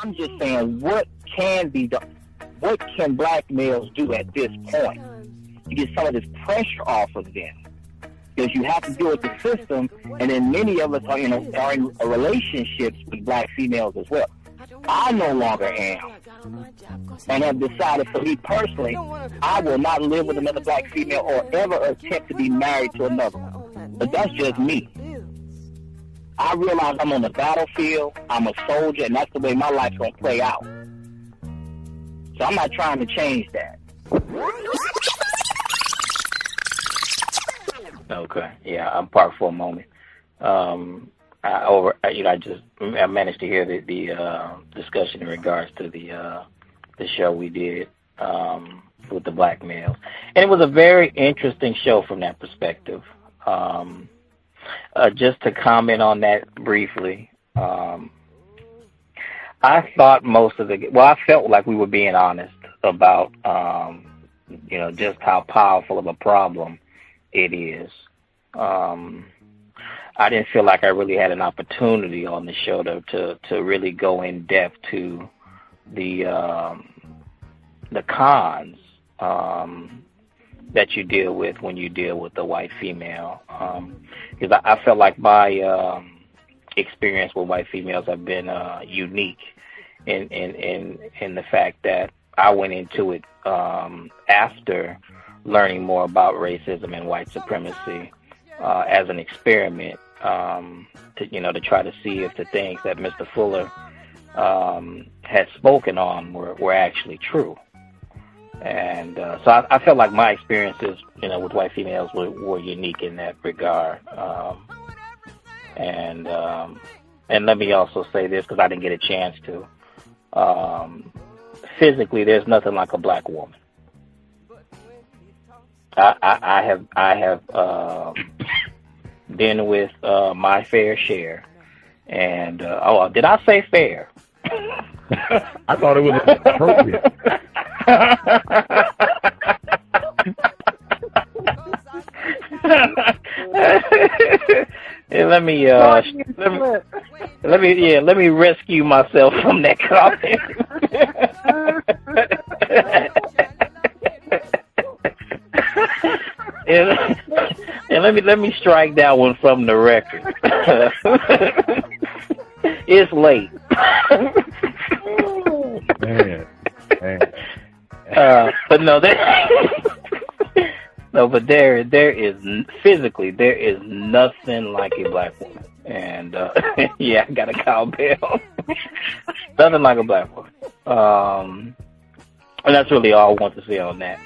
I'm just saying, what can be done? What can black males do at this point to get some of this pressure off of them? Because you have to deal with the system, and then many of us are in relationships with black females as well. I no longer am, and have decided for me personally, I will not live with another black female or ever attempt to be married to another one. But that's just me. I realize I'm on the battlefield, I'm a soldier, and that's the way my life's going to play out. So I'm not trying to change that. Okay, yeah, I'm parked for a moment. I managed to hear the discussion in regards to the show we did with the black males, and it was a very interesting show from that perspective. Just to comment on that briefly, I thought I felt like we were being honest about just how powerful of a problem it is. I didn't feel like I really had an opportunity on the show to really go in depth to the cons that you deal with when you deal with a white female. Because I felt like my experience with white females have been unique in the fact that I went into it after learning more about racism and white supremacy as an experiment to try to see if the things that Mr. Fuller had spoken on were actually true. And so I felt like my experiences, with white females were unique in that regard. And let me also say this, because I didn't get a chance to. Physically, there's nothing like a black woman. I have been with my fair share, and did I say fair? I thought it was appropriate. Let me rescue myself from that comment. and let me strike that one from the record. It's late. Man. But no, but there is physically there is nothing like a black woman, and yeah, I got a cowbell. Nothing like a black woman, and that's really all I want to say on that.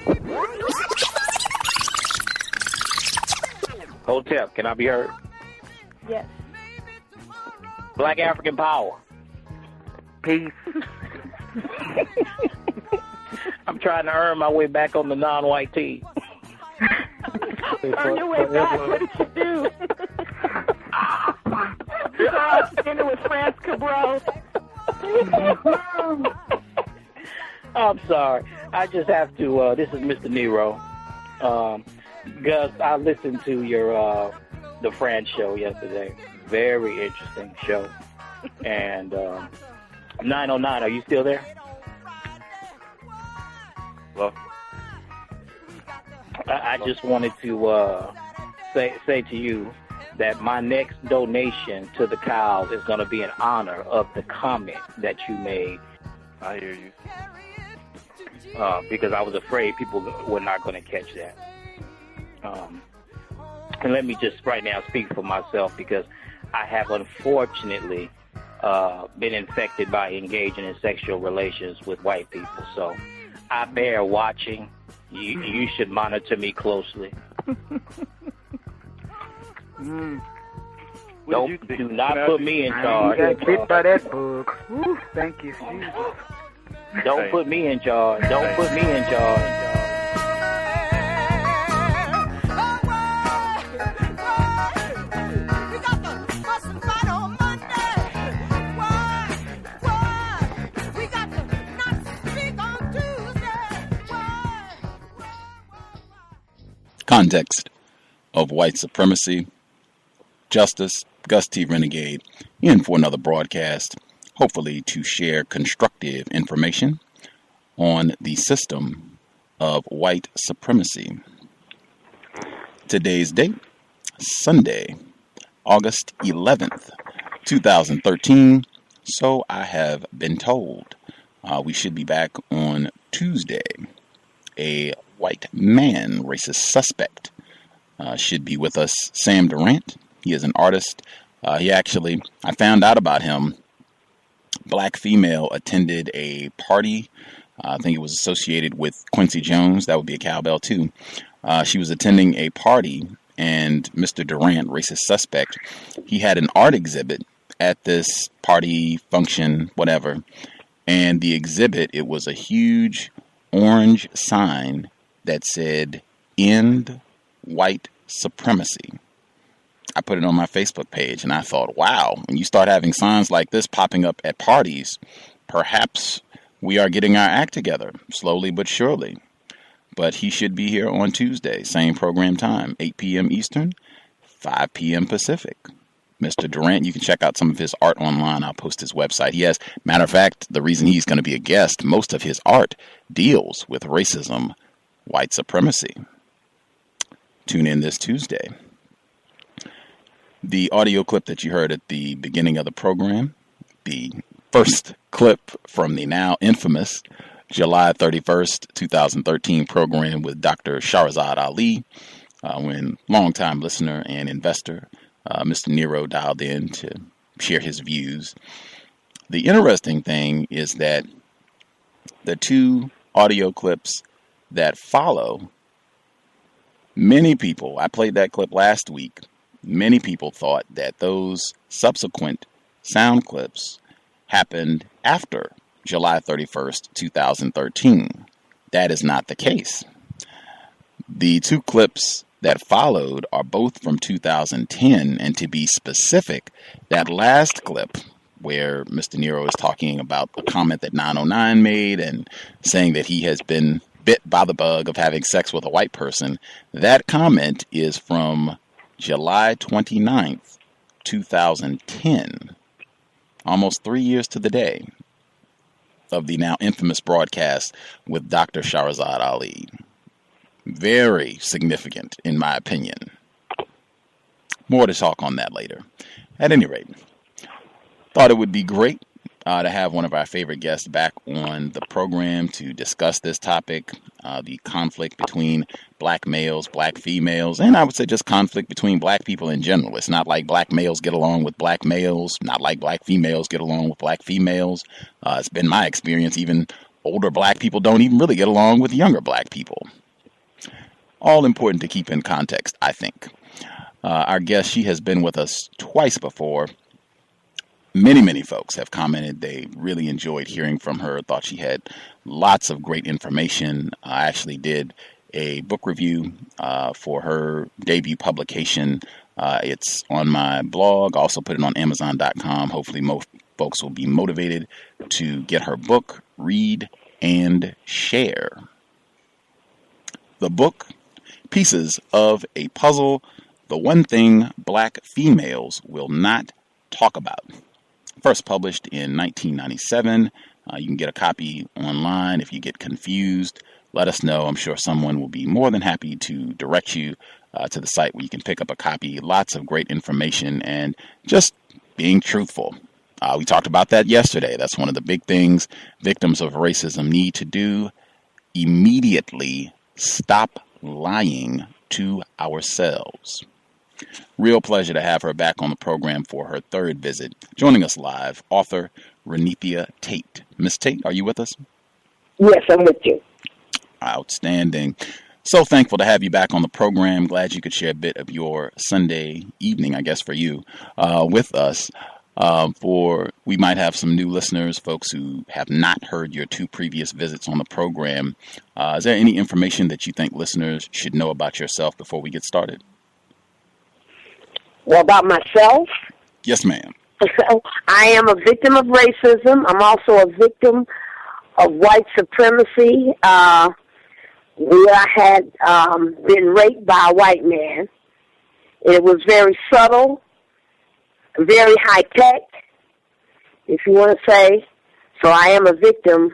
Hotel, can I be heard? Yes. Black African power. Peace. I'm trying to earn my way back on the non-white team. Earn your way back. What did you do? Dinner with France Cabral. I'm sorry. I just have to. This is Mr. Nero. Gus, I listened to your the France show yesterday. Very interesting show. And 909, are you still there? Well, I just wanted to say to you that my next donation to the cows is going to be in honor of the comment that you made. I hear you. Because I was afraid people were not going to catch that. And let me just right now speak for myself, because I have unfortunately been infected by engaging in sexual relations with white people. So I bear watching. You should monitor me closely. Do not put me in charge. You got bit by that bug. Woo, thank you. Don't put me in charge. Don't put me in charge. Context of White Supremacy. Justice, Gus T Renegade, in for another broadcast. hopefully to share constructive information on the system of white supremacy. Today's date, Sunday, August 11th, 2013. So I have been told. We should be back on Tuesday. A white man, racist suspect, should be with us. Sam Durant. He is an artist. I found out about him. Black female attended a party. I think it was associated with Quincy Jones. That would be a cowbell too. She was attending a party, and Mr. Durant, racist suspect, he had an art exhibit at this party, function, whatever. And the exhibit, it was a huge orange sign that said, "End White Supremacy." I put it on my Facebook page, and I thought, wow, when you start having signs like this popping up at parties, perhaps we are getting our act together, slowly but surely. But he should be here on Tuesday, same program time, 8 p.m. Eastern, 5 p.m. Pacific. Mr. Durant, you can check out some of his art online. I'll post his website. He has, matter of fact, the reason he's going to be a guest, most of his art deals with racism, white supremacy. Tune in this Tuesday. The audio clip that you heard at the beginning of the program, the first clip from the now infamous July 31st, 2013 program with Dr. Shahrazad Ali, when longtime listener and investor, Mr. Nero, dialed in to share his views. The interesting thing is that the two audio clips that follow, many people, I played that clip last week, many people thought that those subsequent sound clips happened after July 31st, 2013. That is not the case. The two clips that followed are both from 2010, and to be specific, that last clip where Mr. Nero is talking about a comment that 909 made and saying that he has been bit by the bug of having sex with a white person, that comment is from July 29th, 2010, almost 3 years to the day of the now infamous broadcast with Dr. Shahrazad Ali. Very significant, in my opinion. More to talk on that later. At any rate, thought it would be great to have one of our favorite guests back on the program to discuss this topic, the conflict between black males, black females, and I would say just conflict between black people in general. It's not like black males get along with black males, not like black females get along with black females. It's been my experience, even older black people don't even really get along with younger black people. All important to keep in context, I think. Our guest, she has been with us twice before. Many folks have commented they really enjoyed hearing from her, thought she had lots of great information. I actually did a book review for her debut publication. It's on my blog. I also put it on Amazon.com. Hopefully most folks will be motivated to get her book, read, and share. The book, Pieces of a Puzzle, the One Thing Black Females Will Not Talk About. First published in 1997. You can get a copy online. If you get confused, let us know. I'm sure someone will be more than happy to direct you to the site where you can pick up a copy. Lots of great information and just being truthful. We talked about that yesterday. That's one of the big things victims of racism need to do. Immediately stop lying to ourselves. Real pleasure to have her back on the program for her third visit. Joining us live, author Reneathia Tate. Miss Tate, are you with us? Yes, I'm with you. Outstanding. So thankful to have you back on the program. Glad you could share a bit of your Sunday evening, I guess for you, with us. We might have some new listeners, folks who have not heard your two previous visits on the program. Is there any information that you think listeners should know about yourself before we get started? Well, about myself? Yes, ma'am. I am a victim of racism. I'm also a victim of white supremacy. Where I had been raped by a white man. It was very subtle, very high-tech, if you want to say. So I am a victim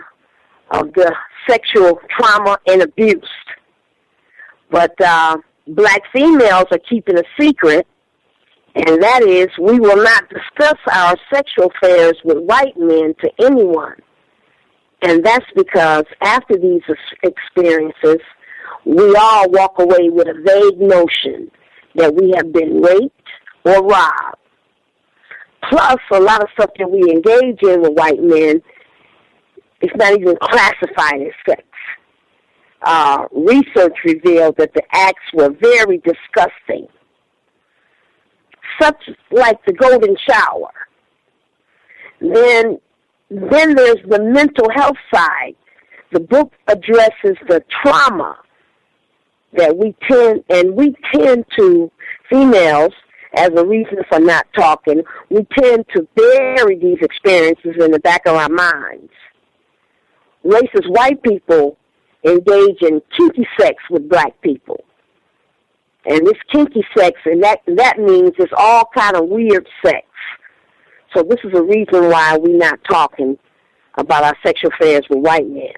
of the sexual trauma and abuse. But black females are keeping a secret, and that is we will not discuss our sexual affairs with white men to anyone. And that's because after these experiences, we all walk away with a vague notion that we have been raped or robbed. Plus, a lot of stuff that we engage in with white men is not even classified as sex. Research revealed that the acts were very disgusting, such like the golden shower. Then there's the mental health side. The book addresses the trauma that we tend to, females, as a reason for not talking, we tend to bury these experiences in the back of our minds. Racist white people engage in kinky sex with black people. And this kinky sex, and that means it's all kind of weird sex. So this is a reason why we're not talking about our sexual affairs with white men.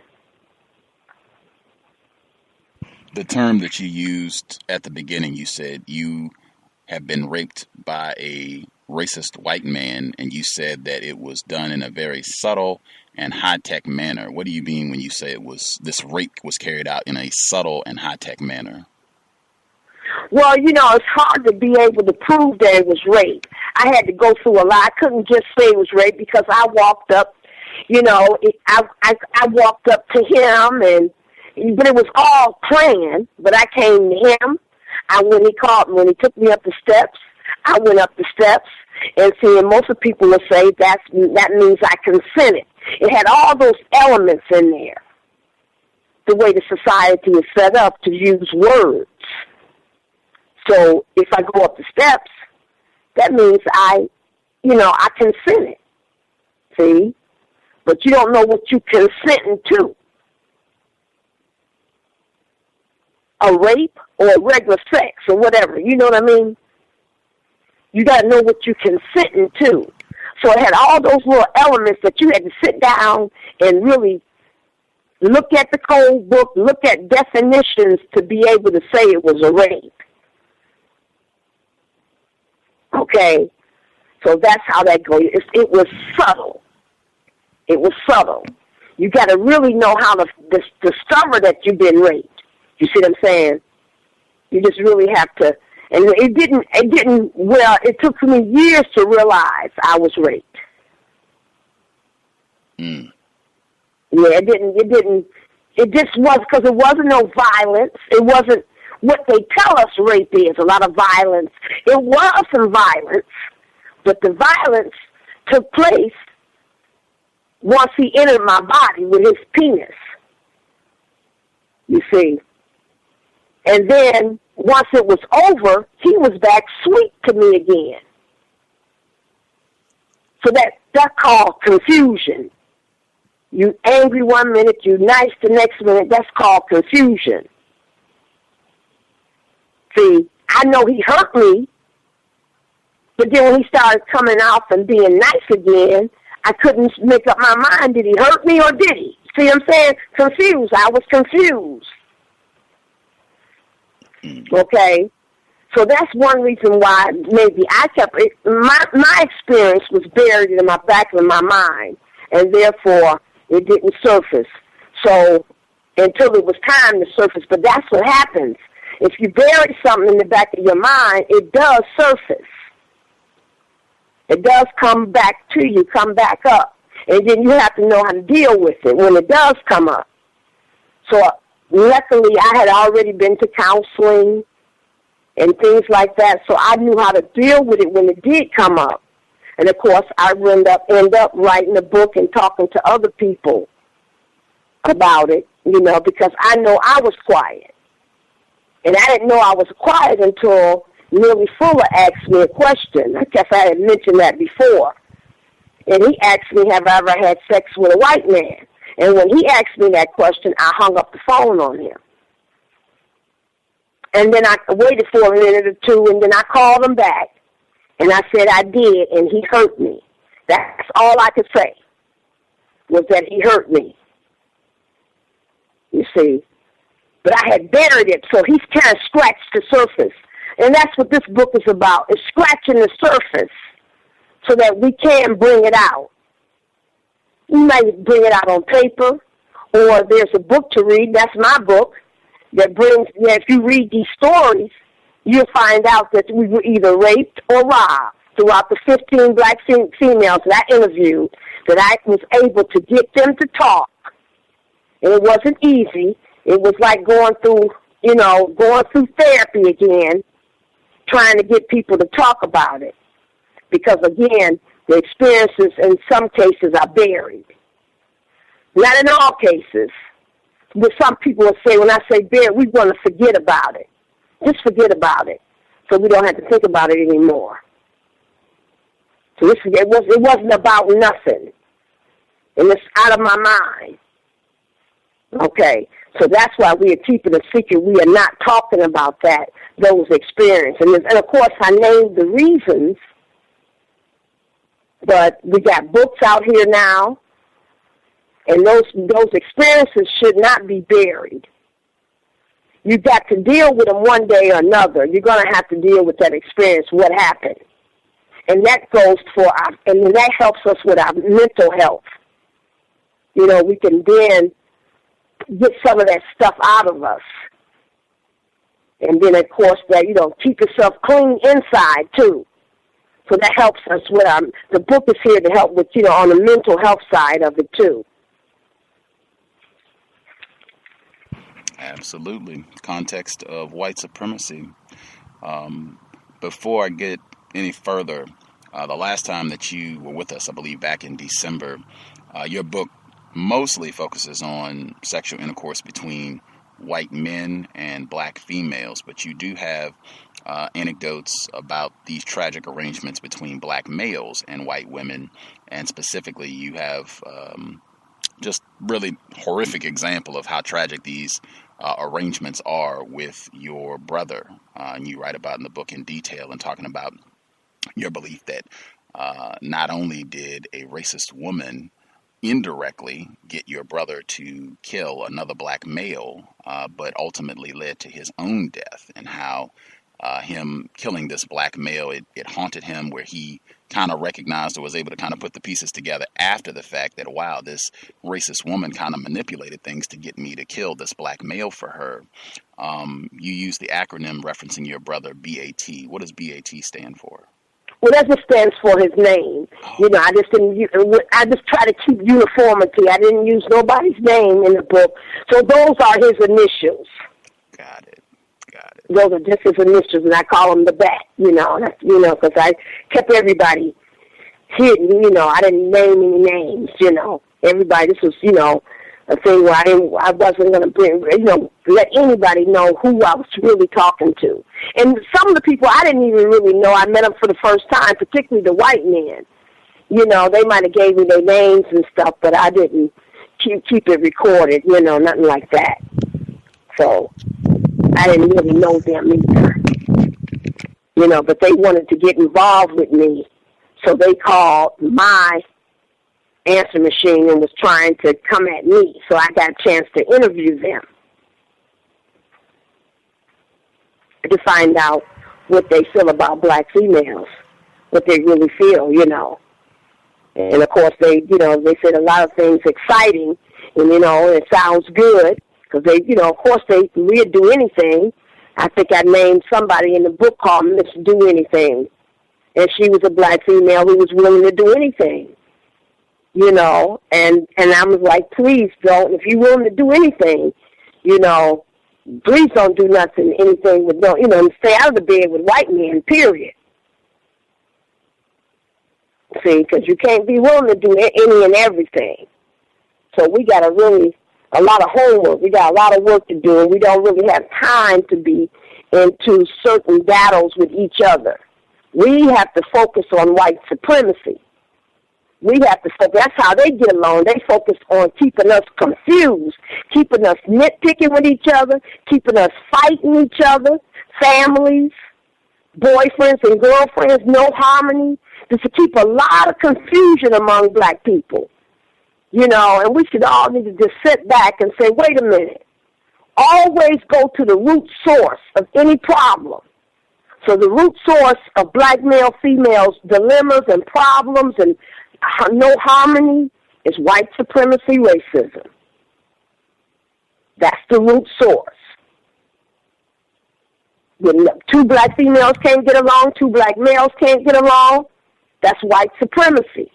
The term that you used at the beginning, you said you have been raped by a racist white man, and you said that it was done in a very subtle and high-tech manner. What do you mean when you say this rape was carried out in a subtle and high-tech manner? Well, it's hard to be able to prove that it was rape. I had to go through a lot. I couldn't just say it was rape because I walked up, I walked up to him, but it was all planned. But I came to him. When he took me up the steps, I went up the steps. And most of the people will say that means I consented. It had all those elements in there, the way the society is set up to use words. So if I go up the steps, that means I consented. See? But you don't know what you're consenting to. A rape or a regular sex or whatever. You know what I mean? You got to know what you're consenting to. So it had all those little elements that you had to sit down and really look at the code book, look at definitions to be able to say it was a rape. Okay? So that's how that goes. It was subtle. It was subtle. You got to really know how to discover that you've been raped. You see what I'm saying? You just really have to. And it took me years to realize I was raped. Mm. Yeah, it just was, because it wasn't no violence. It wasn't what they tell us rape is, a lot of violence. It was some violence, but the violence took place once he entered my body with his penis. You see? And then, once it was over, he was back sweet to me again. So that's called confusion. You angry one minute, you nice the next minute, that's called confusion. See, I know he hurt me, but then when he started coming off and being nice again, I couldn't make up my mind. Did he hurt me or did he? See what I'm saying? Confused. I was confused. Okay? So that's one reason why maybe I kept it. My experience was buried in my back of my mind, and therefore it didn't surface. So until it was time to surface, but that's what happens. If you bury something in the back of your mind, it does surface. It does come back to you, come back up. And then you have to know how to deal with it when it does come up. So luckily I had already been to counseling and things like that, so I knew how to deal with it when it did come up. And of course I end up writing a book and talking to other people about it, because I know I was quiet. And I didn't know I was quiet until Neely Fuller asked me a question. I guess I had mentioned that before. And he asked me, have I ever had sex with a white man? And when he asked me that question, I hung up the phone on him. And then I waited for a minute or two, and then I called him back. And I said I did, and he hurt me. That's all I could say, was that he hurt me. You see. But I had buried it, so he's kind of scratched the surface. And that's what this book is about, is scratching the surface so that we can bring it out. You might bring it out on paper, or there's a book to read. That's my book. That if you read these stories, you'll find out that we were either raped or robbed. Throughout the 15 black females that I interviewed, that I was able to get them to talk. And it wasn't easy. It was like going through therapy again, trying to get people to talk about it. Because, again, the experiences in some cases are buried. Not in all cases. But some people will say, when I say buried, we want to forget about it. Just forget about it, so we don't have to think about it anymore. So it wasn't about nothing. And it's out of my mind. Okay, so that's why we are keeping a secret. We are not talking about those experiences. And of course, I named the reasons, but we got books out here now, and those experiences should not be buried. You got to deal with them one day or another. You're going to have to deal with that experience, what happened. And that and that helps us with our mental health. You know, we can then get some of that stuff out of us. And then, of course, keep yourself clean inside, too. So that helps us with the book is here to help with, on the mental health side of it, too. Absolutely. Context of White Supremacy. Before I get any further, the last time that you were with us, I believe back in December, your book mostly focuses on sexual intercourse between white men and black females, but you do have anecdotes about these tragic arrangements between black males and white women, and specifically you have just really horrific example of how tragic these arrangements are with your brother. And you write about in the book in detail and talking about your belief that not only did a racist woman indirectly get your brother to kill another black male, but ultimately led to his own death, and how him killing this black male, it haunted him, where he kind of recognized or was able to kind of put the pieces together after the fact that, wow, this racist woman kind of manipulated things to get me to kill this black male for her. You use the acronym referencing your brother, BAT. What does BAT stand for? Well, that just stands for his name. I just try to keep uniformity. I didn't use nobody's name in the book. So those are his initials. Got it. Those are just his initials, and I call him the Bat, because I kept everybody hidden, I didn't name any names, Everybody, this was, a thing where I wasn't going to let anybody know who I was really talking to. And some of the people I didn't even really know. I met them for the first time, particularly the white men. They might have gave me their names and stuff, but I didn't keep it recorded, nothing like that. So I didn't really know them either. But they wanted to get involved with me, so they called my answer machine and was trying to come at me, so I got a chance to interview them to find out what they feel about black females, what they really feel, And of course, they said a lot of things exciting, and it sounds good, because of course, we'd do anything. I think I named somebody in the book called Miss Do Anything, and she was a black female who was willing to do anything. And I was like, please don't. If you're willing to do anything, please don't do anything with stay out of the bed with white men, period. See, because you can't be willing to do any and everything. So we got a lot of homework. We got a lot of work to do, and we don't really have time to be into certain battles with each other. We have to focus on white supremacy. We have to focus. That's how they get along. They focus on keeping us confused, keeping us nitpicking with each other, keeping us fighting each other, families, boyfriends and girlfriends, no harmony. to keep a lot of confusion among black people. You know, and we should all need to just sit back and say, wait a minute. Always go to the root source of any problem. So the root source of black male, females' dilemmas and problems and no harmony is white supremacy, racism. That's the root source. When two black females can't get along, two black males can't get along, that's white supremacy.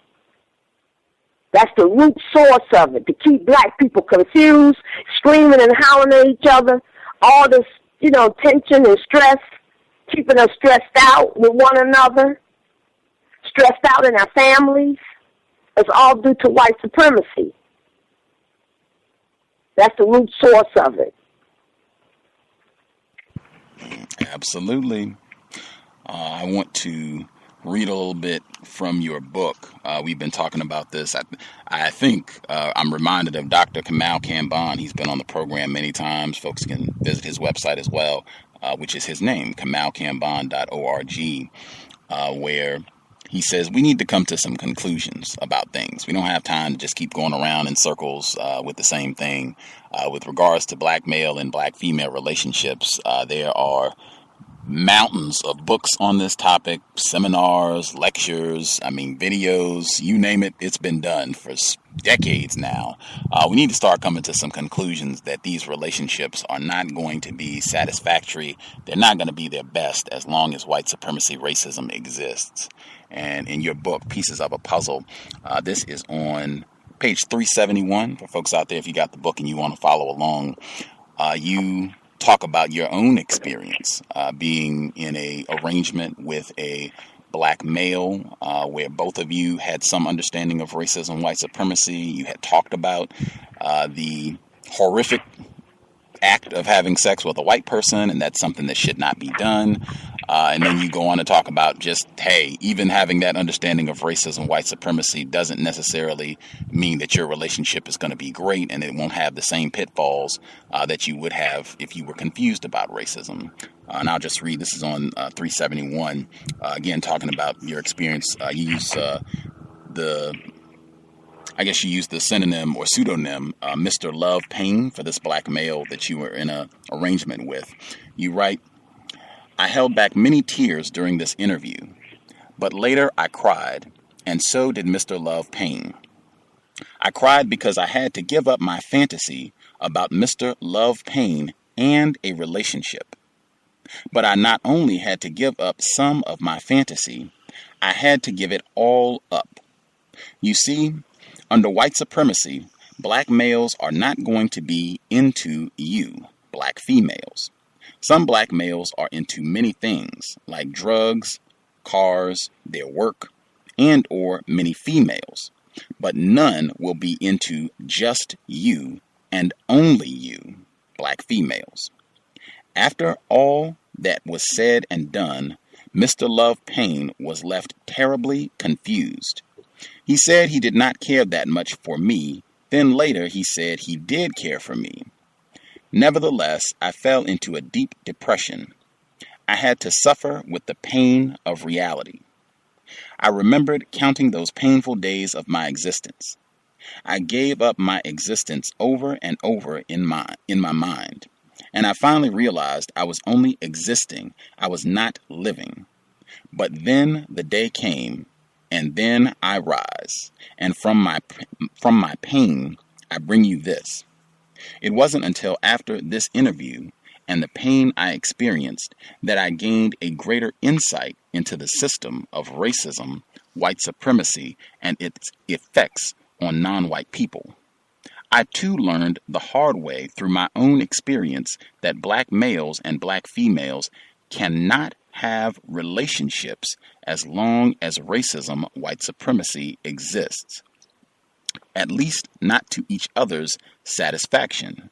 That's the root source of it, to keep black people confused, screaming and howling at each other, all this, you know, tension and stress, keeping us stressed out with one another, stressed out in our families. It's all due to white supremacy. That's the root source of it. Absolutely. I want to read a little bit from your book. We've been talking about this. I think I'm reminded of Dr. Kamal Kamban. He's been on the program many times. Folks can visit his website as well, which is his name, kamalkamban.org, where he says we need to come to some conclusions about things. We don't have time to just keep going around in circles with the same thing. With regards to black male and black female relationships, there are mountains of books on this topic, seminars, lectures, videos, you name it, it's been done for decades now. We need to start coming to some conclusions that these relationships are not going to be satisfactory. They're not going to be their best as long as white supremacy racism exists. And in your book, Pieces of a Puzzle, this is on page 371 for folks out there. If you got the book and you want to follow along, you talk about your own experience being in a arrangement with a black male where both of you had some understanding of racism, white supremacy. You had talked about the horrific act of having sex with a white person, and that's something that should not be done. And then you go on to talk about just, hey, even having that understanding of racism, white supremacy doesn't necessarily mean that your relationship is going to be great, and it won't have the same pitfalls that you would have if you were confused about racism. And I'll just read, this is on 371, again, talking about your experience. You use you used the synonym or pseudonym, Mr. Love Pain, for this black male that you were in a arrangement with. You write, I held back many tears during this interview, but later I cried, and so did Mr. Love Pain. I cried because I had to give up my fantasy about Mr. Love Pain and a relationship. But I not only had to give up some of my fantasy, I had to give it all up. You see, under white supremacy, black males are not going to be into you, black females. Some black males are into many things, like drugs, cars, their work, and or many females. But none will be into just you and only you, black females. After all that was said and done, Mr. Love Pain was left terribly confused. He said he did not care that much for me. Then later he said he did care for me. Nevertheless, I fell into a deep depression. I had to suffer with the pain of reality. I remembered counting those painful days of my existence. I gave up my existence over and over in my mind. And I finally realized I was only existing. I was not living. But then the day came, and then I rise. And from my pain, I bring you this. It wasn't until after this interview and the pain I experienced that I gained a greater insight into the system of racism, white supremacy, and its effects on non-white people. I too learned the hard way through my own experience that black males and black females cannot have relationships as long as racism, white supremacy exists. At least not to each other's satisfaction.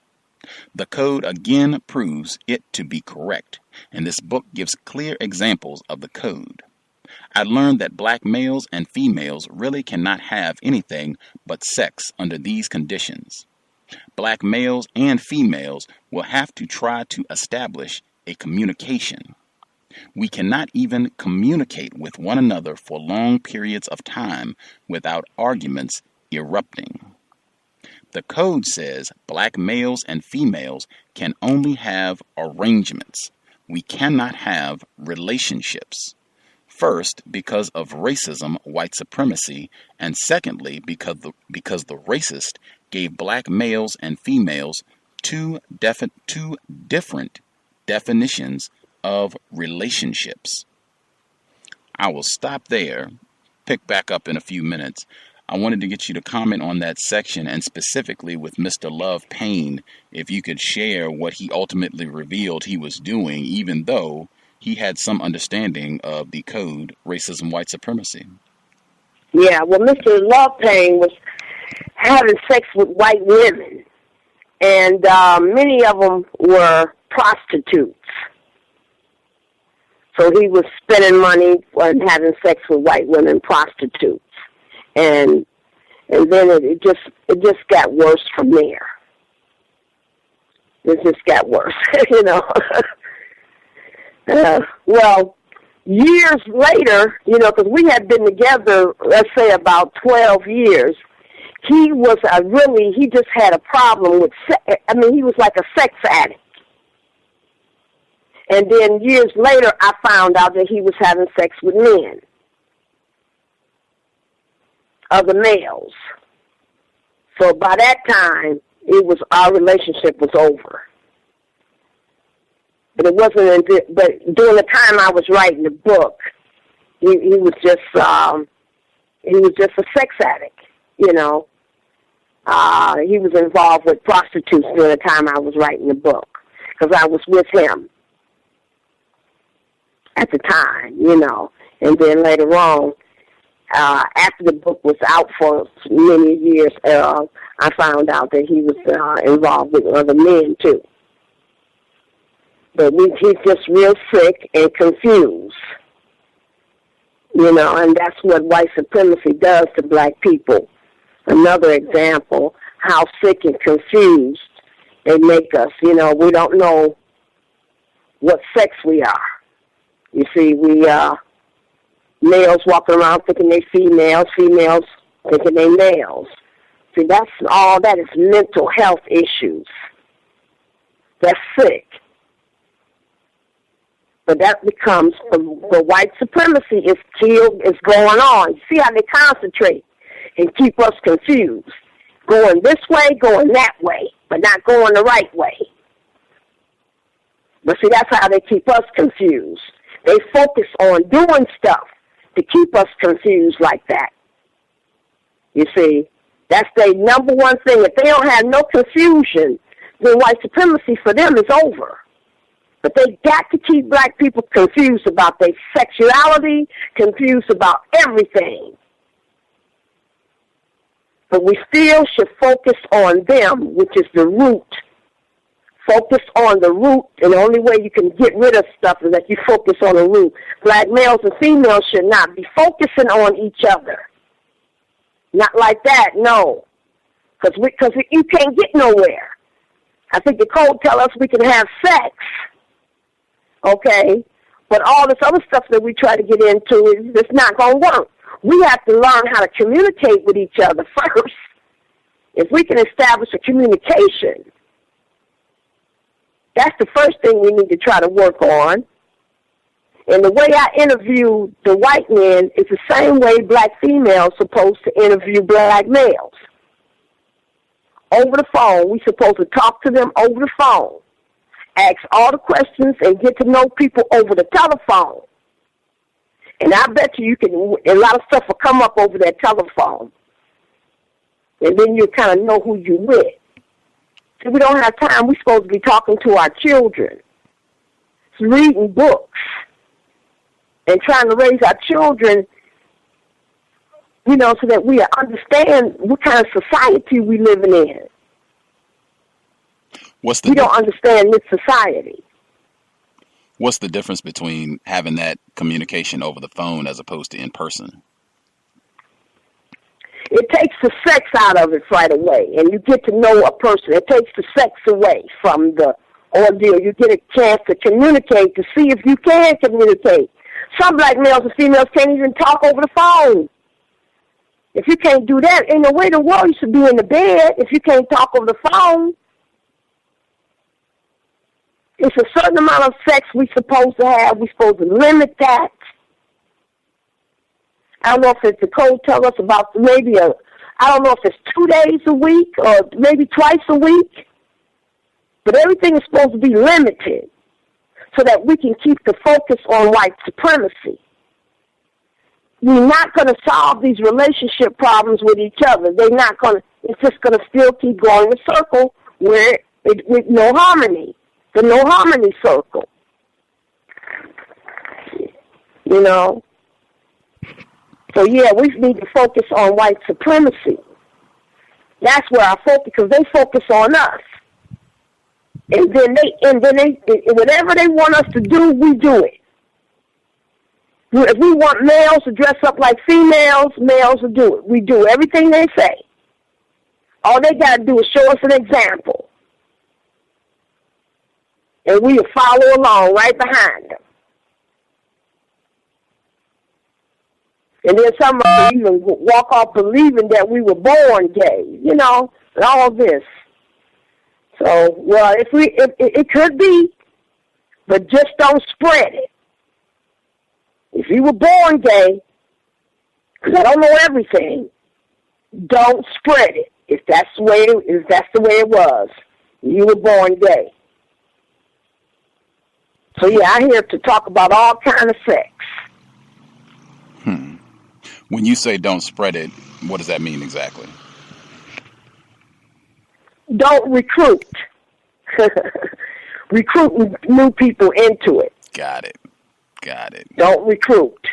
The code again proves it to be correct, and this book gives clear examples of the code. I learned that black males and females really cannot have anything but sex under these conditions. Black males and females will have to try to establish a communication. We cannot even communicate with one another for long periods of time without arguments erupting. The code says black males and females can only have arrangements. We cannot have relationships. First, because of racism, white supremacy, and secondly, because the racist gave black males and females two different definitions of relationships. I will stop there, pick back up in a few minutes. I wanted to get you to comment on that section, and specifically with Mr. Love Payne, if you could share what he ultimately revealed he was doing, even though he had some understanding of the code, racism, white supremacy. Yeah, well, Mr. Love Payne was having sex with white women, and many of them were prostitutes. So he was spending money and having sex with white women prostitutes. And then it just got worse from there. It just got worse, you know. Well, years later, you know, because we had been together, let's say about 12 years, he just had a problem with he was like a sex addict. And then years later, I found out that he was having sex with men, other males. So by that time, our relationship was over. But it wasn't. But during the time I was writing the book, he was just a sex addict. You know, he was involved with prostitutes during the time I was writing the book because I was with him at the time. You know, and then later on, after the book was out for many years, I found out that he was involved with other men too. But he's just real sick and confused, you know, and that's what white supremacy does to black people. Another example, how sick and confused they make us. You know, we don't know what sex we are. You see, males walking around thinking they females, females thinking they males. See, that is mental health issues. That's sick. But that becomes, the white supremacy is going on. You see how they concentrate and keep us confused. Going this way, going that way, but not going the right way. But see, that's how they keep us confused. They focus on doing stuff to keep us confused like that. You see, that's their number one thing. If they don't have no confusion, then white supremacy for them is over. But they got to keep black people confused about their sexuality, confused about everything. But we still should focus on them, which is the root. Focus on the root, and the only way you can get rid of stuff is that you focus on the root. Black males and females should not be focusing on each other. Not like that, no. Because you can't get nowhere. I think the code tells us we can have sex. Okay, but all this other stuff that we try to get into is just not going to work. We have to learn how to communicate with each other first. If we can establish a communication, that's the first thing we need to try to work on. And the way I interview the white men is the same way black females are supposed to interview black males. Over the phone, we're supposed to talk to them over the phone. Ask all the questions and get to know people over the telephone. And I bet you a lot of stuff will come up over that telephone. And then you kind of know who you're with. See, we don't have time. We're supposed to be talking to our children, reading books, and trying to raise our children, you know, so that we understand what kind of society we're living in. We don't understand this society. What's the difference between having that communication over the phone as opposed to in person? It takes the sex out of it right away, and you get to know a person. It takes the sex away from the ordeal. You get a chance to communicate, to see if you can communicate. Some black males and females can't even talk over the phone. If you can't do that, ain't no way in the world you should be in the bed if you can't talk over the phone. It's a certain amount of sex we're supposed to have. We're supposed to limit that. I don't know if it's the code tell us about maybe I don't know if it's 2 days a week or maybe twice a week. But everything is supposed to be limited so that we can keep the focus on white supremacy. We're not going to solve these relationship problems with each other. They're not going to, it's just going to still keep going in a circle where with no harmony. The no harmony circle. You know? So yeah, we need to focus on white supremacy. That's where our focus, because they focus on us. And then they, whatever they want us to do, we do it. If we want males to dress up like females, males will do it. We do everything they say. All they got to do is show us an example. And we will follow along right behind them. And then some of them even walk off believing that we were born gay, you know, and all this. So, well, it could be, but just don't spread it. If you were born gay, because I don't know everything, don't spread it. If that's the way it was, you were born gay. So yeah, I'm here to talk about all kind of sex. When you say don't spread it, what does that mean exactly? Don't recruit. Recruit new people into it. Got it. Don't recruit.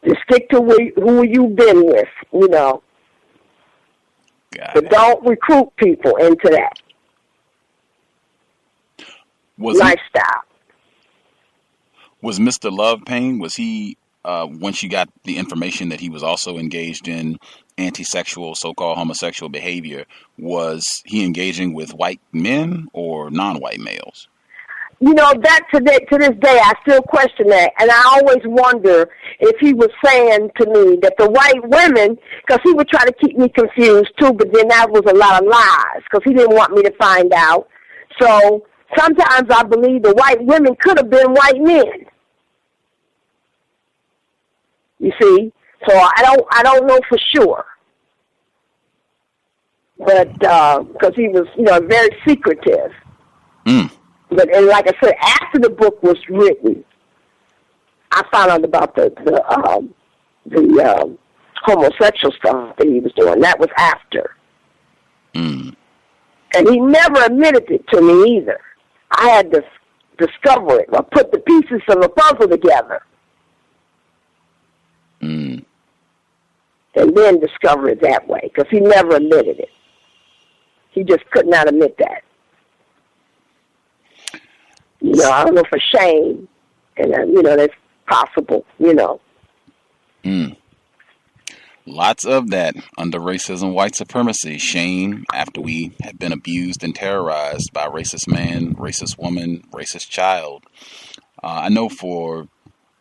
Just stick to who you've been with, you know. But don't recruit people into that lifestyle. Was Mr. Love Pain, was he, once you got the information that he was also engaged in anti-sexual, so-called homosexual behavior, was he engaging with white men or non-white males? You know, that to this day, I still question that. And I always wonder if he was saying to me that the white women, because he would try to keep me confused too, but then that was a lot of lies because he didn't want me to find out. So sometimes I believe the white women could have been white men. You see? So I don't know for sure. But, because he was, you know, very secretive. But, and like I said, after the book was written, I found out about the homosexual stuff that he was doing. That was after. And he never admitted it to me either. I had to discover it or put the pieces of the puzzle together. And then discover it that way, because he never admitted it. He just could not admit that. You know, I don't know, for shame, and you know, that's possible, you know. Lots of that under racism, white supremacy, shame after we have been abused and terrorized by racist man, racist woman, racist child. I know for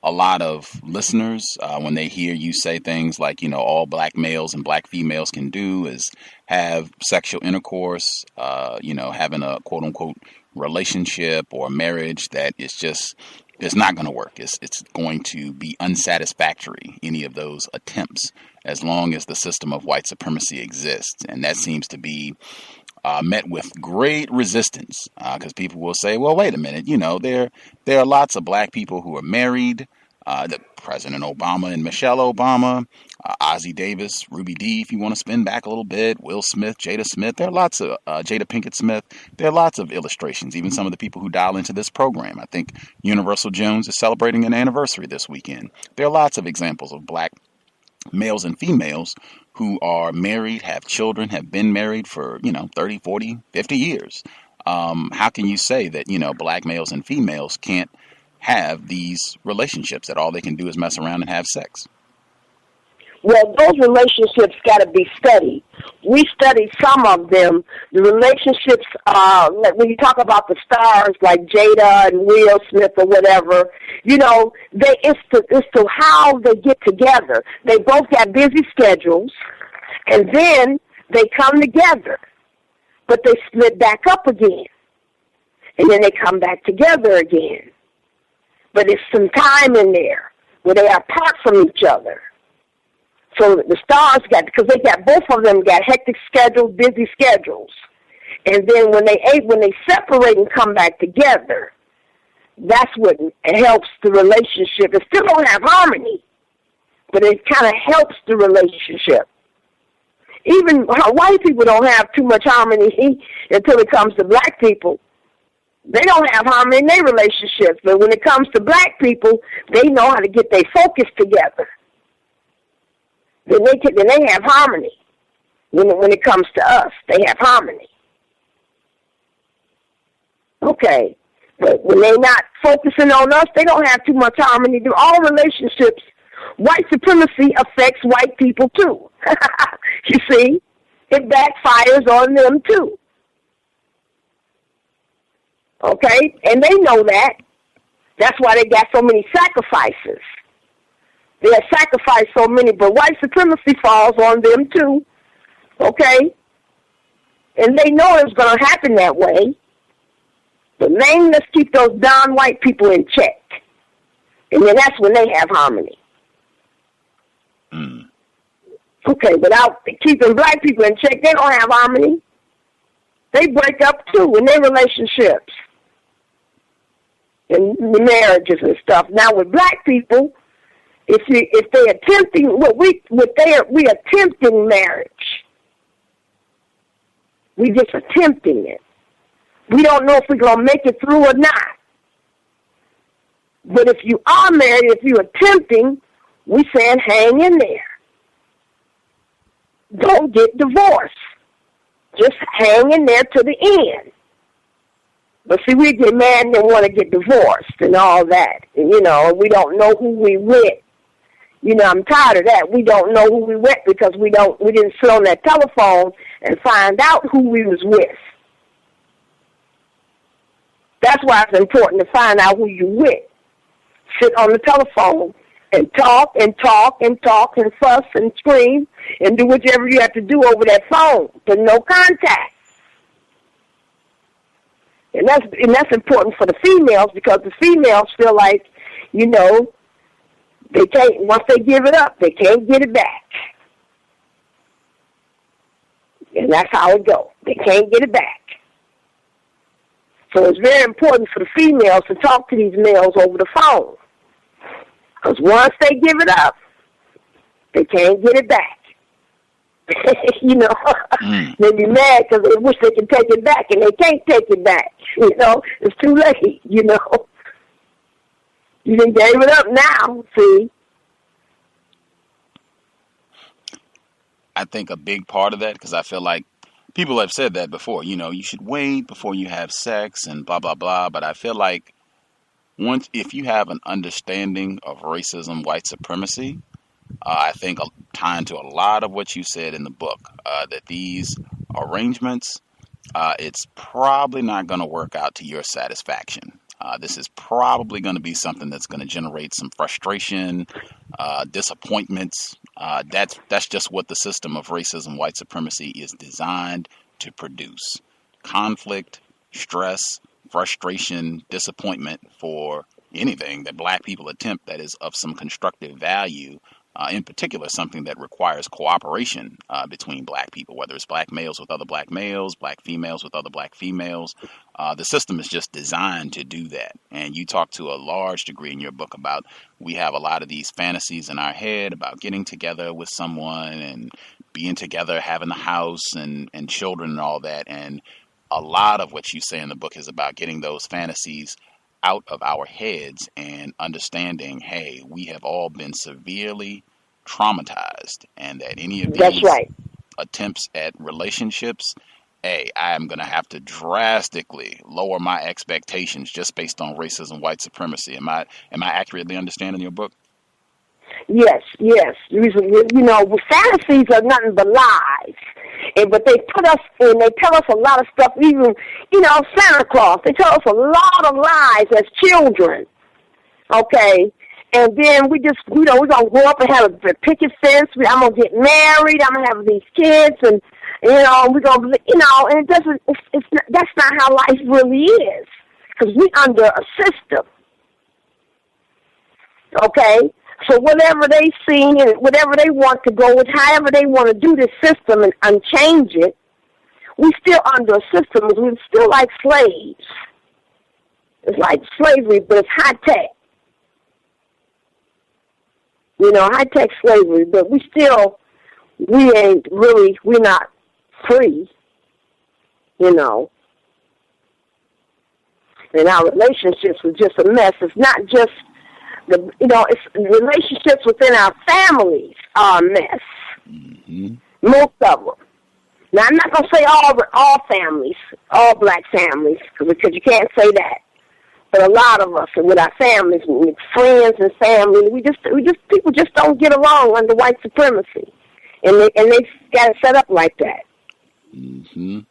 a lot of listeners, when they hear you say things like, you know, all black males and black females can do is have sexual intercourse, you know, having a quote unquote relationship or marriage, that is just, it's not going to work. It's going to be unsatisfactory, any of those attempts, as long as the system of white supremacy exists. And that seems to be met with great resistance, because people will say, well, wait a minute, you know, there are lots of black people who are married, the President Obama and Michelle Obama, Ozzie Davis, Ruby Dee, if you want to spin back a little bit, Will Smith, Jada Smith, there are lots of, Jada Pinkett Smith, there are lots of illustrations, even some of the people who dial into this program. I think Universal Jones is celebrating an anniversary this weekend. There are lots of examples of black males and females who are married, have children, have been married for, you know, 30, 40, 50 years. How can you say that, you know, black males and females can't have these relationships, that all they can do is mess around and have sex? Well, those relationships got to be studied. We studied some of them. The relationships, when you talk about the stars like Jada and Will Smith or whatever, you know, it's to how they get together. They both got busy schedules, and then they come together, but they split back up again, and then they come back together again. But there's some time in there where they are apart from each other. So the stars because both of them got hectic schedules, busy schedules. And then when they separate and come back together, that's what helps the relationship. It still don't have harmony, but it kind of helps the relationship. Even white people don't have too much harmony until it comes to black people. They don't have harmony in their relationships, but when it comes to black people, they know how to get their focus together. Then they have harmony. When it comes to us, they have harmony. Okay, but when they're not focusing on us, they don't have too much harmony. All relationships, white supremacy affects white people too. You see, it backfires on them too. Okay, and they know that. That's why they got so many sacrifices. They have sacrificed so many, but white supremacy falls on them too, okay? And they know it's going to happen that way. But man, let's keep those non-white people in check. And then that's when they have harmony. Mm. Okay, without keeping black people in check, they don't have harmony. They break up too in their relationships and the marriages and stuff. Now with black people, if they're attempting we attempting marriage. We just attempting it. We don't know if we're gonna make it through or not. But if you are married, if you're attempting, we saying hang in there. Don't get divorced. Just hang in there to the end. But see, we get mad and want to get divorced and all that. And, you know, we don't know who we with. You know, I'm tired of that. We don't know who we with because we didn't sit on that telephone and find out who we was with. That's why it's important to find out who you with. Sit on the telephone and talk and talk and talk and fuss and scream and do whatever you have to do over that phone, but no contact. And that's important for the females because the females feel like, you know, they can't, once they give it up, they can't get it back. And that's how it goes. They can't get it back. So it's very important for the females to talk to these males over the phone. Because once they give it up, they can't get it back. You know, they be mad because they wish they could take it back, and they can't take it back. You know, it's too late, you know. You done gave it up now, see. I think a big part of that, because I feel like people have said that before, you know, you should wait before you have sex and blah, blah, blah. But I feel like if you have an understanding of racism, white supremacy, I think tying to a lot of what you said in the book, that these arrangements, it's probably not going to work out to your satisfaction. This is probably going to be something that's going to generate some frustration, disappointments. That's just what the system of racism, white supremacy is designed to produce. Conflict, stress, frustration, disappointment for anything that black people attempt that is of some constructive value. In particular, something that requires cooperation between black people, whether it's black males with other black males, black females with other black females. The system is just designed to do that. And you talk to a large degree in your book about we have a lot of these fantasies in our head about getting together with someone and being together, having a house and children and all that. And a lot of what you say in the book is about getting those fantasies out of our heads and understanding, hey, we have all been severely traumatized, and that any of these attempts at relationships, hey, I am going to have to drastically lower my expectations just based on racism, white supremacy. Am I accurately understanding your book? Yes. You know, fantasies are nothing but lies. But they put us in, they tell us a lot of stuff, even, you know, Santa Claus. They tell us a lot of lies as children, okay? And then we just, you know, we're going to grow up and have a picket fence. I'm going to get married. I'm going to have these kids. And, you know, we're going to, you know, and it doesn't, that's not how life really is. Because we're under a system, okay? So whatever they see and whatever they want to go with, however they want to do this system and change it, we still under a system. We're still like slaves. It's like slavery, but it's high tech. You know, high tech slavery, but we're not free, you know. And our relationships are just a mess. It's not just it's relationships within our families are a mess. Mm-hmm. Most of them. Now, I'm not going to say all families, all black families, because you can't say that. But a lot of us, with our families, with friends and family, people just don't get along under white supremacy, and they got it set up like that. Mm-hmm.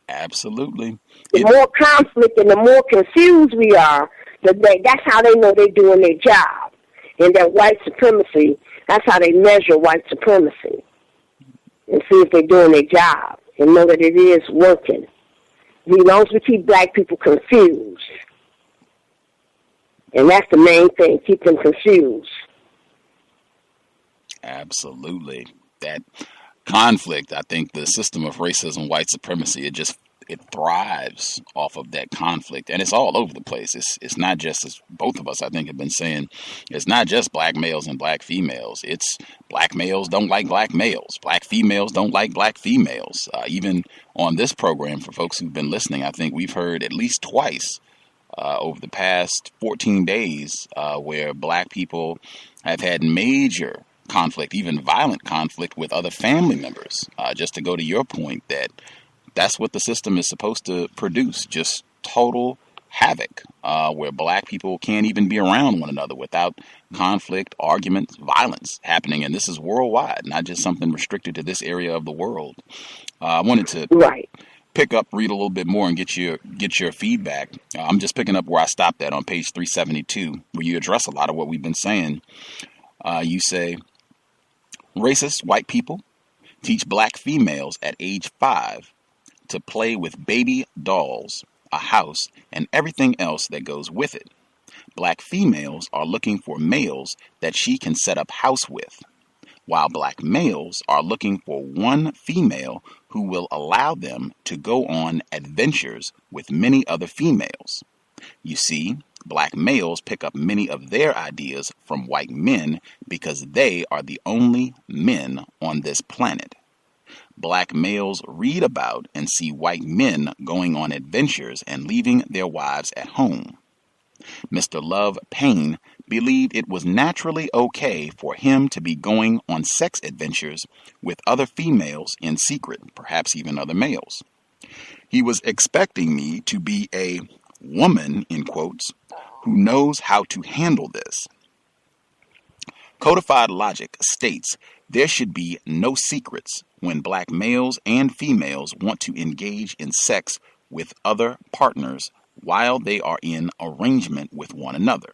Absolutely. The more conflict and the more confused we are, that's how they know they're doing their job. And that white supremacy, that's how they measure white supremacy and see if they're doing their job and know that it is working. As long as we keep black people confused. And that's the main thing, keep them confused. Absolutely. That conflict, I think the system of racism, white supremacy, it thrives off of that conflict, and it's all over the place. It's not just, as both of us I think have been saying, it's not just black males and black females. It's black males don't like black males, black females don't like black females. Even on this program, for folks who've been listening, I think we've heard at least twice over the past 14 days where black people have had major conflict, even violent conflict with other family members. Just to go to your point, that's what the system is supposed to produce, just total havoc, where black people can't even be around one another without conflict, arguments, violence happening. And this is worldwide, not just something restricted to this area of the world. I wanted to pick up, read a little bit more, and get your feedback. I'm just picking up where I stopped at on page 372, where you address a lot of what we've been saying. You say, racist white people teach black females at age 5 to play with baby dolls, a house, and everything else that goes with it. Black females are looking for males that she can set up house with, while black males are looking for one female who will allow them to go on adventures with many other females. You see, black males pick up many of their ideas from white men because they are the only men on this planet. Black males read about and see white men going on adventures and leaving their wives at home. Mr. Love Payne believed it was naturally okay for him to be going on sex adventures with other females in secret, perhaps even other males. He was expecting me to be a woman, in quotes, who knows how to handle this. Codified logic states there should be no secrets when black males and females want to engage in sex with other partners while they are in arrangement with one another.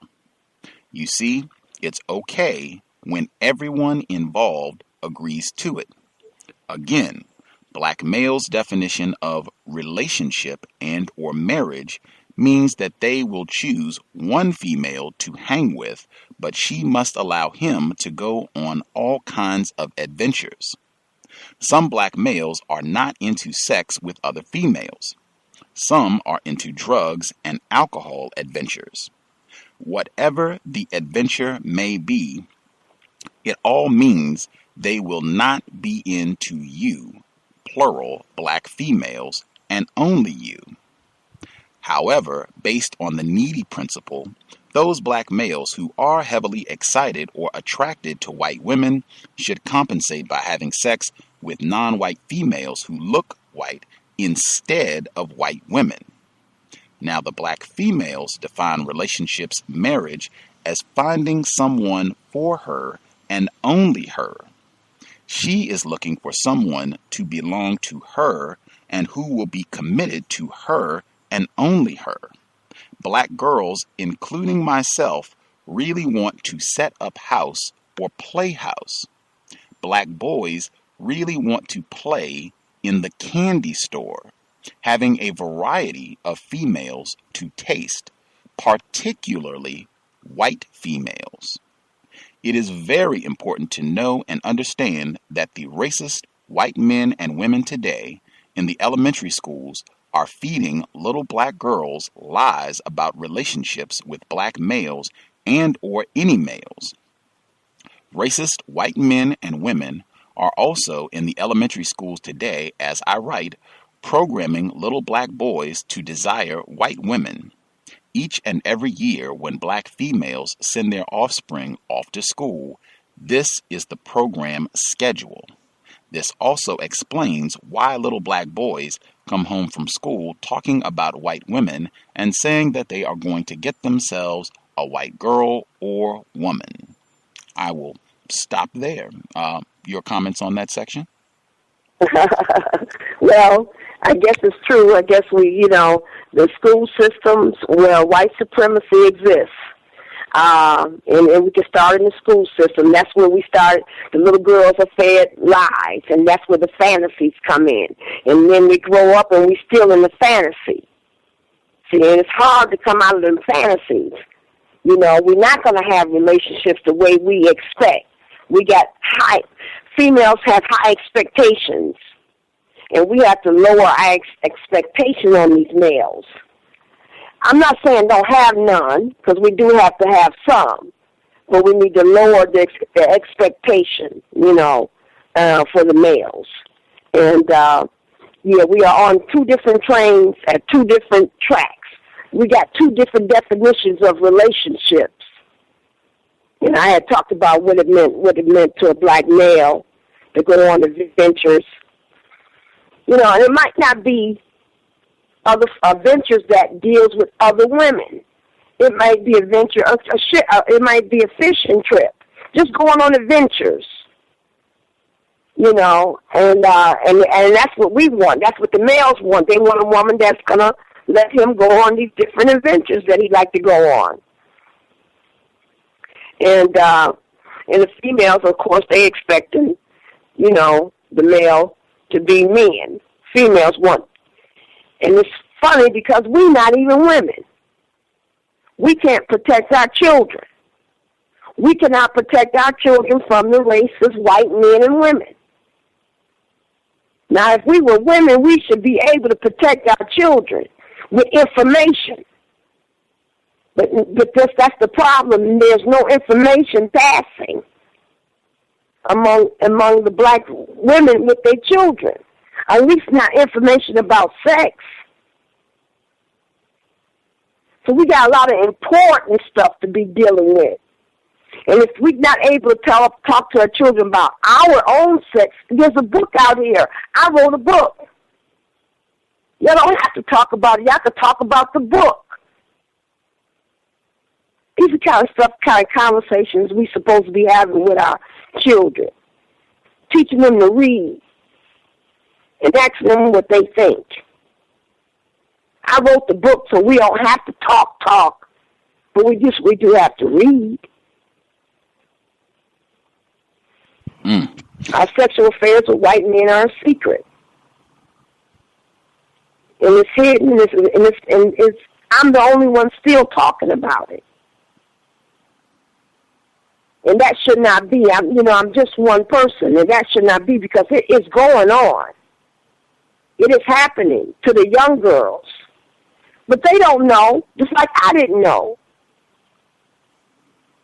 You see, it's okay when everyone involved agrees to it. Again, black males' definition of relationship and or marriage means that they will choose one female to hang with, but she must allow him to go on all kinds of adventures. Some black males are not into sex with other females. Some are into drugs and alcohol adventures. Whatever the adventure may be, it all means they will not be into you, plural, black females, and only you. However, based on the needy principle, those black males who are heavily excited or attracted to white women should compensate by having sex with non-white females who look white instead of white women. Now, the black females define relationships, marriage, as finding someone for her and only her. She is looking for someone to belong to her and who will be committed to her and only her. Black girls, including myself, really want to set up house or play house. Black boys really want to play in the candy store, having a variety of females to taste, particularly white females. It is very important to know and understand that the racist white men and women today in the elementary schools are feeding little black girls lies about relationships with black males and or any males. Racist white men and women are also in the elementary schools today, as I write, programming little black boys to desire white women. Each and every year when black females send their offspring off to school, this is the program schedule. This also explains why little black boys come home from school talking about white women and saying that they are going to get themselves a white girl or woman. I will stop there. Your comments on that section? Well, I guess it's true. I guess the school systems where white supremacy exists. And we can start in the school system. That's where we start. The little girls are fed lies, and that's where the fantasies come in. And then we grow up and we still in the fantasy. See, and it's hard to come out of them fantasies. We're not going to have relationships the way we expect. Females have high expectations, and we have to lower our expectation on these males. I'm not saying don't have none, because we do have to have some, but we need to lower the expectation, for the males. And, we are on two different trains at two different tracks. We got two different definitions of relationships. And I had talked about what it meant to a black male to go on adventures. And it might not be other adventures that deals with other women. It might be it might be a fishing trip, just going on adventures. And that's what we want. That's what the males want. They want a woman that's gonna let him go on these different adventures that he'd like to go on. And the females, of course, they expecting, the male to be men. Females want. And it's funny because we're not even women. We can't protect our children. We cannot protect our children from the racist white men and women. Now, if we were women, we should be able to protect our children with information. But that's the problem. There's no information passing among the black women with their children. At least not information about sex. So we got a lot of important stuff to be dealing with. And if we're not able to talk to our children about our own sex, there's a book out here. I wrote a book. You don't have to talk about it. You have to talk about the book. These are kind of conversations we're supposed to be having with our children. Teaching them to read. And asking them what they think. I wrote the book so we don't have to talk, but we do have to read. Our sexual affairs with white men are a secret. And it's hidden, and I'm the only one still talking about it. And that should not be. I'm just one person, and that should not be, because it is going on. It is happening to the young girls. But they don't know, just like I didn't know.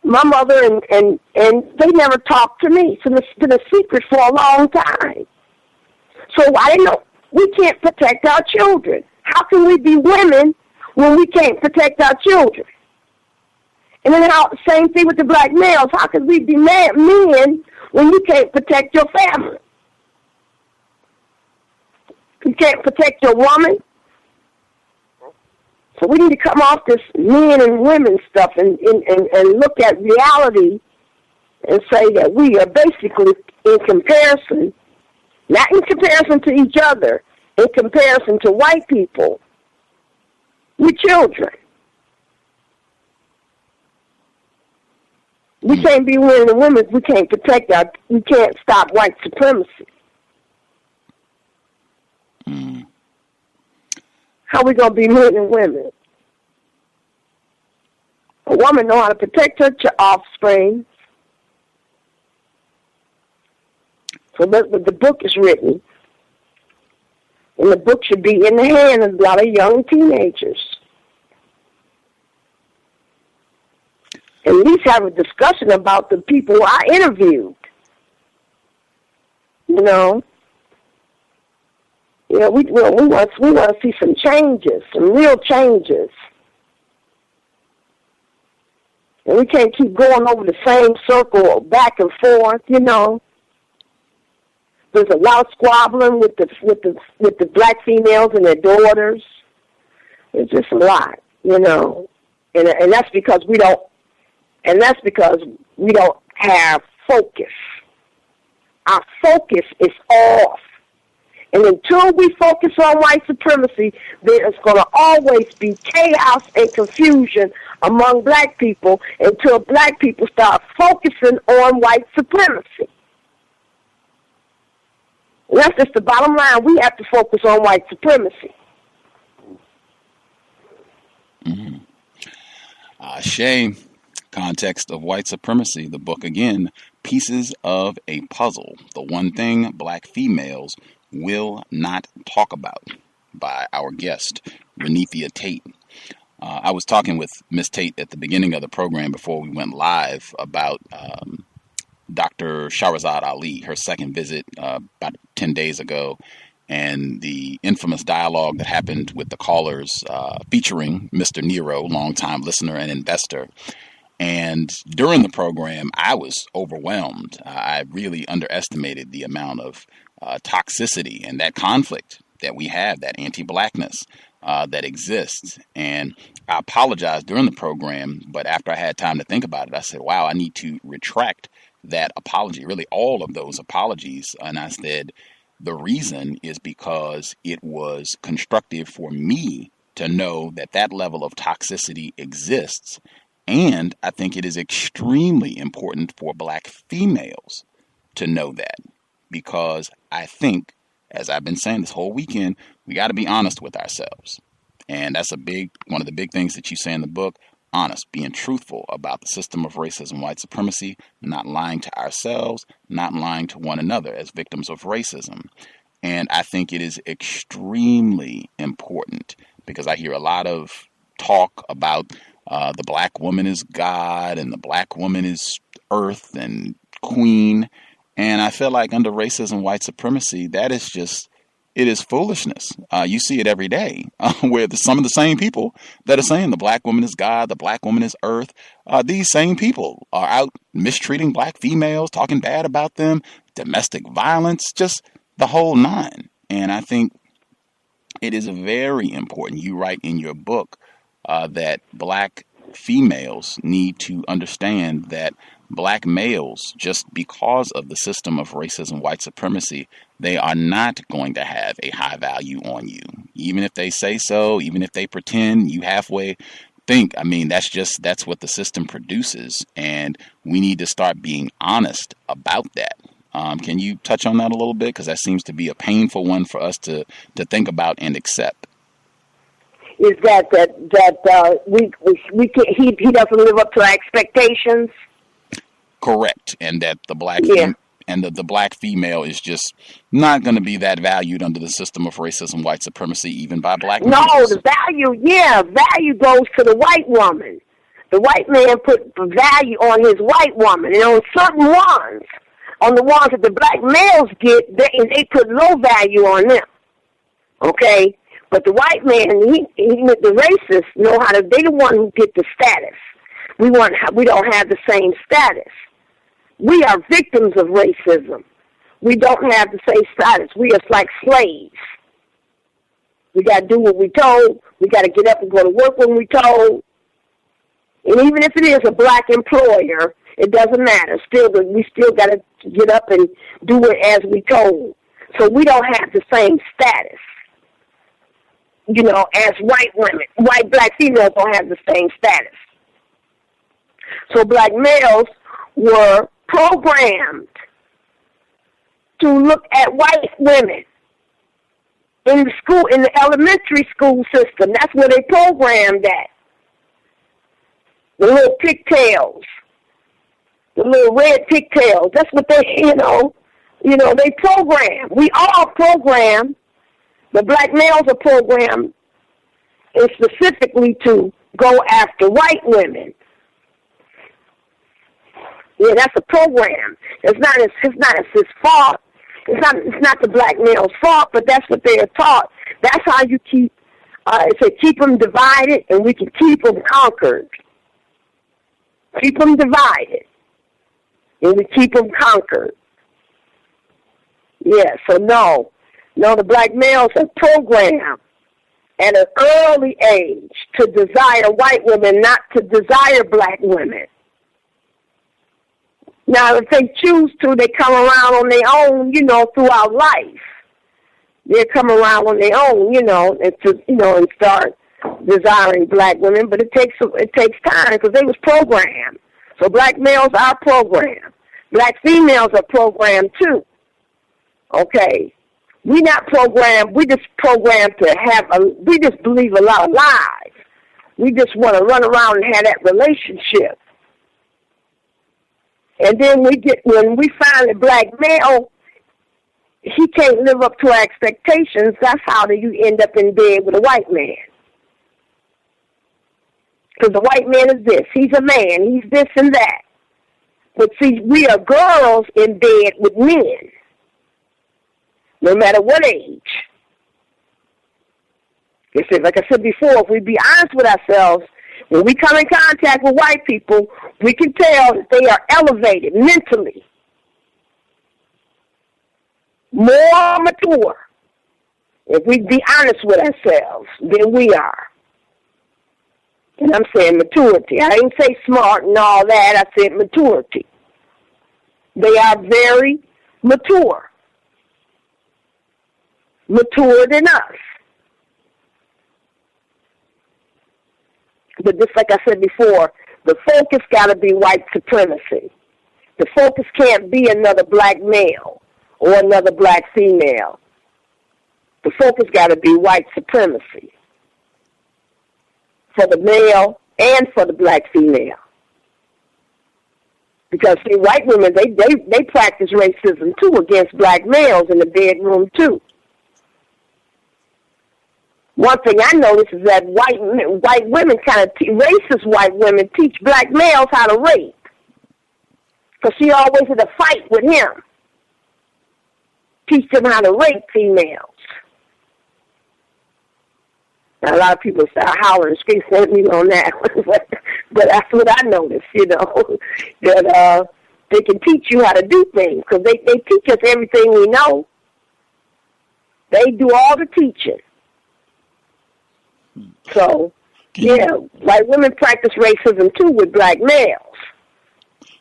My mother and they never talked to me. So it's been a secret for a long time. So I didn't know. We can't protect our children. How can we be women when we can't protect our children? And then same thing with the black males. How can we be men when you can't protect your family? You can't protect your woman. So we need to come off this men and women stuff and look at reality and say that we are basically, in comparison, not in comparison to each other, in comparison to white people, we're children. We can't be men and women if we can't we can't stop white supremacy. How we going to be men and women? A woman know how to protect her offspring. So the book is written, and the book should be in the hand of a lot of young teenagers. At least have a discussion about the people I interviewed. You know, we want to see some changes, some real changes. And we can't keep going over the same circle back and forth, you know. There's a lot of squabbling with the black females and their daughters. It's just a lot, you know. And that's because we don't have focus. Our focus is off. And until we focus on white supremacy, there is going to always be chaos and confusion among black people until black people start focusing on white supremacy. And that's just the bottom line. We have to focus on white supremacy. Shame. Context of White Supremacy, the book again, Pieces of a Puzzle, the one thing black females will not talk about, by our guest, Reneathia Tate. I was talking with Miss Tate at the beginning of the program before we went live about Dr. Shahrazad Ali, her second visit about 10 days ago, and the infamous dialogue that happened with the callers featuring Mr. Nero, longtime listener and investor. And during the program, I was overwhelmed. I really underestimated the amount of toxicity and that conflict that we have, that anti-blackness that exists. And I apologized during the program, but after I had time to think about it, I said, wow, I need to retract that apology, really all of those apologies. And I said, the reason is because it was constructive for me to know that that level of toxicity exists. And I think it is extremely important for black females to know that, because I think, as I've been saying this whole weekend, we got to be honest with ourselves. And that's one of the big things that you say in the book, honest, being truthful about the system of racism, white supremacy, not lying to ourselves, not lying to one another as victims of racism. And I think it is extremely important, because I hear a lot of talk about the black woman is God and the black woman is earth and queen. And I feel like under racism, white supremacy, that is just, it is foolishness. You see it every day where some of the same people that are saying the black woman is God, the black woman is earth, these same people are out mistreating black females, talking bad about them, domestic violence, just the whole nine. And I think it is very important. You write in your book that black females need to understand that black males, just because of the system of racism, white supremacy, they are not going to have a high value on you. Even if they say so, even if they pretend, you halfway think, I mean, that's what the system produces. And we need to start being honest about that. Can you touch on that a little bit? Because that seems to be a painful one for us to think about and accept. Is that he doesn't live up to our expectations? Correct, and that the black the black female is just not going to be that valued under the system of racism, white supremacy, even by black men. No, the value goes to the white woman. The white man put value on his white woman, and on certain ones, on the ones that the black males get, they put low value on them. Okay. But the white man, the racists know how to. They the one who get the status. We don't have the same status. We are victims of racism. We don't have the same status. We are like slaves. We got to do what we told. We got to get up and go to work when we told. And even if it is a black employer, it doesn't matter. We still got to get up and do it as we told. So we don't have the same status, as white women. Black females don't have the same status. So black males were programmed to look at white women in the elementary school system. That's where they programmed at. The little pigtails, the little red pigtails. That's what they, they program. We all program. The black males are programmed specifically to go after white women. Yeah, that's a program. It's not his fault. It's not the black male's fault, but that's what they are taught. That's how you keep them divided, and we can keep them conquered. Keep them divided, and we keep them conquered. Yeah, so no, the black males are programmed at an early age to desire white women, not to desire black women. Now, if they choose to, they come around on their own, throughout life. They come around on their own, and start desiring black women. But it takes time because they was programmed. So black males are programmed. Black females are programmed too. Okay, we not programmed. We just programmed to we just believe a lot of lies. We just want to run around and have that relationship. And then when we find a black male, he can't live up to our expectations. That's how you end up in bed with a white man. Because the white man is this. He's a man. He's this and that. But see, we are girls in bed with men, no matter what age. Like I said before, if we be honest with ourselves, when we come in contact with white people, we can tell that they are elevated mentally, more mature, if we be honest with ourselves, than we are. And I'm saying maturity. I didn't say smart and all that. I said maturity. They are very mature. Mature than us. But just like I said before, the focus got to be white supremacy. The focus can't be another black male or another black female. The focus got to be white supremacy for the male and for the black female. Because, see, white women, they practice racism, too, against black males in the bedroom, too. One thing I noticed is that white women racist white women teach black males how to rape. Because she always in a fight with him. Teach them how to rape females. Now, a lot of people start hollering and screaming at me on that. But that's what I noticed, that they can teach you how to do things. Because they teach us everything we know. They do all the teaching. So, white women practice racism, too, with black males.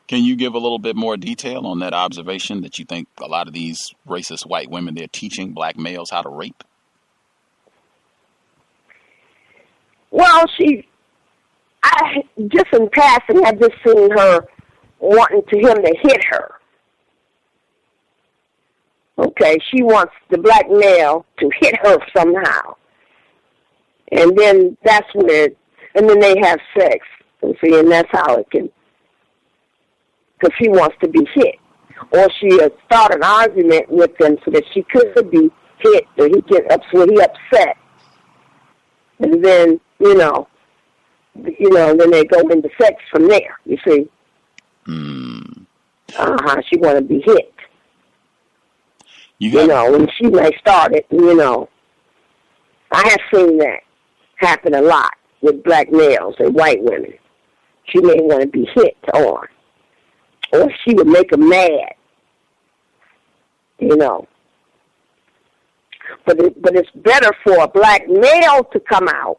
Can you give a little bit more detail on that observation that you think a lot of these racist white women, they're teaching black males how to rape? Well, just in passing, I've just seen her wanting him to hit her. Okay, she wants the black male to hit her somehow. And then and then they have sex. And see, and that's how it can, because she wants to be hit. Or she has started an argument with them so that she could be hit, or he upset. And then, then they go into sex from there, you see. She want to be hit. And she may start it, I have seen that happen a lot with black males and white women. She may want to be hit on. Or she would make them mad, But but it's better for a black male to come out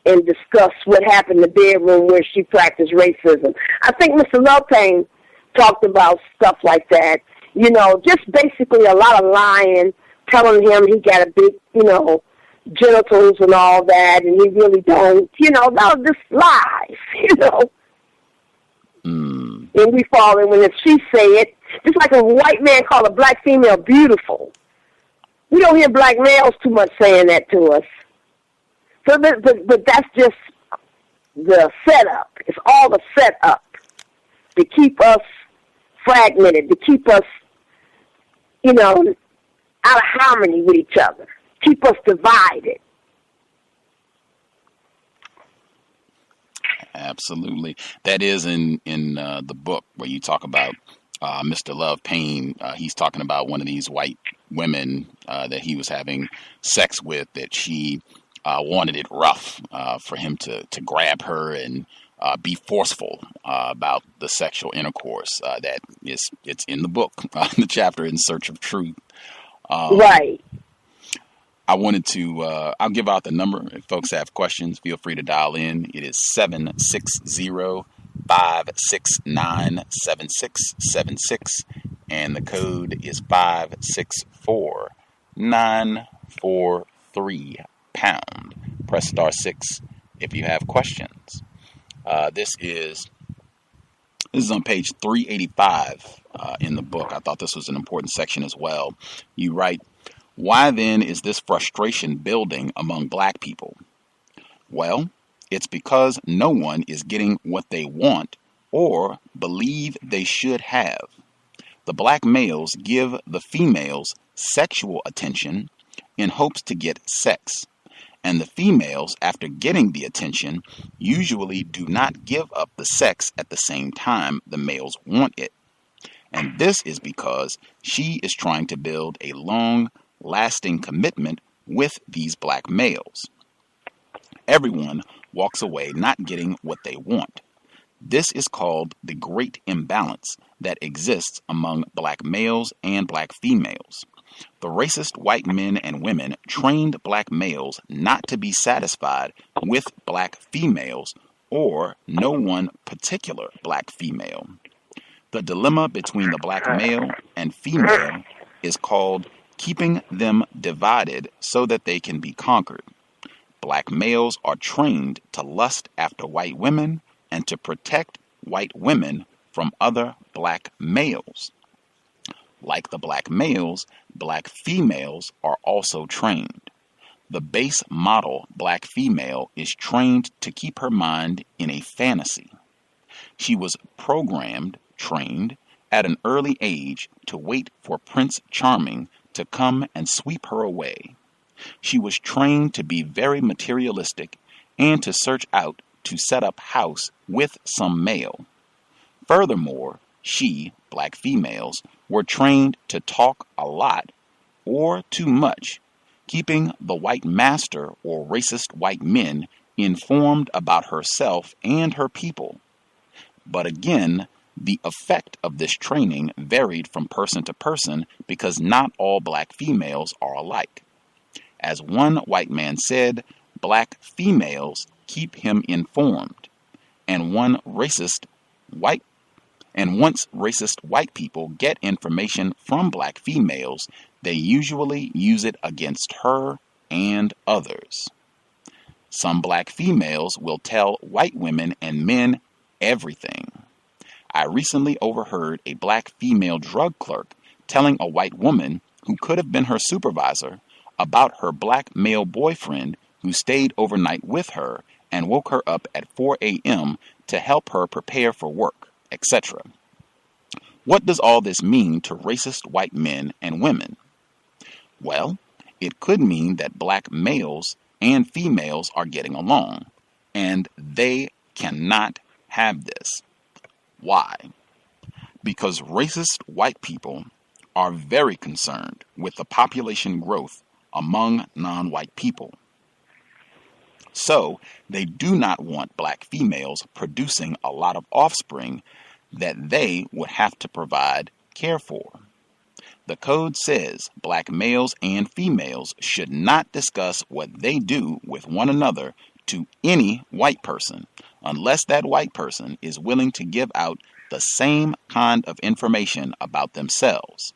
and discuss what happened in the bedroom where she practiced racism. I think Mr. Lopane talked about stuff like that. You know, just basically a lot of lying, telling him he got a big, you know, genitals and all that, and he really don't. You know, that was just lies, you know. And we fall in when if she say it, just like a white man called a black female beautiful. We don't hear black males too much saying that to us. So, but that's just the setup. It's all the setup to keep us fragmented, to keep us, you know, out of harmony with each other, keep us divided. Absolutely. That is in the book where you talk about Mr. Love Payne. He's talking about one of these white women that he was having sex with, that she wanted it rough for him to grab her and be forceful about the sexual intercourse. It's in the book, the chapter In Search of Truth. Right. I wanted to, I'll give out the number. If folks have questions, feel free to dial in. It is 760-569-7676, and the code is 564943 pound. Press *6 if you have questions. This is on page 385 in the book. I thought this was an important section as well. You write, "Why then is this frustration building among black people? Well, it's because no one is getting what they want or believe they should have. The black males give the females sexual attention in hopes to get sex, and the females, after getting the attention, usually do not give up the sex at the same time the males want it. And this is because she is trying to build a long-lasting commitment with these black males. Everyone walks away not getting what they want. This is called the great imbalance that exists among black males and black females. The racist white men and women trained black males not to be satisfied with black females or no one particular black female. The dilemma between the black male and female is called keeping them divided so that they can be conquered. Black males are trained to lust after white women and to protect white women from other black males. Like the black males, black females are also trained. The base model black female is trained to keep her mind in a fantasy. She was trained at an early age to wait for Prince Charming to come and sweep her away. She was trained to be very materialistic and to search out to set up house with some male. Furthermore, black females, were trained to talk a lot or too much, keeping the white master or racist white men informed about herself and her people. But again, the effect of this training varied from person to person because not all black females are alike. As one white man said, black females keep him informed, and once racist white people get information from black females, they usually use it against her and others. Some black females will tell white women and men everything. I recently overheard a black female drug clerk telling a white woman who could have been her supervisor about her black male boyfriend who stayed overnight with her and woke her up at 4 a.m. to help her prepare for work, etc. What does all this mean to racist white men and women? Well, it could mean that black males and females are getting along, and they cannot have this. Why? Because racist white people are very concerned with the population growth among non-white people. So, they do not want black females producing a lot of offspring that they would have to provide care for. The code says black males and females should not discuss what they do with one another to any white person unless that white person is willing to give out the same kind of information about themselves.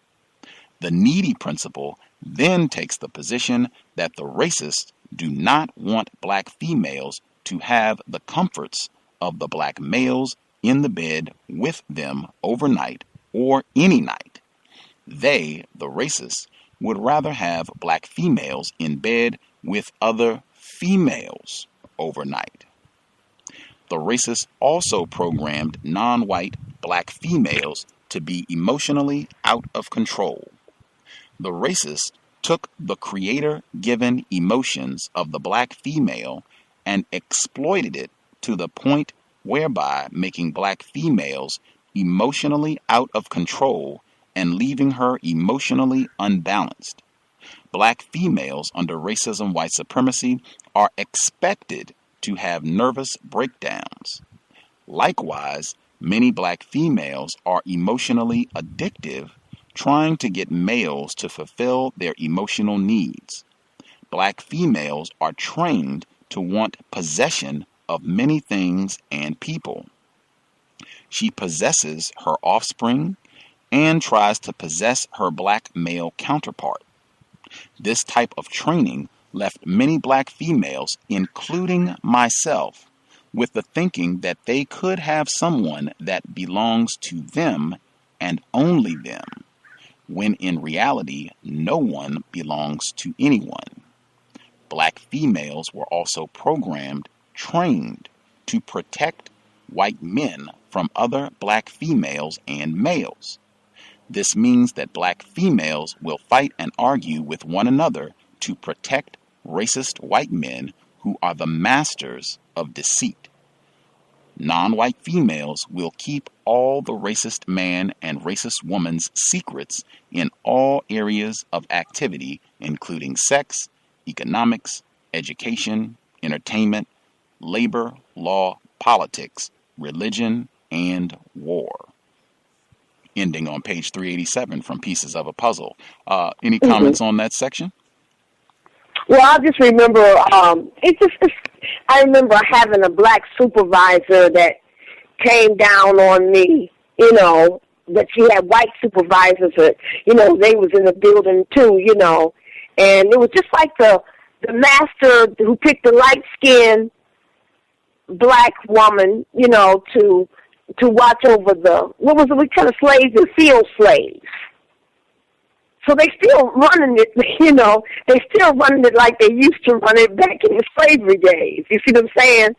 The needy principle then takes the position that the racists do not want black females to have the comforts of the black males in the bed with them overnight or any night. They, the racists, would rather have black females in bed with other females overnight. The racists also programmed non-white black females to be emotionally out of control. The racists took the creator-given emotions of the black female and exploited it to the point whereby making black females emotionally out of control and leaving her emotionally unbalanced. Black females under racism, white supremacy are expected to have nervous breakdowns. Likewise, many black females are emotionally addictive, trying to get males to fulfill their emotional needs. Black females are trained to want possession of many things and people. She possesses her offspring and tries to possess her black male counterpart. This type of training left many black females, including myself, with the thinking that they could have someone that belongs to them and only them, when in reality no one belongs to anyone. Black females were also programmed, trained to protect white men from other black females and males. This means that black females will fight and argue with one another to protect racist white men who are the masters of deceit. Non-white females will keep all the racist man and racist woman's secrets in all areas of activity, including sex, economics, education, entertainment, labor, law, politics, religion, and war. Ending on page 387 from Pieces of a Puzzle. Any comments on that section? Well, I just remember, I remember having a black supervisor that came down on me, that she had white supervisors that, they was in the building too, and it was just like the master who picked the light-skinned black woman, to watch over we kind of slaves, the field slaves. So they still running it, they still running it like they used to run it back in the slavery days. You see what I'm saying?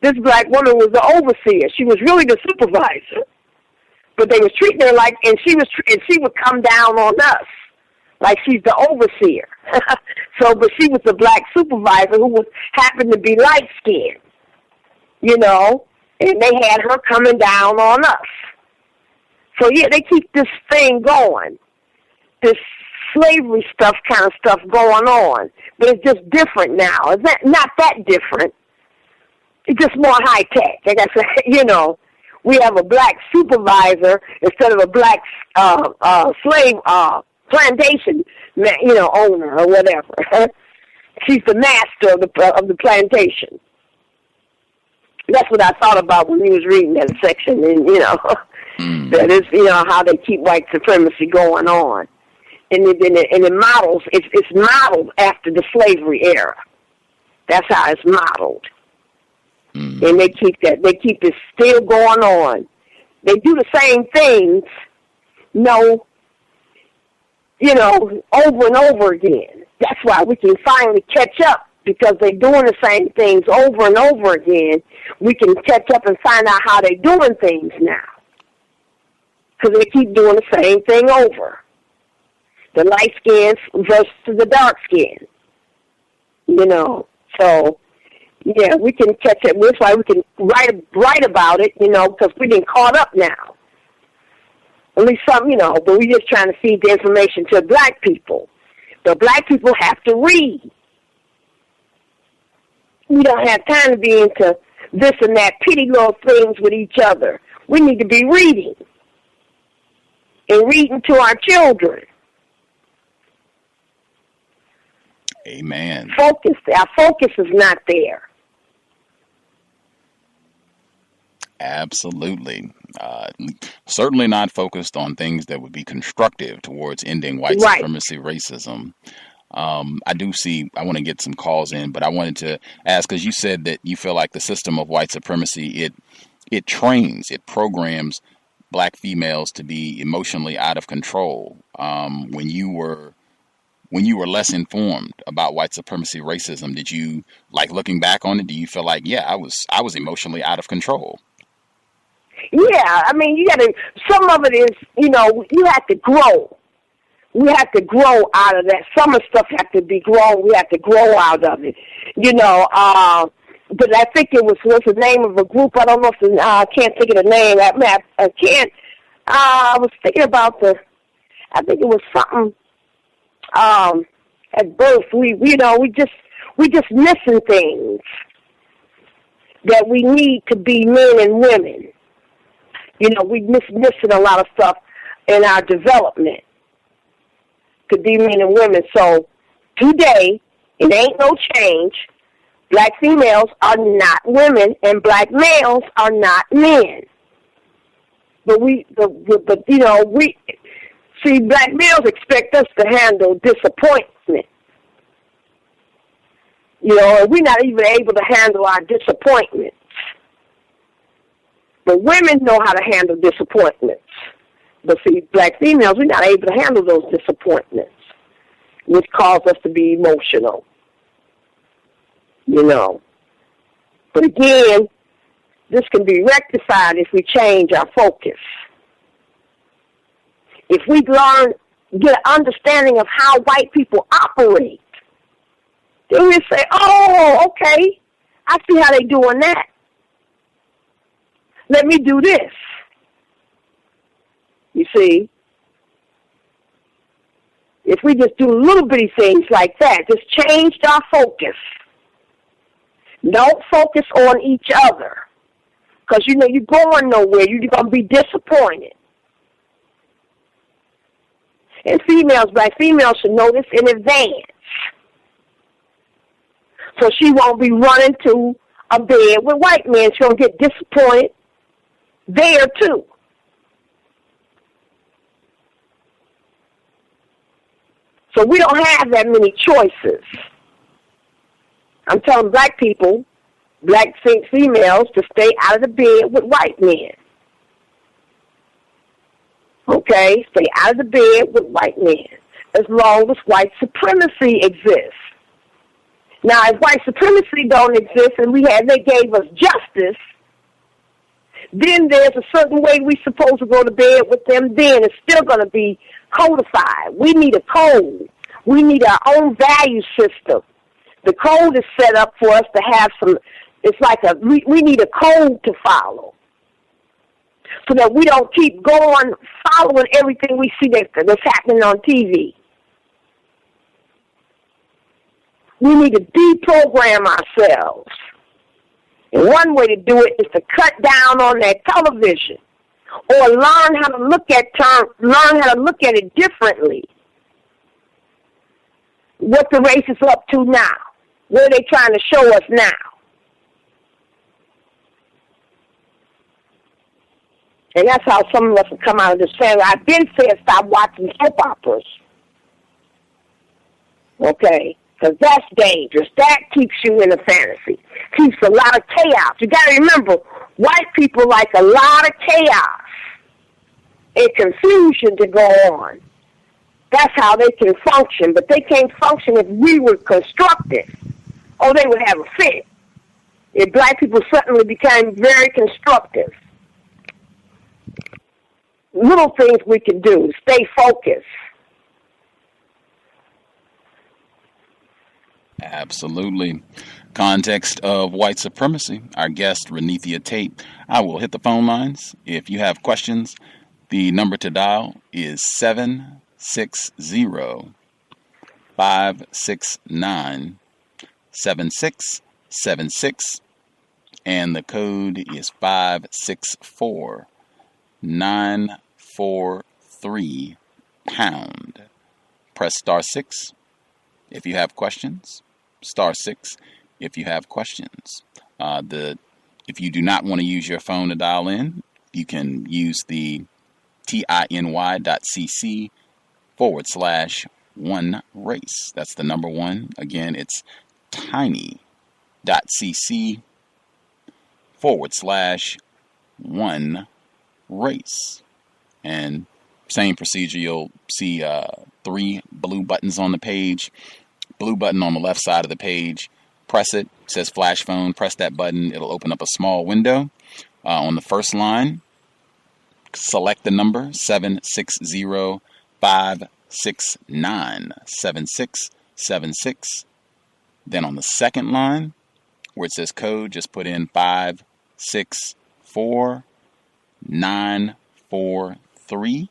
This black woman was the overseer. She was really the supervisor. But they was treating her like, and she would come down on us like she's the overseer. But she was the black supervisor who happened to be light-skinned, and they had her coming down on us. So, yeah, they keep this thing going, this slavery kind of stuff going on. But it's just different now. It's not that different. It's just more high-tech. Like I said, we have a black supervisor instead of a black slave plantation, owner or whatever. She's the master of the plantation. That's what I thought about when he was reading that section, and that is, how they keep white supremacy going on, and it models. It's modeled after the slavery era. That's how it's modeled, and they keep that. They keep it still going on. They do the same things, over and over again. That's why we can finally catch up, because they're doing the same things over and over again. We can catch up and find out how they're doing things now, because they keep doing the same thing over. The light skin versus the dark skin, So, yeah, we can catch it. That's why we can write about it, because we're getting caught up now. At least some, but we're just trying to feed the information to black people. The black people have to read. We don't have time to be into this and that petty little things with each other. We need to be reading and reading to our children. Amen. Our focus is not there. Absolutely. Certainly not focused on things that would be constructive towards ending white Right. supremacy, racism. I want to get some calls in, but I wanted to ask, because you said that you feel like the system of white supremacy, it trains, it programs black females to be emotionally out of control. When you were less informed about white supremacy, racism, did you, like, looking back on it, do you feel like, yeah, I was emotionally out of control? Yeah, I mean, some of it is, you have to grow. We have to grow out of that. Some of the stuff has to be grown. We have to grow out of it, But I think what's the name of a group? I don't know if I can't think of the name. I was thinking about I think it was something at birth. We just missing things that we need to be men and women. We missing a lot of stuff in our development to be men and women. So today, it ain't no change. Black females are not women, and black males are not men. But black males expect us to handle disappointment. And we're not even able to handle our disappointments. But women know how to handle disappointments. But see, black females, we're not able to handle those disappointments, which cause us to be emotional. But again, this can be rectified if we change our focus. If we get an understanding of how white people operate, then we say, oh, okay, I see how they're doing that. Let me do this. You see, if we just do little bitty things like that, just change our focus. Don't focus on each other. Because, you're going nowhere. You're going to be disappointed. And black females should know this in advance. So she won't be running to a bed with white men. She's going to get disappointed there, too. So we don't have that many choices. I'm telling black people, black females, to stay out of the bed with white men. Okay? Stay out of the bed with white men as long as white supremacy exists. Now, if white supremacy don't exist and they gave us justice, then there's a certain way we're supposed to go to bed with them. Then it's still going to be codified. We need a code. We need our own value system. The code is set up for us to have it's like we need a code to follow so that we don't keep following everything we see that's happening on TV. We need to deprogram ourselves. And one way to do it is to cut down on that television or learn how to look at it differently. What the race is up to now. What are they trying to show us now? And that's how some of us have come out of this family. I've been said stop watching soap operas. Okay? Because that's dangerous. That keeps you in a fantasy. Keeps a lot of chaos. You got to remember, white people like a lot of chaos and confusion to go on. That's how they can function. But they can't function if we were constructive. Oh, they would have a fit. If black people suddenly became very constructive. Little things we can do. Stay focused. Absolutely. Context of White Supremacy. Our guest, Reneathia Tate. I will hit the phone lines. If you have questions, the number to dial is 760-569-7676. And the code is 564-943#. Press *6 if you have questions. *6 if you have questions. If you do not want to use your phone to dial in, you can use the tiny.cc/1race. That's the number 1. Again, it's tiny.cc/1race. And same procedure, you'll see 3 blue buttons on the page. Blue button on the left side of the page. Press it. It says flash phone. Press that button. It'll open up a small window. On the first line, select the number 760-569-7676. Then on the second line, where it says code, just put in 564943.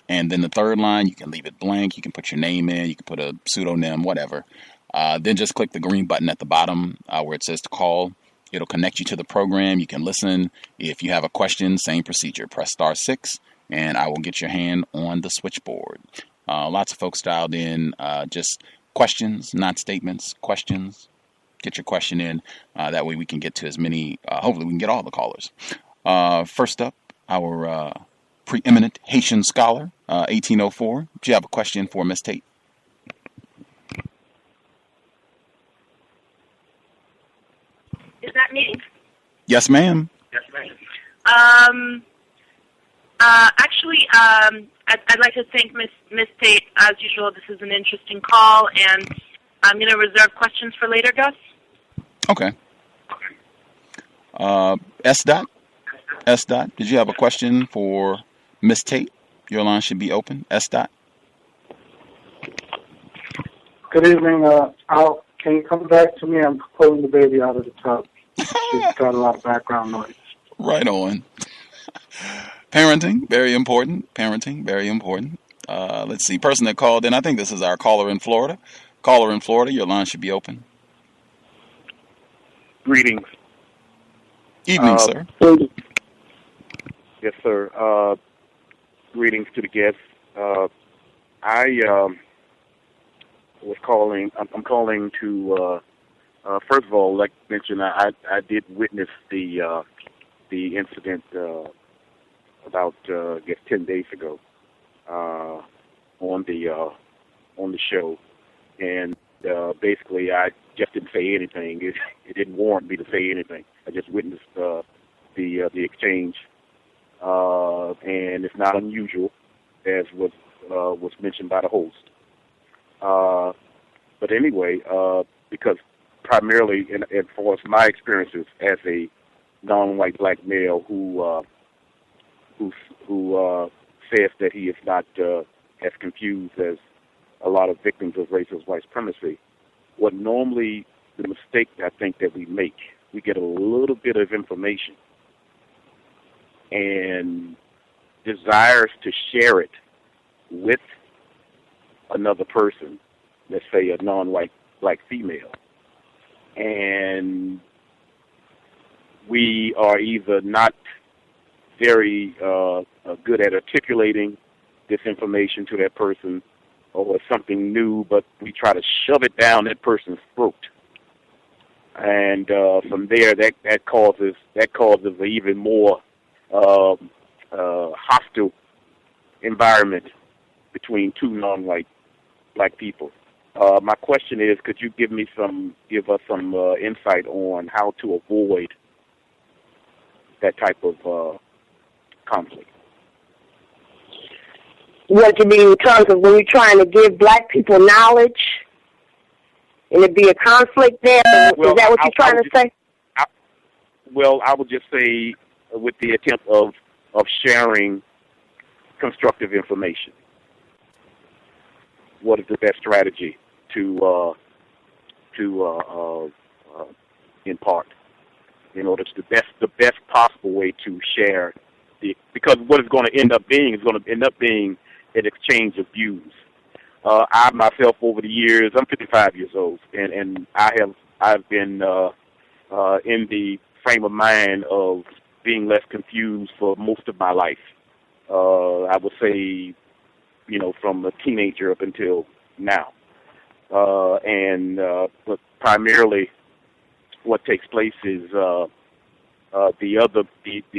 And then the third line, you can leave it blank. You can put your name in. You can put a pseudonym, whatever. Then just click the green button at the bottom where it says to call. It'll connect you to the program. You can listen. If you have a question, same procedure. Press *6, and I will get your hand on the switchboard. Lots of folks dialed in. Just questions, not statements. Questions. Get your question in. That way we can get to as many. Hopefully we can get all the callers. First up, our preeminent Haitian scholar, 1804. Do you have a question for Miss Tate? Is that me? Yes, ma'am. I'd like to thank Miss Tate. As usual, this is an interesting call, and I'm going to reserve questions for later, Gus. Okay. S. Dot, did you have a question for Miss Tate? Your line should be open. S. Dot. Good evening. Can you come back to me? I'm pulling the baby out of the tub. She's got a lot of background noise. Right on. Parenting, very important. Let's see. Person that called in, I think this is our caller in Florida. Caller in Florida, your line should be open. Greetings. Evening, sir. Yes, sir. Greetings to the guests. I was calling. I'm calling to first of all, like mentioned, I did witness the incident about I guess 10 days ago on the show, and basically I just didn't say anything. It didn't warrant me to say anything. I just witnessed the exchange, and it's not unusual, as was mentioned by the host. But anyway, because primarily, and for us, my experiences as a non-white black male who says that he is not as confused as a lot of victims of racist white supremacy, what normally the mistake I think that we make, we get a little bit of information and desires to share it with another person, let's say a non-white black female, and we are either not very good at articulating this information to that person, or it's something new, but we try to shove it down that person's throat, and from there that causes an even more hostile environment between two non-white black people. My question is, could you give us some insight on how to avoid that type of conflict? What you mean in terms of when you're trying to give black people knowledge and it be a conflict there? Well, is that what you're trying to say? I would just say with the attempt of sharing constructive information. What is the best strategy to impart in order to the best possible way to share because what it's going to end up being an exchange of views. I myself over the years, I'm 55 years old, and I've been in the frame of mind of being less confused for most of my life. I would say, from a teenager up until now. but primarily what takes place is the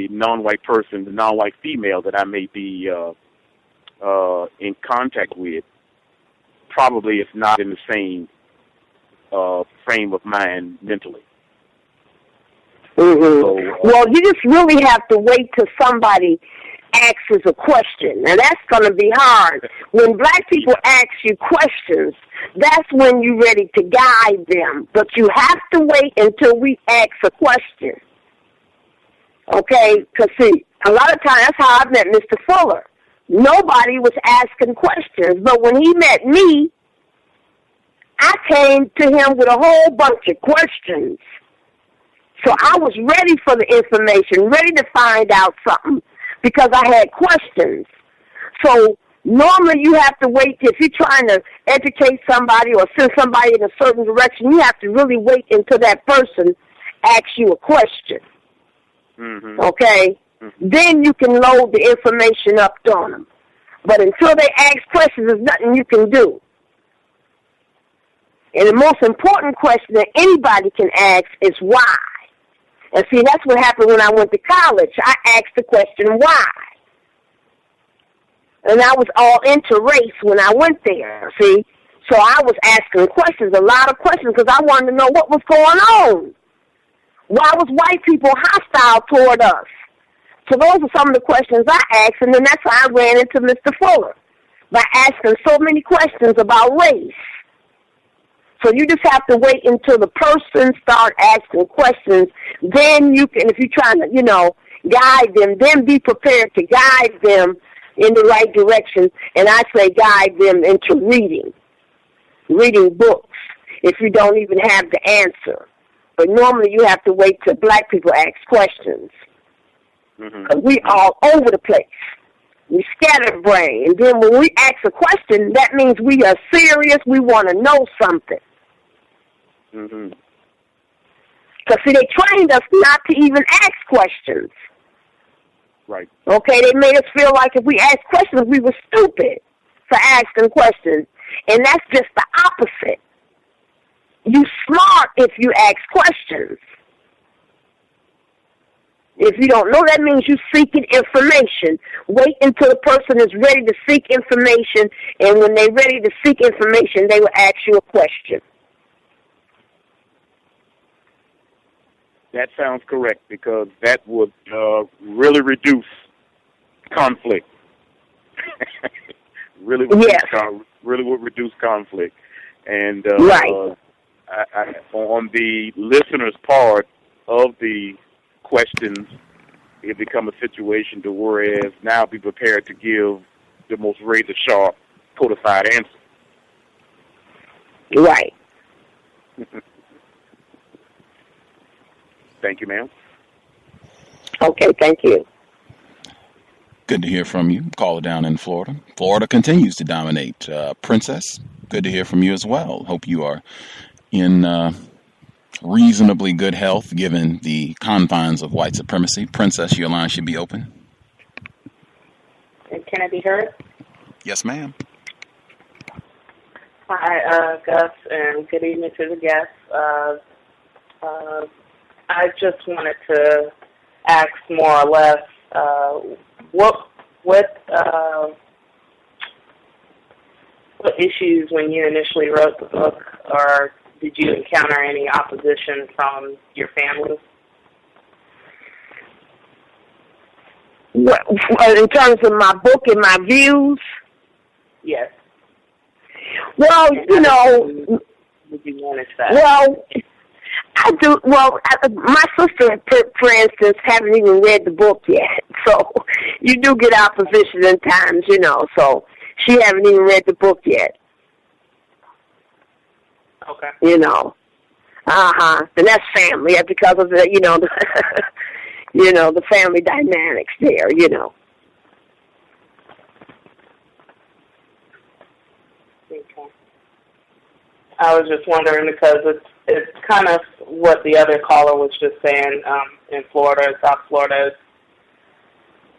non-white person, the non-white female that I may be in contact with, probably is not in the same frame of mind mentally. Mm-hmm. So, well, you just really have to wait till somebody asks a question. Now, that's going to be hard. When black people ask you questions, that's when you're ready to guide them. But you have to wait until we ask a question. Okay? Because, see, a lot of times, that's how I met Mr. Fuller. Nobody was asking questions. But when he met me, I came to him with a whole bunch of questions. So I was ready for the information, ready to find out something, because I had questions. So normally you have to wait. If you're trying to educate somebody or send somebody in a certain direction, you have to really wait until that person asks you a question. Mm-hmm. Okay? Mm-hmm. Then you can load the information up on them. But until they ask questions, there's nothing you can do. And the most important question that anybody can ask is why. And see, that's what happened when I went to college. I asked the question, why? And I was all into race when I went there, see? So I was asking questions, a lot of questions, because I wanted to know what was going on. Why was white people hostile toward us? So those are some of the questions I asked, and then that's how I ran into Mr. Fuller, by asking so many questions about race. So you just have to wait until the person start asking questions. Then you can, if you're trying to, guide them, then be prepared to guide them in the right direction. And I say guide them into reading books, if you don't even have the answer. But normally you have to wait till black people ask questions. Because we all over the place. We scatterbrained. And then when we ask a question, that means we are serious. We want to know something. Mm-hmm. Because, see, they trained us not to even ask questions. Right. Okay, they made us feel like if we asked questions, we were stupid for asking questions. And that's just the opposite. You smart if you ask questions. If you don't know, that means you're seeking information. Wait until the person is ready to seek information, and when they're ready to seek information, they will ask you a question. That sounds correct, because that would really reduce conflict. really would reduce conflict. And right. On the listener's part of the questions, it become a situation to whereas now be prepared to give the most razor-sharp codified answer. Right. Thank you, ma'am. Okay, thank you. Good to hear from you. Caller down in Florida. Florida continues to dominate. Princess, good to hear from you as well. Hope you are in reasonably good health given the confines of white supremacy. Princess, your line should be open. Can I be heard? Yes, ma'am. Hi, Gus, and good evening to the guests. I just wanted to ask more or less what issues when you initially wrote the book, or did you encounter any opposition from your family? In terms of my book and my views? Yes. Well, Would you manage that? Well, I do. Well, my sister, for instance, haven't even read the book yet. So you do get opposition in times, So she haven't even read the book yet. Okay. And that's family, because of the, the family dynamics there, Okay. I was just wondering because it's kind of what the other caller was just saying in Florida, South Florida.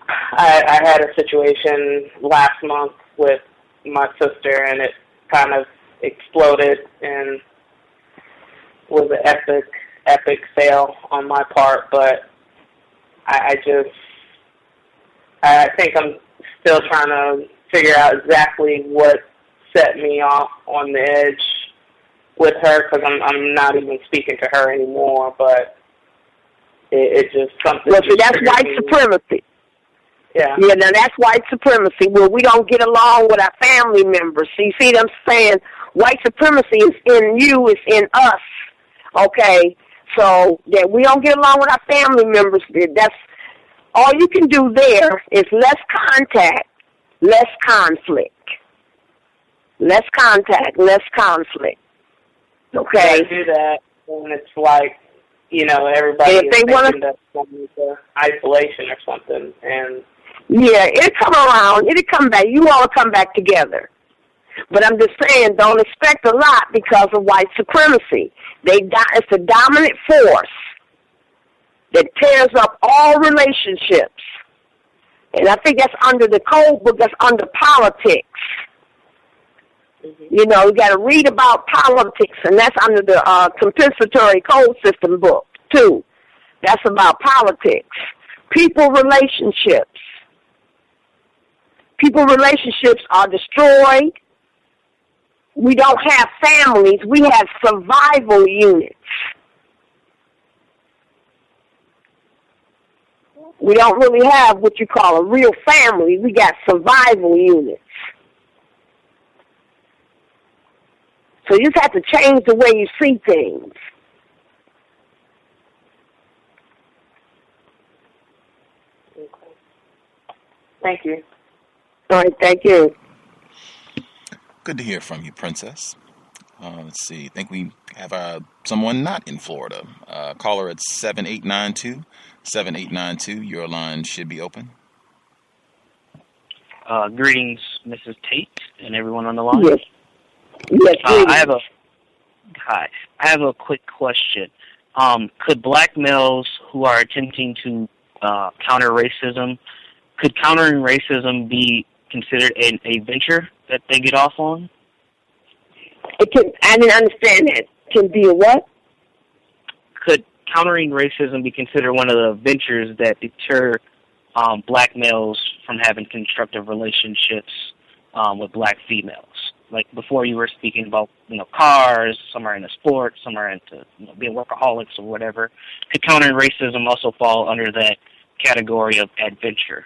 I had a situation last month with my sister, and it kind of exploded and was an epic fail on my part, but I think I'm still trying to figure out exactly what set me off on the edge with her, because I'm not even speaking to her anymore, but it just something. Well, see, that's white supremacy. Yeah. Yeah, now that's white supremacy. Well, we don't get along with our family members. So you see what I'm saying? White supremacy is in you, it's in us. Okay? So that we don't get along with our family members. That's all you can do there is less contact, less conflict. Less contact, less conflict. Okay? I do that, and it's like, everybody is thinking that's going to isolation or something, and yeah, it'll come around. It'll come back. You all will come back together. But I'm just saying, don't expect a lot because of white supremacy. It's a dominant force that tears up all relationships. And I think that's under the code book, that's under politics. Mm-hmm. You got to read about politics, and that's under the compensatory code system book, too. That's about politics. People relationships. People relationships are destroyed. We don't have families. We have survival units. We don't really have what you call a real family. We got survival units. So you just have to change the way you see things. Thank you. All right, thank you. Good to hear from you, Princess. Let's see. I think we have someone not in Florida. Caller at 7892. 7892. Your line should be open. Greetings, Mrs. Tate, and everyone on the line. Yes. Yes. I have a quick question. Could black males who are attempting to counter racism, could countering racism be considered a venture that they get off on? I didn't understand that. Can be a what? Could countering racism be considered one of the ventures that deter black males from having constructive relationships with black females? Like before, you were speaking about cars. Some are into sports. Some are into being workaholics or whatever. Could countering racism also fall under that category of adventure?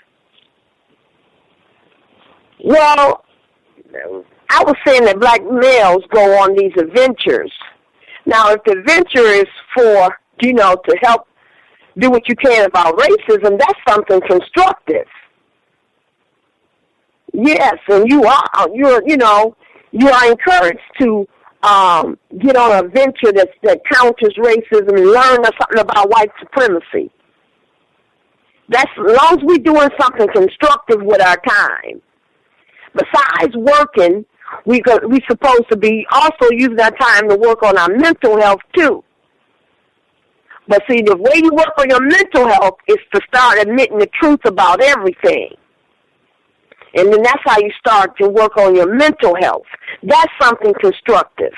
Well, I was saying that black males go on these adventures. Now, if the adventure is for, to help do what you can about racism, that's something constructive. Yes, and you're encouraged to get on an adventure that counters racism and learn something about white supremacy. That's as long as we're doing something constructive with our time. Besides working, we supposed to be also using our time to work on our mental health too. But see, the way you work on your mental health is to start admitting the truth about everything. And then that's how you start to work on your mental health. That's something constructive.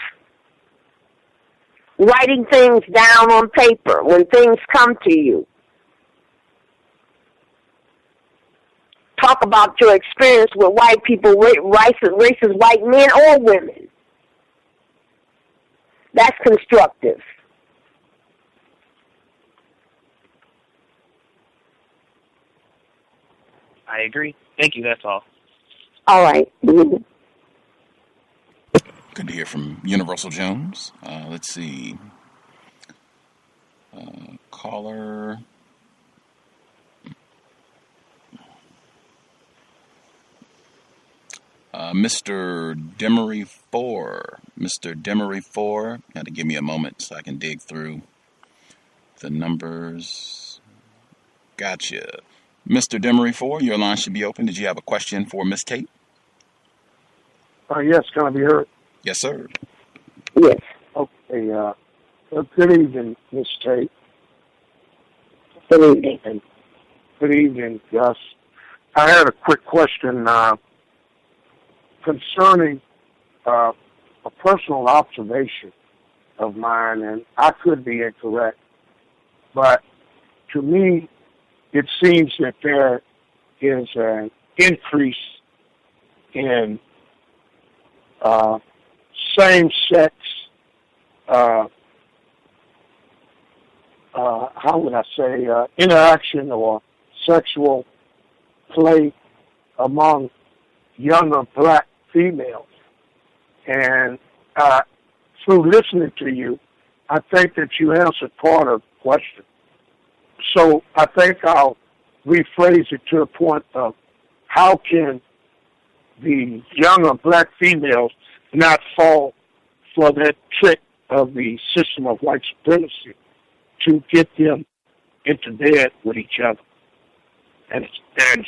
Writing things down on paper when things come to you. Talk about your experience with white people, racist white men or women. That's constructive. I agree. Thank you. That's all. All right. Good to hear from Universal Jones. Let's see. Caller. Mr. Demery 4. Mr. Demery 4. You have to give me a moment so I can dig through the numbers. Gotcha. Mr. Demery 4, your line should be open. Did you have a question for Miss Tate? Yes, can I be heard? Yes, sir. Yes. Okay. Good evening, Miss Tate. Good evening. And good evening, Gus. I had a quick question concerning a personal observation of mine, and I could be incorrect, but to me, it seems that there is an increase in same-sex, how would I say, interaction or sexual play among younger black females. And through listening to you, I think that you answered part of the question. So I think I'll rephrase it to the point of how can the younger black females not fall for that trick of the system of white supremacy to get them into bed with each other and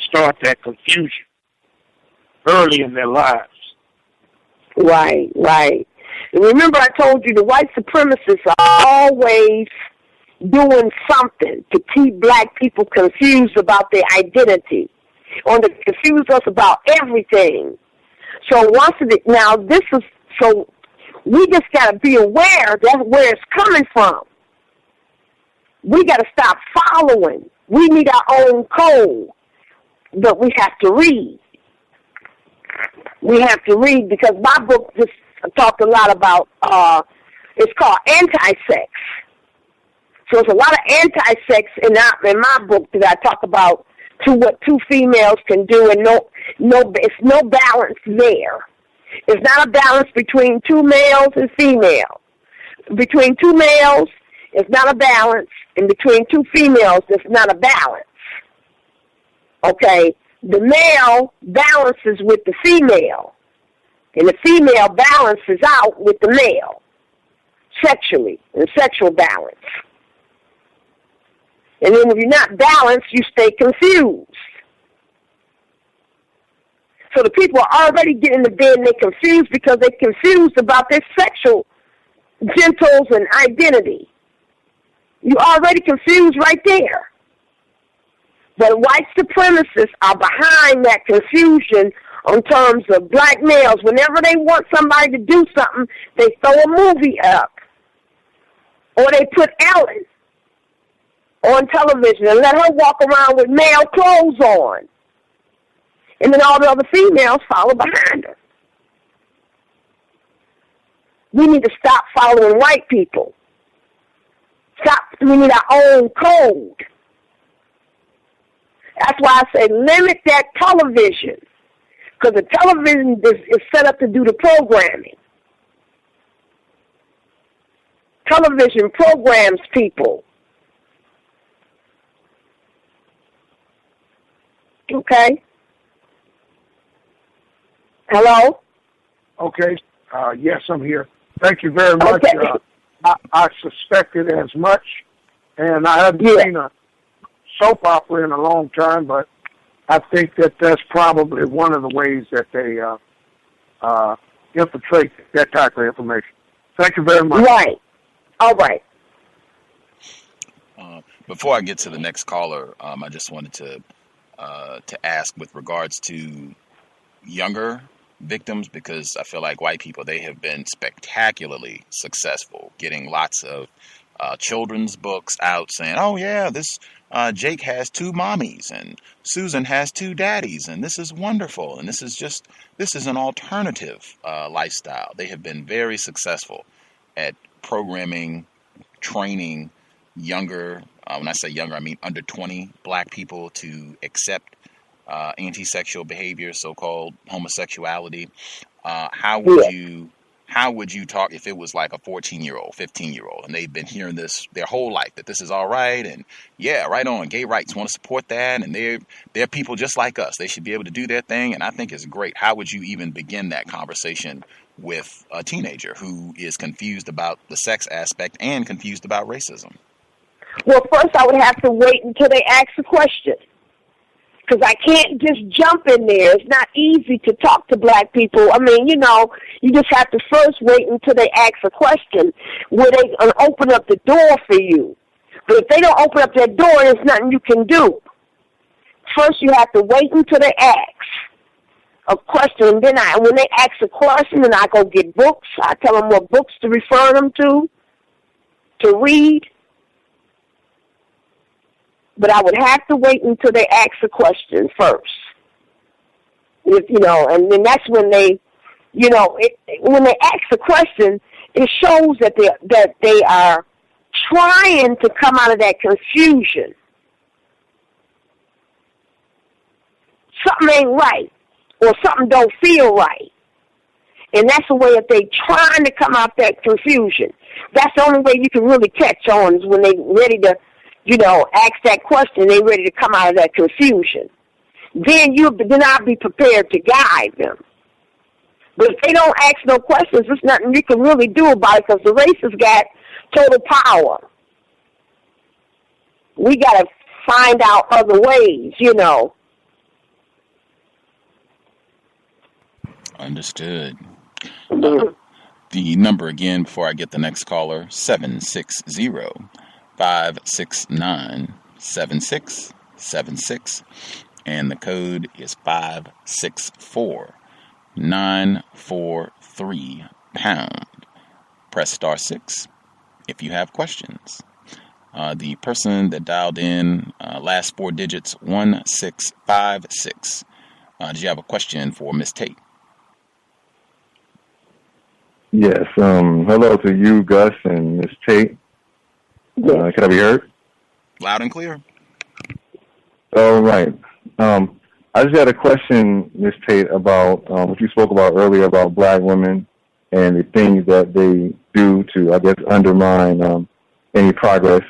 start that confusion early in their lives. Right, right. And remember I told you the white supremacists are always doing something to keep black people confused about their identity or to confuse us about everything. So we just got to be aware that's where it's coming from. We got to stop following. We need our own code, but we have to read. We have to read because my book just talked a lot about, it's called anti-sex. So there's a lot of anti-sex in my book that I talk about what two females can do, and it's no balance there. It's not a balance between two males and females. Between two males, it's not a balance, and between two females, it's not a balance. Okay? The male balances with the female, and the female balances out with the male, sexually, in sexual balance. And then if you're not balanced, you stay confused. So the people are already getting to bed and they're confused because they're confused about their sexual genitals and identity. You're already confused right there. But white supremacists are behind that confusion on terms of black males. Whenever they want somebody to do something, they throw a movie up. Or they put Ellen on television and let her walk around with male clothes on. And then all the other females follow behind her. We need to stop following white people. We need our own code. That's why I say limit that television. Because the television is set up to do the programming. Television programs people. Okay. Hello? Okay. Yes, I'm here. Thank you very much. Okay. I suspected as much, and I haven't seen a soap opera in a long time, but I think that that's probably one of the ways that they infiltrate that type of information. Thank you very much. Right. All right. Before I get to the next caller, I just wanted to ask with regards to younger victims, because I feel like white people, they have been spectacularly successful getting lots of children's books out saying, oh yeah, this Jake has 2 mommies and Susan has 2 daddies and this is wonderful and this is an alternative lifestyle. They have been very successful at programming, training younger, when I say younger, I mean under 20 black people to accept anti-sexual behavior, so-called homosexuality. How would you talk if it was like a 14-year-old, 15-year-old, and they've been hearing this their whole life, that this is all right, and yeah, right on, gay rights, want to support that, and they're people just like us. They should be able to do their thing, and I think it's great. How would you even begin that conversation with a teenager who is confused about the sex aspect and confused about racism? Well, first I would have to wait until they ask a question. Because I can't just jump in there. It's not easy to talk to black people. I mean, you just have to first wait until they ask a question where they open up the door for you. But if they don't open up that door, there's nothing you can do. First, you have to wait until they ask. a question, and then when they ask a question, then I go get books. I tell them what books to refer them to read. But I would have to wait until they ask a question first. And then that's when they, when they ask a question, it shows that they are trying to come out of that confusion. Something ain't right, or something don't feel right. And that's the way that they trying to come out that confusion. That's the only way you can really catch on, is when they ready to, ask that question, they ready to come out of that confusion. Then I'll be prepared to guide them. But if they don't ask no questions, there's nothing you can really do about it, because the racists got total power. We got to find out other ways, Understood. The number again, before I get the next caller, 760-569-7676, and the code is 564-943#. Press *6 if you have questions. The person that dialed in, last 4 digits, 1656. Did you have a question for Miss Tate? Yes. Hello to you, Gus, and Miss Tate. Can I be heard? Loud and clear. All right. I just had a question, Miss Tate, about what you spoke about earlier about black women and the things that they do to, I guess, undermine any progress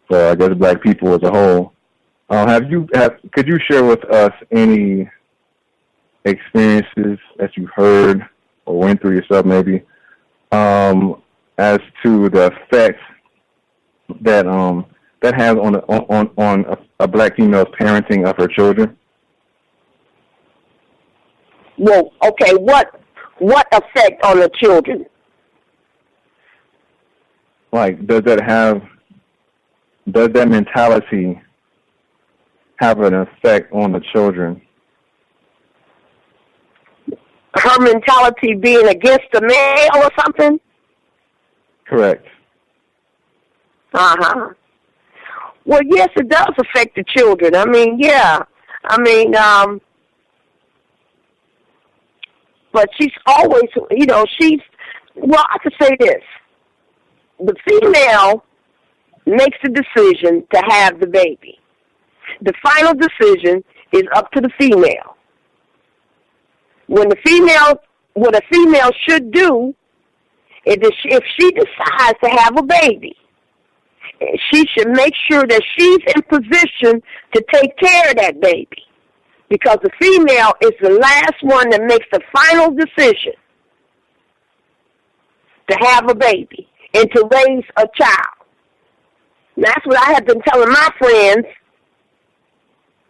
for, I guess, black people as a whole. Could you share with us any experiences that you heard or went through yourself, maybe, as to the effect that that has on a black female's parenting of her children? Well, okay, what effect on the children? Like, does that mentality have an effect on the children? Her mentality being against the male or something? Correct. Uh-huh. Well, yes, it does affect the children. I mean, yeah. But she's always, I could say this. The female makes the decision to have the baby. The final decision is up to the female. What a female should do is if she decides to have a baby, she should make sure that she's in position to take care of that baby. Because the female is the last one that makes the final decision to have a baby and to raise a child. And that's what I have been telling my friends.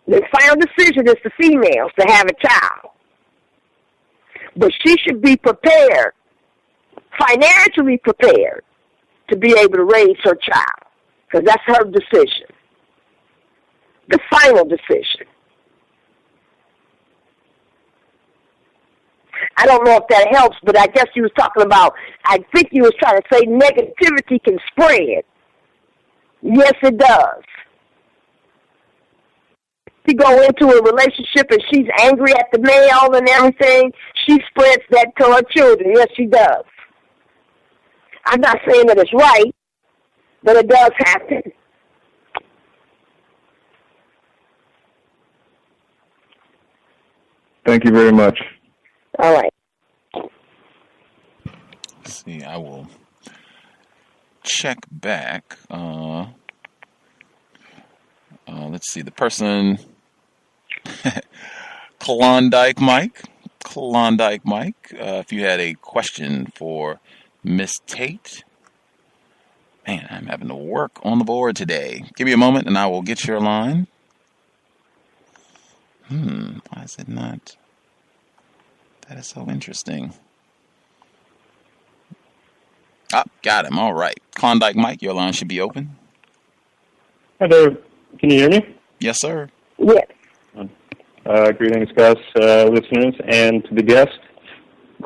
The final decision is the female's to have a child. But she should be prepared, financially prepared, to be able to raise her child. Because that's her decision. The final decision. I don't know if that helps, but I guess you was talking about, I think you was trying to say negativity can spread. Yes, it does. She go into a relationship and she's angry at the male and everything, she spreads that to her children. Yes, she does. I'm not saying that it's right, but it does happen. Thank you very much. All right. Let's see, I will check back. Let's see, the person, Klondike Mike, if you had a question for Miss Tate. Man, I'm having to work on the board today. Give me a moment and I will get your line. Why is it not? That is so interesting. Ah, got him. All right. Klondike Mike, your line should be open. Hi there. Can you hear me? Yes, sir. Yes. Greetings, Gus, listeners, and to the guest.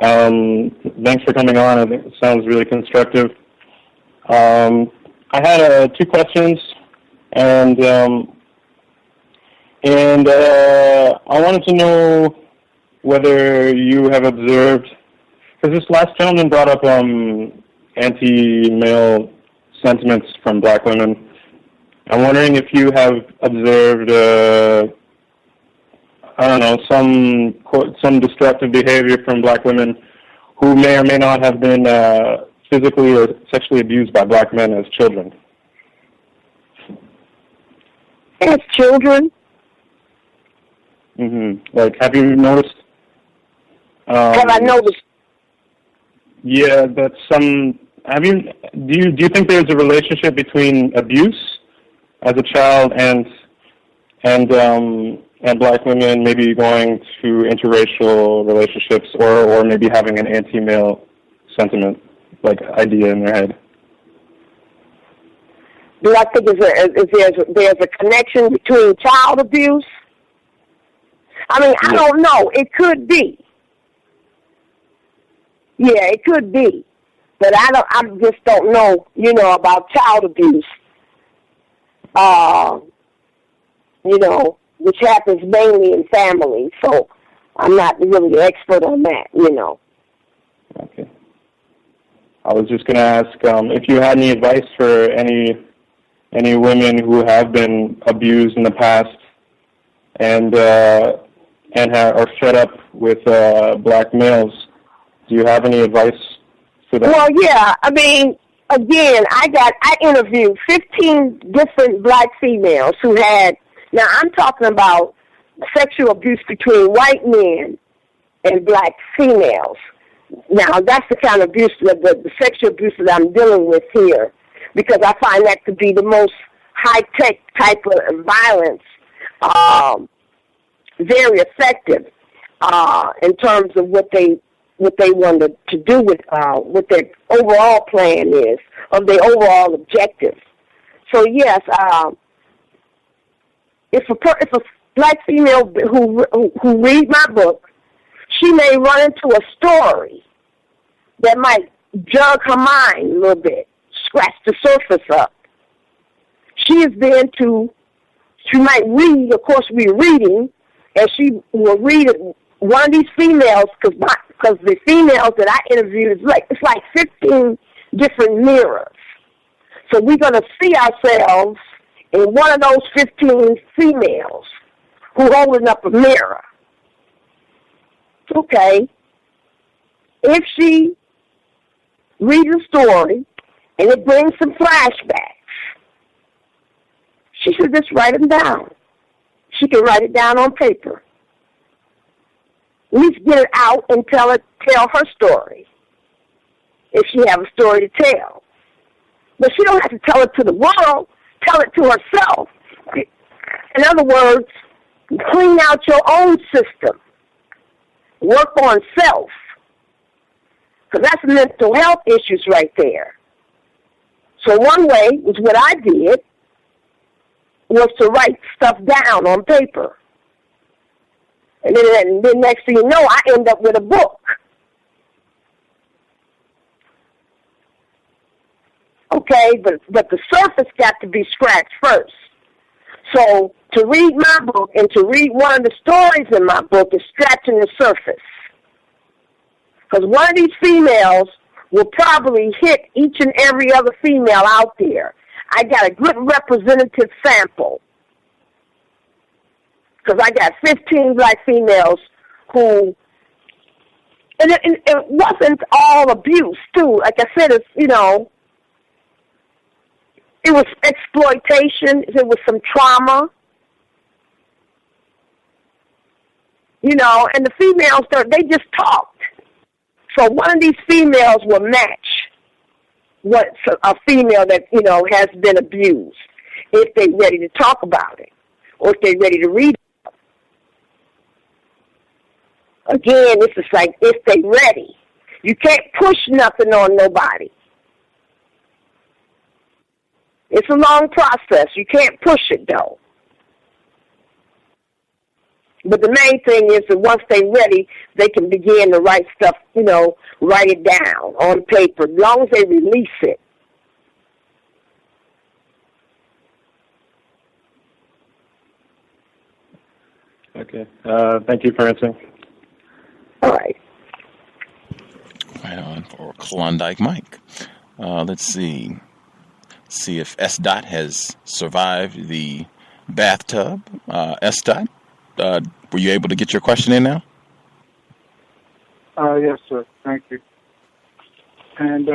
Thanks for coming on. I think it sounds really constructive. I had 2 questions, and I wanted to know whether you have observed, because this last gentleman brought up anti-male sentiments from black women. I'm wondering if you have observed, some destructive behavior from black women who may or may not have been physically or sexually abused by black men as children. As children? Like, have you noticed? Have I noticed? Yeah, that some. Do you think there's a relationship between abuse as a child and black women maybe going to interracial relationships or maybe having an anti-male sentiment, like idea in their head? Do I think there's a connection between child abuse? I mean, I don't know. It could be. Yeah, it could be. But I just don't know, about child abuse. Which happens mainly in families. So I'm not really an expert on that, Okay. I was just going to ask if you had any advice for any women who have been abused in the past and are fed up with black males. Do you have any advice for them? Well, yeah. I mean, again, I interviewed 15 different black females who had. Now I'm talking about sexual abuse between white men and black females. Now that's the kind of abuse, the sexual abuse that I'm dealing with here, because I find that to be the most high-tech type of violence, very effective in terms of what they wanted to do with what their overall plan is, of their overall objective. So yes, if a black female who read my book, she may run into a story that might jug her mind a little bit, scratch the surface up. She might read, of course we're reading, and she will read one of these females, because the females that I interviewed, it's like 15 different mirrors. So we're going to see ourselves in one of those 15 females who holding up a mirror. Okay. If she reads a story and it brings some flashbacks, she should just write them down. She can write it down on paper. At least get it out and tell her story, if she have a story to tell. But she don't have to tell it to the world. Tell it to herself. In other words, clean out your own system. Work on self. Because that's mental health issues right there. So one way, was what I did, was to write stuff down on paper. And then next thing you know, I end up with a book. Okay, but the surface got to be scratched first. So to read my book and to read one of the stories in my book is scratching the surface. Because one of these females will probably hit each and every other female out there. I got a good representative sample. Because I got 15 black females who, and it wasn't all abuse, too. Like I said, it's, it was exploitation. There was some trauma. And the females, they just talked. So one of these females will match what a female that, has been abused, if they're ready to talk about it, or if they're ready to read it. Again, this is like, if they're ready. You can't push nothing on nobody. It's a long process. You can't push it, though. But the main thing is that once they're ready, they can begin to write stuff, write it down on paper, as long as they release it. Okay. Thank you for answering. All right. Right on for Klondike Mike. Let's see. See if S. Dot has survived the bathtub. S. Dot, were you able to get your question in now? Yes, sir. Thank you. And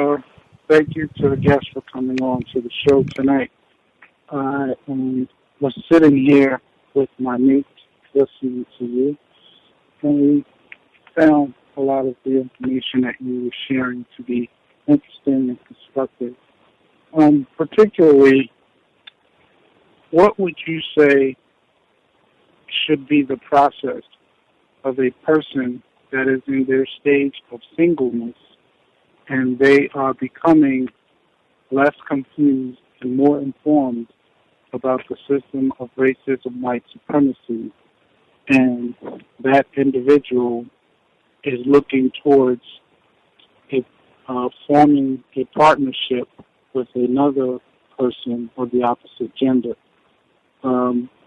thank you to the guests for coming on to the show tonight. I was sitting here with my niece listening to you, and we found a lot of the information that you were sharing to be interesting and constructive. Particularly, what would you say should be the process of a person that is in their stage of singleness and they are becoming less confused and more informed about the system of racism, white supremacy, and that individual is looking towards forming a partnership with another person of the opposite gender?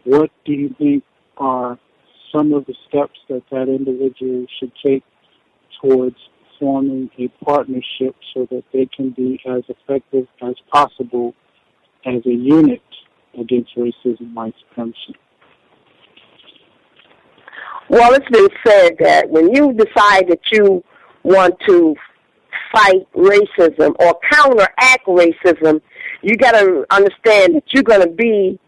What do you think are some of the steps that that individual should take towards forming a partnership so that they can be as effective as possible as a unit against racism, white supremacy? Well, it's been said that when you decide that you want to fight racism or counteract racism, you got to understand that you're going to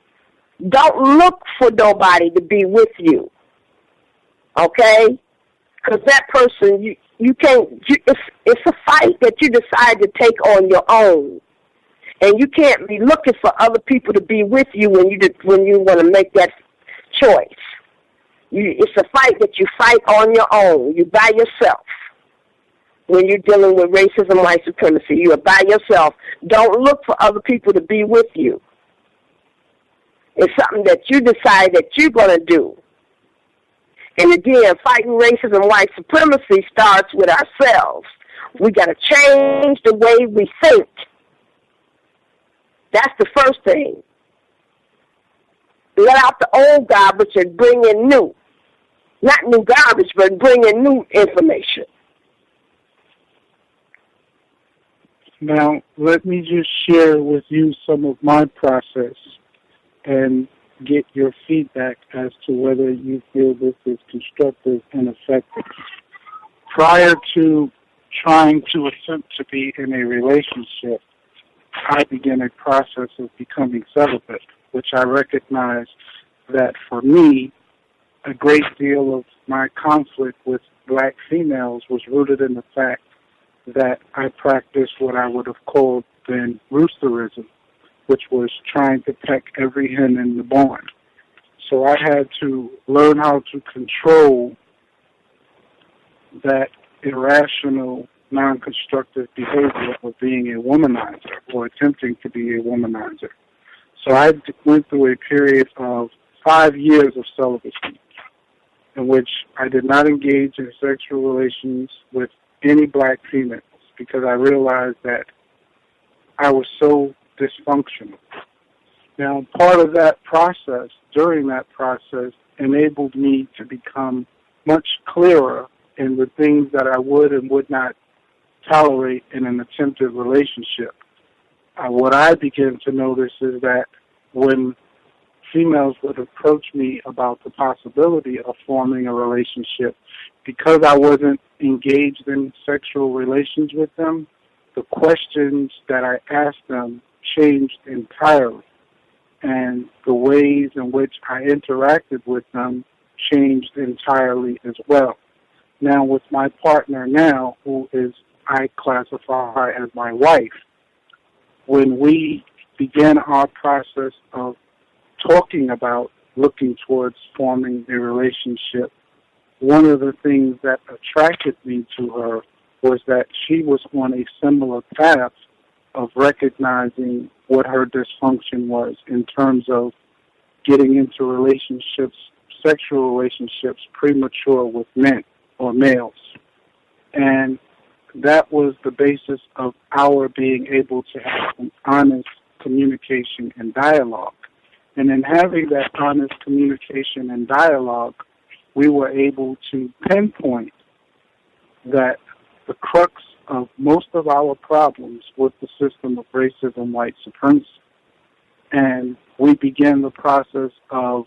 don't look for nobody to be with you, okay? Because that person, you can't, it's a fight that you decide to take on your own. And you can't be looking for other people to be with you when you want to make that choice. It's a fight that you fight on your own. You by yourself. When you're dealing with racism, white supremacy, you are by yourself. Don't look for other people to be with you. It's something that you decide that you're going to do. And again, fighting racism, white supremacy starts with ourselves. We got to change the way we think. That's the first thing. Let out the old garbage and bring in new. Not new garbage, but bring in new information. Now, let me just share with you some of my process and get your feedback as to whether you feel this is constructive and effective. Prior to trying to attempt to be in a relationship, I began a process of becoming celibate, which I recognized that for me, a great deal of my conflict with black females was rooted in the fact that I practiced what I would have called then roosterism, which was trying to peck every hen in the barn. So I had to learn how to control that irrational, non-constructive behavior of being a womanizer or attempting to be a womanizer. So I went through a period of 5 years of celibacy in which I did not engage in sexual relations with any black females because I realized that I was so dysfunctional. Now, part of that process, during that process, enabled me to become much clearer in the things that I would and would not tolerate in an attempted relationship. What I began to notice is that when females would approach me about the possibility of forming a relationship, because I wasn't engaged in sexual relations with them, the questions that I asked them changed entirely. And the ways in which I interacted with them changed entirely as well. Now, with my partner now, who is I classify as my wife, when we began our process of talking about looking towards forming a relationship, one of the things that attracted me to her was that she was on a similar path of recognizing what her dysfunction was in terms of getting into relationships sexual relationships premature with men or males. And that was the basis of our being able to have an honest communication and dialogue. And in having that honest communication and dialogue, we were able to pinpoint that the crux of most of our problems was the system of racism, white supremacy. And we began the process of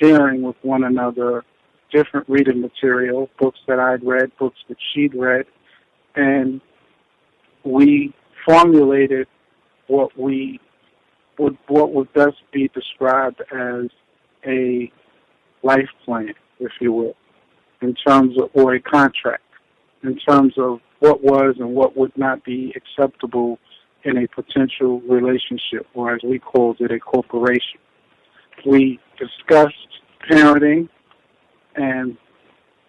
sharing with one another different reading material, books that I'd read, books that she'd read, and we formulated what would best be described as a life plan, if you will, in terms of, or a contract, in terms of what was and what would not be acceptable in a potential relationship, or as we called it, a corporation. We discussed parenting and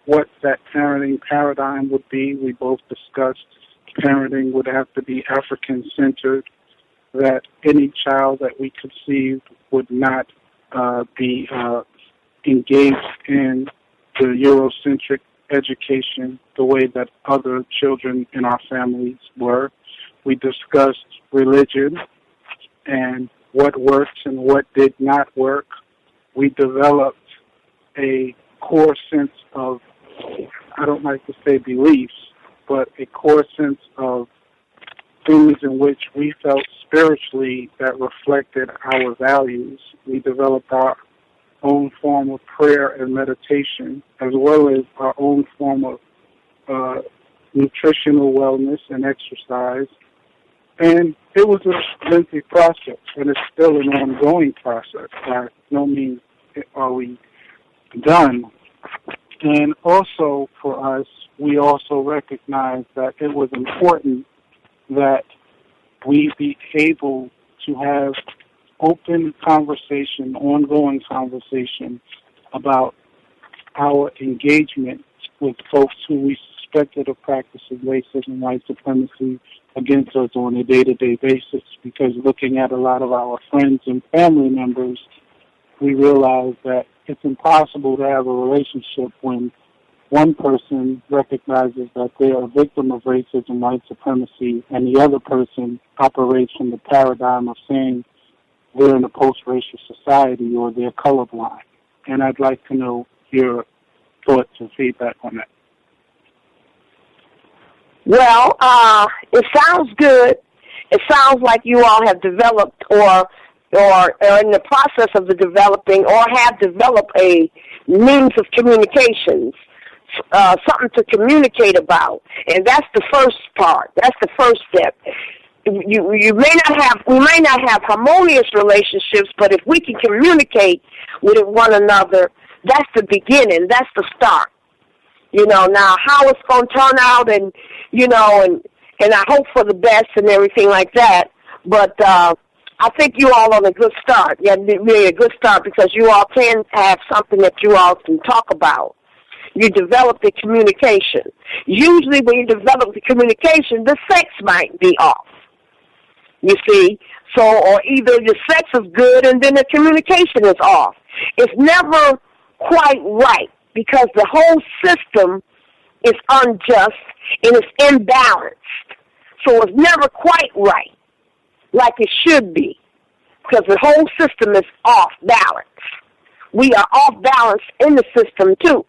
what that parenting paradigm would be. We both discussed parenting would have to be African-centered, that any child that we conceived would not be engaged in the Eurocentric education the way that other children in our families were. We discussed religion and what worked and what did not work. We developed a core sense of, I don't like to say beliefs, but a core sense of things in which we felt spiritually that reflected our values. We developed our own form of prayer and meditation, as well as our own form of nutritional wellness and exercise. And it was a lengthy process, and it's still an ongoing process. By no means are we done. And also for us, we also recognized that it was important that we be able to have open conversation, ongoing conversation about our engagement with folks who we suspected of practicing racism, white supremacy against us on a day-to-day basis, because looking at a lot of our friends and family members, we realized that it's impossible to have a relationship when one person recognizes that they are a victim of racism, white supremacy, and the other person operates from the paradigm of saying they're in a post-racial society or they're colorblind. And I'd like to know your thoughts and feedback on that. Well, it sounds good. It sounds like you all have developed or are in the process of developing or have developed a means of communications, something to communicate about. And that's the first part. That's the first step. We may not have harmonious relationships, but if we can communicate with one another, that's the beginning. That's the start. You know, now how it's going to turn out, and you know, and I hope for the best and everything like that. But I think you all on a good start. Yeah, really a good start, because you all can have something that you all can talk about. You develop the communication. Usually, when you develop the communication, the sex might be off. You see, so or either the sex is good and then the communication is off. It's never quite right, because the whole system is unjust and it's imbalanced. So it's never quite right, like it should be, because the whole system is off balance. We are off balance in the system too.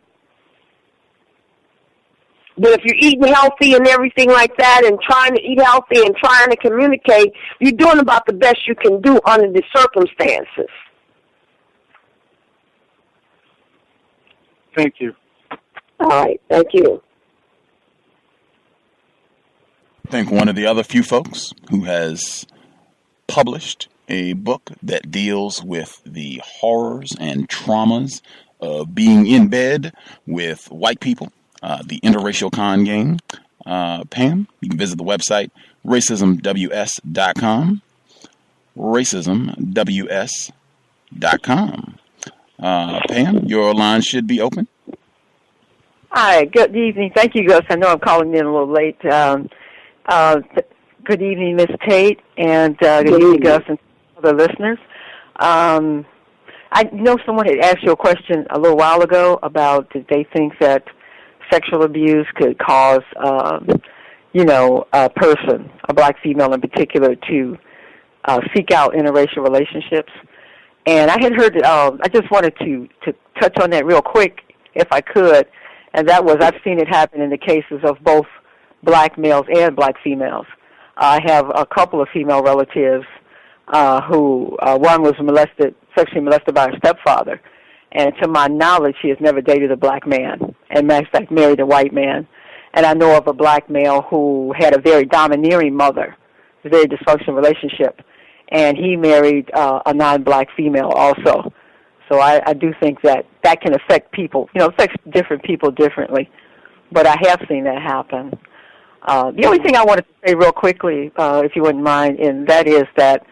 But if you're eating healthy and everything like that, and trying to eat healthy and trying to communicate, you're doing about the best you can do under the circumstances. Thank you. All right, thank you. I think one of the other few folks who has published a book that deals with the horrors and traumas of being in bed with white people, the interracial con game. Pam, you can visit the website racismws.com, racismws.com. Pam, your line should be open. Hi, good evening. Thank you, Gus. I know I'm calling in a little late. Good evening, Ms. Tate, and good evening, Gus, and other listeners. I know someone had asked you a question a little while ago about did they think that sexual abuse could cause, a person, a black female in particular, to seek out interracial relationships. And I had heard that, I just wanted to touch on that real quick, if I could, and that was I've seen it happen in the cases of both black males and black females. I have a couple of female relatives who, one was sexually molested by her stepfather, and to my knowledge, she has never dated a black man, and in fact married a white man. And I know of a black male who had a very domineering mother, a very dysfunctional relationship, and he married a non-black female also. So I do think that can affect people, affects different people differently. But I have seen that happen. The only thing I wanted to say real quickly, if you wouldn't mind, and that is that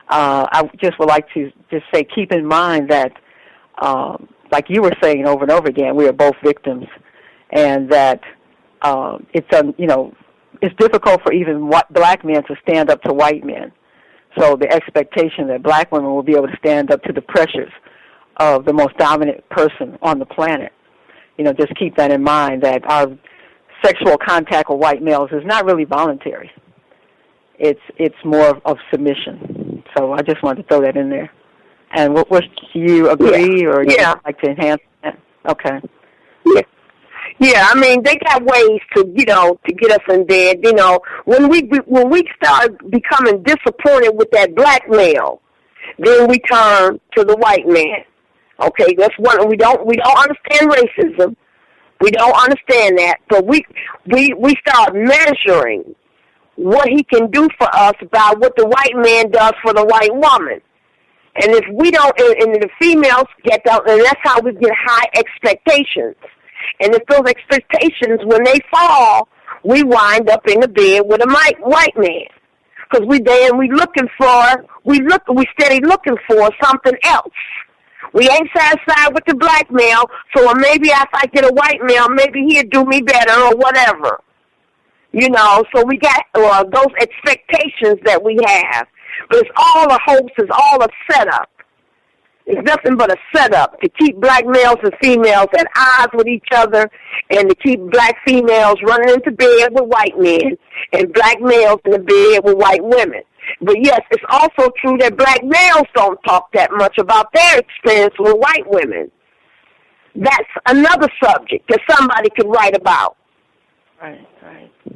I just would like to just say, keep in mind that, like you were saying over and over again, we are both victims, and that it's difficult for even black men to stand up to white men. So the expectation that black women will be able to stand up to the pressures of the most dominant person on the planet, just keep that in mind, that our sexual contact with white males is not really voluntary. It's more of submission. So I just wanted to throw that in there. And do you agree, or would you like to enhance that? Okay. Yeah, I mean, they got ways to get us in bed. When we start becoming disappointed with that black male, then we turn to the white man. Okay, that's one. We don't understand racism. We don't understand that, but we start measuring what he can do for us by what the white man does for the white woman. And if we don't, and the females get out, and that's how we get high expectations. And if those expectations, when they fall, we wind up in the bed with a white man, because we steady looking for something else. We ain't satisfied with the black male, so maybe if I get a white male, maybe he'll do me better or whatever. So we got those expectations that we have. But it's all a hoax, it's all a setup. It's nothing but a setup to keep black males and females at odds with each other, and to keep black females running into bed with white men and black males in the bed with white women. But yes, it's also true that black males don't talk that much about their experience with white women. That's another subject that somebody could write about. Right.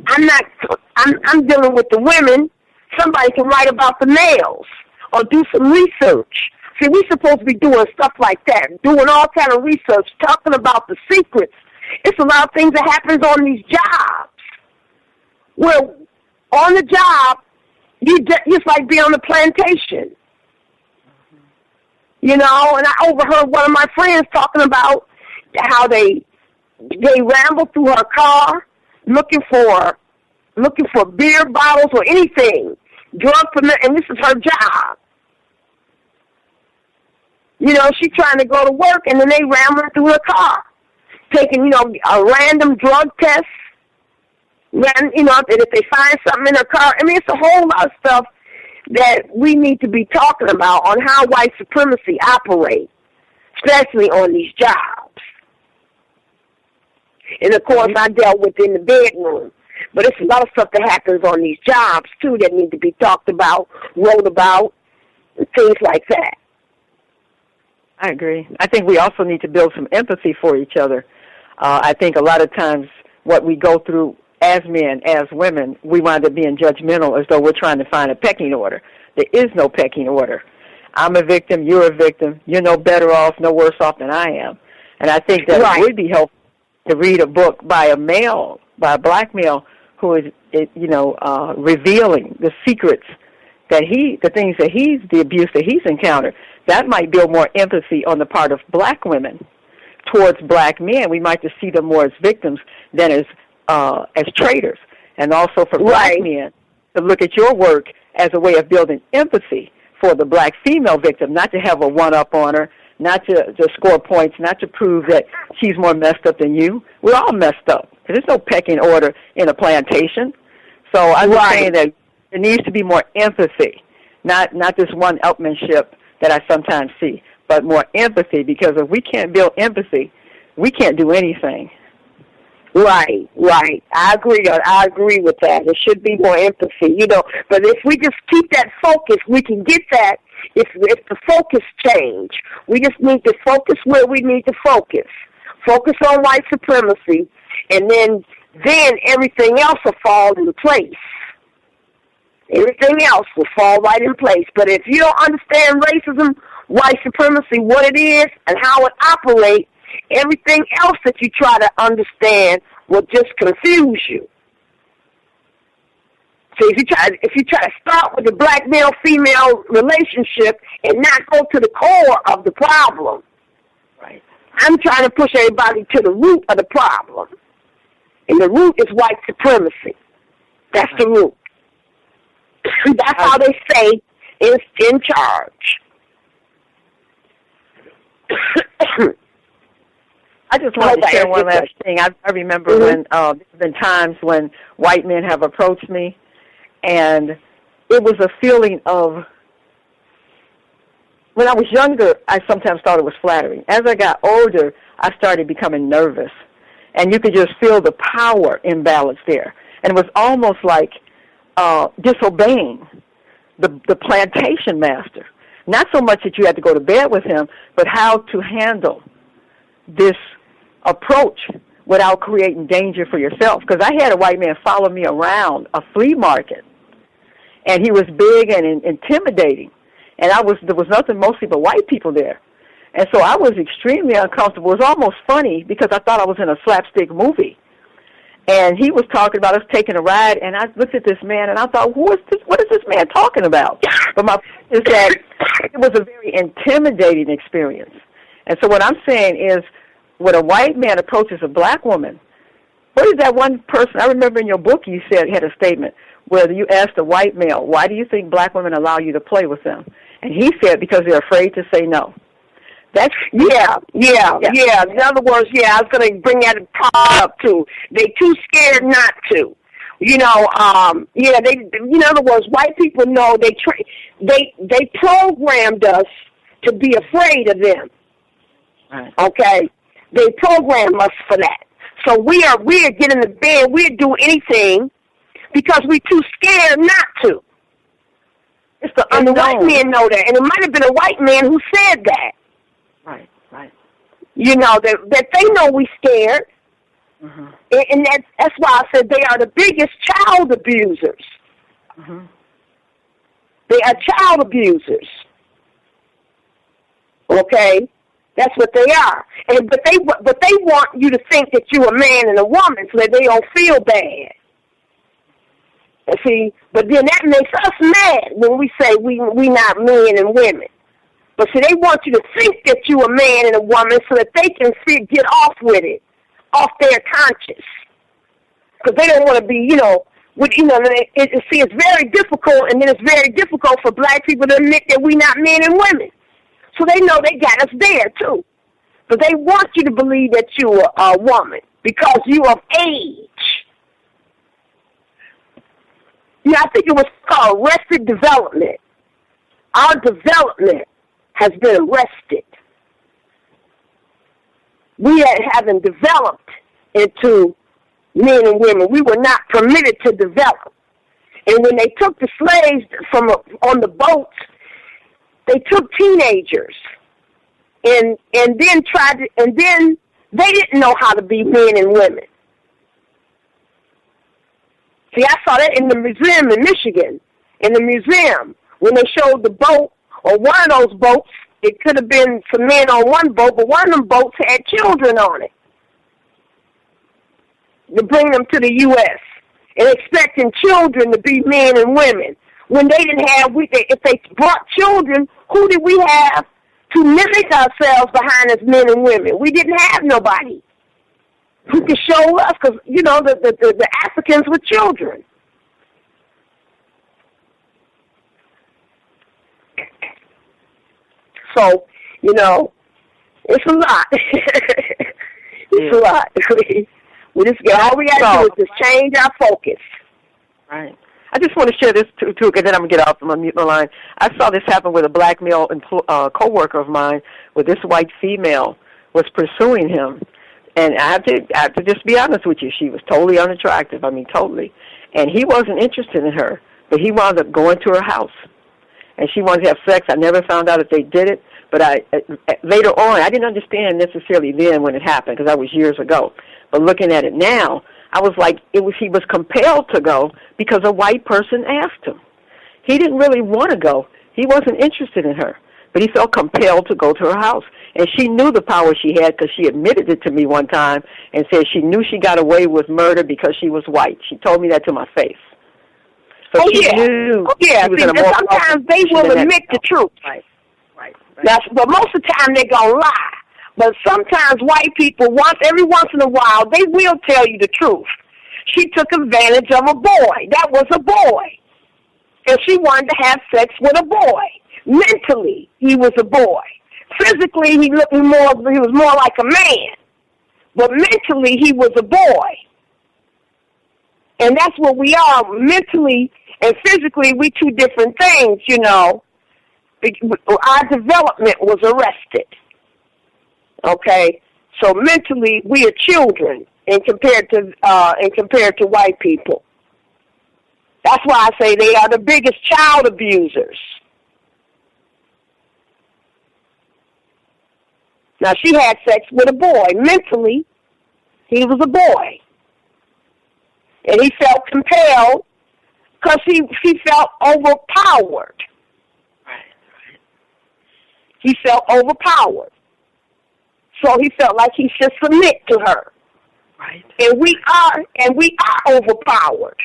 I'm dealing with the women. Somebody can write about the males or do some research. See, we're supposed to be doing stuff like that, doing all kind of research, talking about the secrets. It's a lot of things that happens on these jobs. Well, on the job, you just like being on the plantation. And I overheard one of my friends talking about how they rambled through her car looking for beer bottles or anything, drug permit, and this is her job. She's trying to go to work, and then they rambling through her car, taking, a random drug test. And if they find something in her car, I mean, it's a whole lot of stuff that we need to be talking about on how white supremacy operates, especially on these jobs. And, of course, I dealt with in the bedroom. But it's a lot of stuff that happens on these jobs, too, that need to be talked about, wrote about, and things like that. I agree. I think we also need to build some empathy for each other. I think a lot of times what we go through as men, as women, we wind up being judgmental as though we're trying to find a pecking order. There is no pecking order. I'm a victim, you're a victim, you're no better off, no worse off than I am. And I think that it would be helpful to read a book by a black male who is, revealing the secrets the abuse that he's encountered. That might build more empathy on the part of black women towards black men. We might just see them more as victims than as traitors. And also for black men to look at your work as a way of building empathy for the black female victim, not to have a one-up on her, not to score points, not to prove that she's more messed up than you. We're all messed up. There's no pecking order in a plantation. So I'm just saying that there needs to be more empathy, not this one-upmanship that I sometimes see. but more empathy, because if we can't build empathy, we can't do anything. Right. I agree with that. There should be more empathy, But if we just keep that focus, we can get that. If the focus change, we just need to focus where we need to focus. Focus on white supremacy, and then everything else will fall into place. Everything else will fall right in place. But if you don't understand racism, white supremacy, what it is, and how it operates, everything else that you try to understand will just confuse you. So if you try to start with the black male-female relationship and not go to the core of the problem, right? I'm trying to push everybody to the root of the problem, and the root is white supremacy. That's the root. That's how they say is in charge. I just wanted to share one last thing. I remember when there's been times when white men have approached me, and it was a feeling of, when I was younger, I sometimes thought it was flattering. As I got older, I started becoming nervous, and you could just feel the power imbalance there. And it was almost like disobeying the plantation master. Not so much that you had to go to bed with him, but how to handle this approach without creating danger for yourself. Because I had a white man follow me around a flea market, and he was big and intimidating, and there was nothing mostly but white people there. And so I was extremely uncomfortable. It was almost funny because I thought I was in a slapstick movie. And he was talking about us taking a ride, and I looked at this man, and I thought, what is this man talking about? But my point is that it was a very intimidating experience. And so what I'm saying is, when a white man approaches a black woman, what is that one person, I remember in your book you said, had a statement where you asked a white male, why do you think black women allow you to play with them? And he said, because they're afraid to say no. That's yeah. In other words, I was going to bring that up too. They too scared not to. They. In other words, white people know they programmed us to be afraid of them. Right. Okay, they program us for that. So we are getting in the bed. We'll do anything because we're too scared not to. It's the unknown. And the white men know that, and it might have been a white man who said that. Right. That they know we scared. Mm-hmm. And that's why I said they are the biggest child abusers. Mm-hmm. They are child abusers. Okay? That's what they are. But they want you to think that you're a man and a woman so that they don't feel bad. And see, but then that makes us mad when we say we not men and women. But see, they want you to think that you're a man and a woman so that they can get off with it, off their conscience. Because they don't want to be, it's very difficult, and then it's very difficult for black people to admit that we're not men and women. So they know they got us there, too. But they want you to believe that you're a woman because you're of age. I think it was called arrested development. Our development has been arrested. We haven't developed into men and women. We were not permitted to develop. And when they took the slaves on the boats, they took teenagers and then they didn't know how to be men and women. See, I saw that in the museum in Michigan. In the museum, when they showed the boat, or one of those boats, it could have been some men on one boat, but one of them boats had children on it to bring them to the U.S. and expecting children to be men and women. When they didn't have, if they brought children, who did we have to mimic ourselves behind as men and women? We didn't have nobody who could show us, because, the Africans were children. So, it's a lot. It's a lot. We just all we got to do is just change our focus. Right. I just want to share this too, because then I'm going to get off and mute my line. I saw this happen with a black male co-worker of mine, where this white female was pursuing him. And I have to just be honest with you. She was totally unattractive. I mean, totally. And he wasn't interested in her, but he wound up going to her house. And she wanted to have sex. I never found out if they did it, but later on, I didn't understand necessarily then when it happened, because that was years ago. But looking at it now, I was like, he was compelled to go because a white person asked him. He didn't really want to go. He wasn't interested in her, but he felt compelled to go to her house. And she knew the power she had, because she admitted it to me one time and said she knew she got away with murder because she was white. She told me that to my face. So knew See, sometimes they will admit the truth. Right. But most of the time they're going to lie. But sometimes white people, every once in a while, they will tell you the truth. She took advantage of a boy. That was a boy. And she wanted to have sex with a boy. Mentally, he was a boy. Physically, he was more like a man. But mentally, he was a boy. And that's what we are. Mentally and physically, we two different things, you know. Our development was arrested. Okay? So mentally, we are children and compared to white people. That's why I say they are the biggest child abusers. Now, she had sex with a boy. Mentally, he was a boy. And he felt compelled because he felt overpowered. He felt overpowered. So he felt like he should submit to her. Right. And we are overpowered.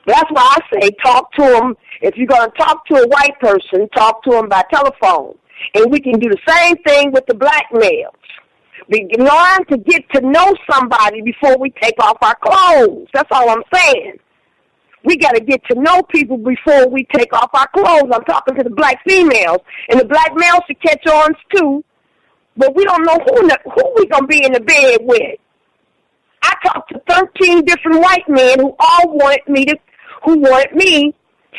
That's why I say talk to him. If you're going to talk to a white person, talk to him by telephone. And we can do the same thing with the black males. We learn to get to know somebody before we take off our clothes. That's all I'm saying. We got to get to know people before we take off our clothes. I'm talking to the black females. And the black males should catch on too. But we don't know who we going to be in the bed with. I talked to 13 different white men who all wanted me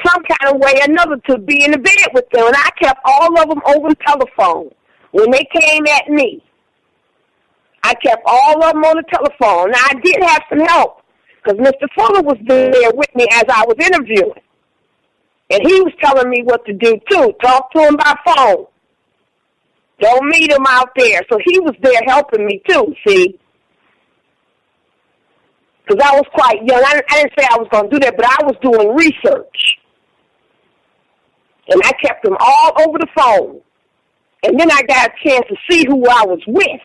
some kind of way or another to be in the bed with them. And I kept all of them over the telephone when they came at me. I kept all of them on the telephone. Now, I did have some help because Mr. Fuller was there with me as I was interviewing. And he was telling me what to do, too. Talk to him by phone. Don't meet him out there. So he was there helping me, too, see? Because I was quite young. I didn't say I was going to do that, but I was doing research. And I kept them all over the phone. And then I got a chance to see who I was with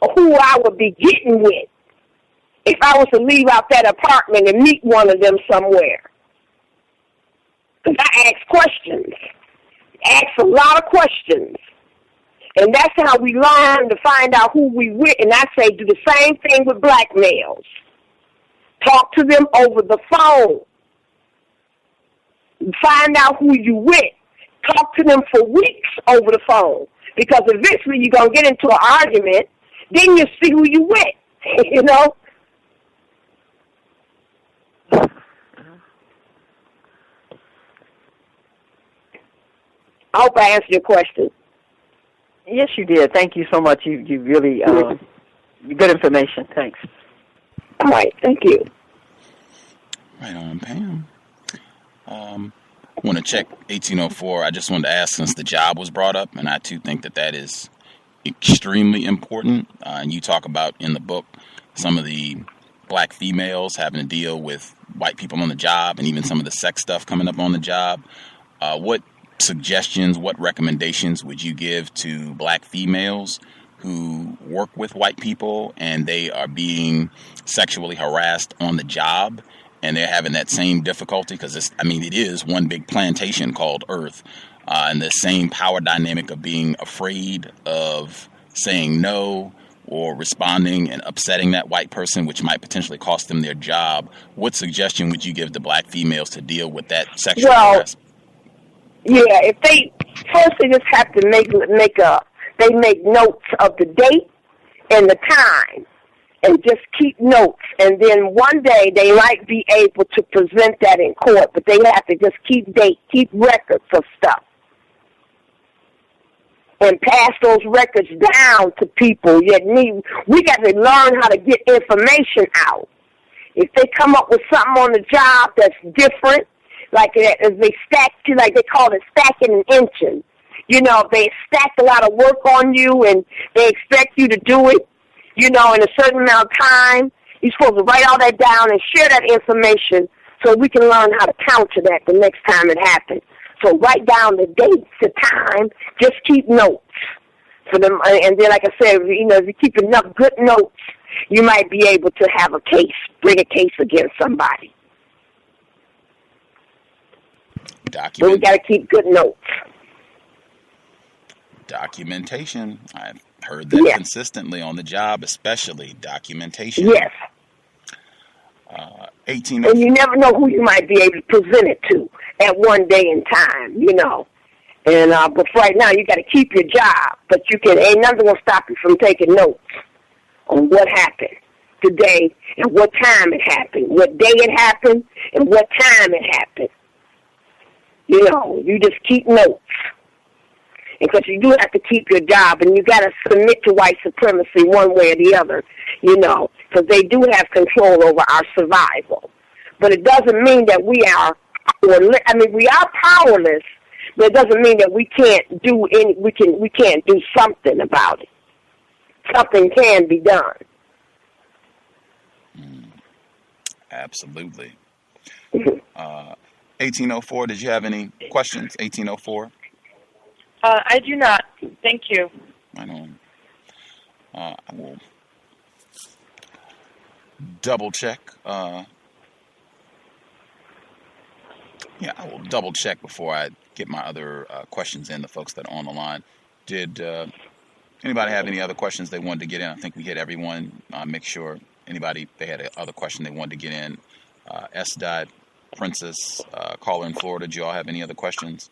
or who I would be getting with if I was to leave out that apartment and meet one of them somewhere. Because I asked questions. Asked a lot of questions. And that's how we learn to find out who we with. And I say do the same thing with black males. Talk to them over the phone. Find out who you with. Talk to them for weeks over the phone. Because eventually you're going to get into an argument. Then you see who you with. You know? I hope I answered your question. Yes, you did. Thank you so much. You really, good information. Thanks. All right. Thank you. Right on, Pam. I want to check 1804. I just wanted to ask, since the job was brought up, and I too think that is extremely important. And you talk about in the book some of the black females having to deal with white people on the job and even some of the sex stuff coming up on the job. What suggestions, what recommendations would you give to black females who work with white people and they are being sexually harassed on the job and they're having that same difficulty? Because it is one big plantation called Earth, and the same power dynamic of being afraid of saying no or responding and upsetting that white person, which might potentially cost them their job. What suggestion would you give to black females to deal with that sexual harassment? Yeah, if they just have to make notes of the date and the time, and just keep notes. And then one day they might be able to present that in court, but they have to just keep records of stuff and pass those records down to people. We got to learn how to get information out. If they come up with something on the job that's different, like as they stack you, like they call it stacking and inching. You know, they stack a lot of work on you and they expect you to do it, you know, in a certain amount of time. You're supposed to write all that down and share that information so we can learn how to counter that the next time it happens. So write down the dates, the time, just keep notes for them. And then, like I said, you know, if you keep enough good notes, you might be able to have a case, bring a case against somebody. But we got to keep good notes. Documentation. I've heard that consistently on the job, especially documentation. Yes. 18. And you never know who you might be able to present it to at one day in time, you know. And but right now you got to keep your job, but ain't nothing gonna stop you from taking notes on what happened today and what time it happened, what day it happened, and what time it happened. You know, you just keep notes. Because you do have to keep your job, and you got to submit to white supremacy one way or the other, you know, because they do have control over our survival. But it doesn't mean that we are powerless, but it doesn't mean that we can't do we can't do something about it. Something can be done. Absolutely. 1804, did you have any questions? 1804? I do not. Thank you. I know. I will double check. I will double check before I get my other questions in, the folks that are on the line. Did anybody have any other questions they wanted to get in? I think we hit everyone. Make sure anybody, they had another question they wanted to get in. S. Princess, caller in Florida, do you all have any other questions?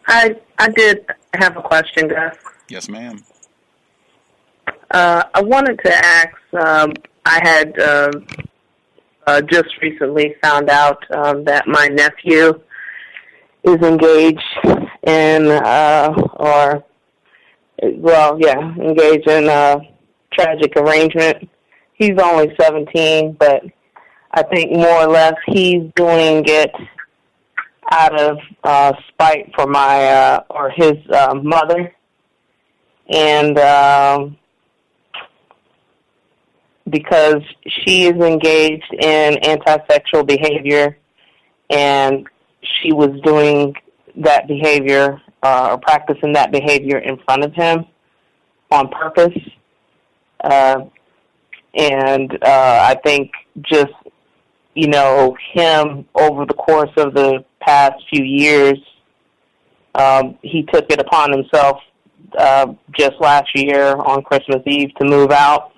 I did have a question, Gus. Yes, ma'am. I wanted to ask, I had just recently found out that my nephew is engaged in, engaged in a tragic arrangement. He's only 17, but I think more or less he's doing it out of spite for his mother, and because she is engaged in anti-sexual behavior, and she was doing that behavior or practicing that behavior in front of him on purpose, and I think just, you know, him over the course of the past few years, he took it upon himself just last year on Christmas Eve to move out,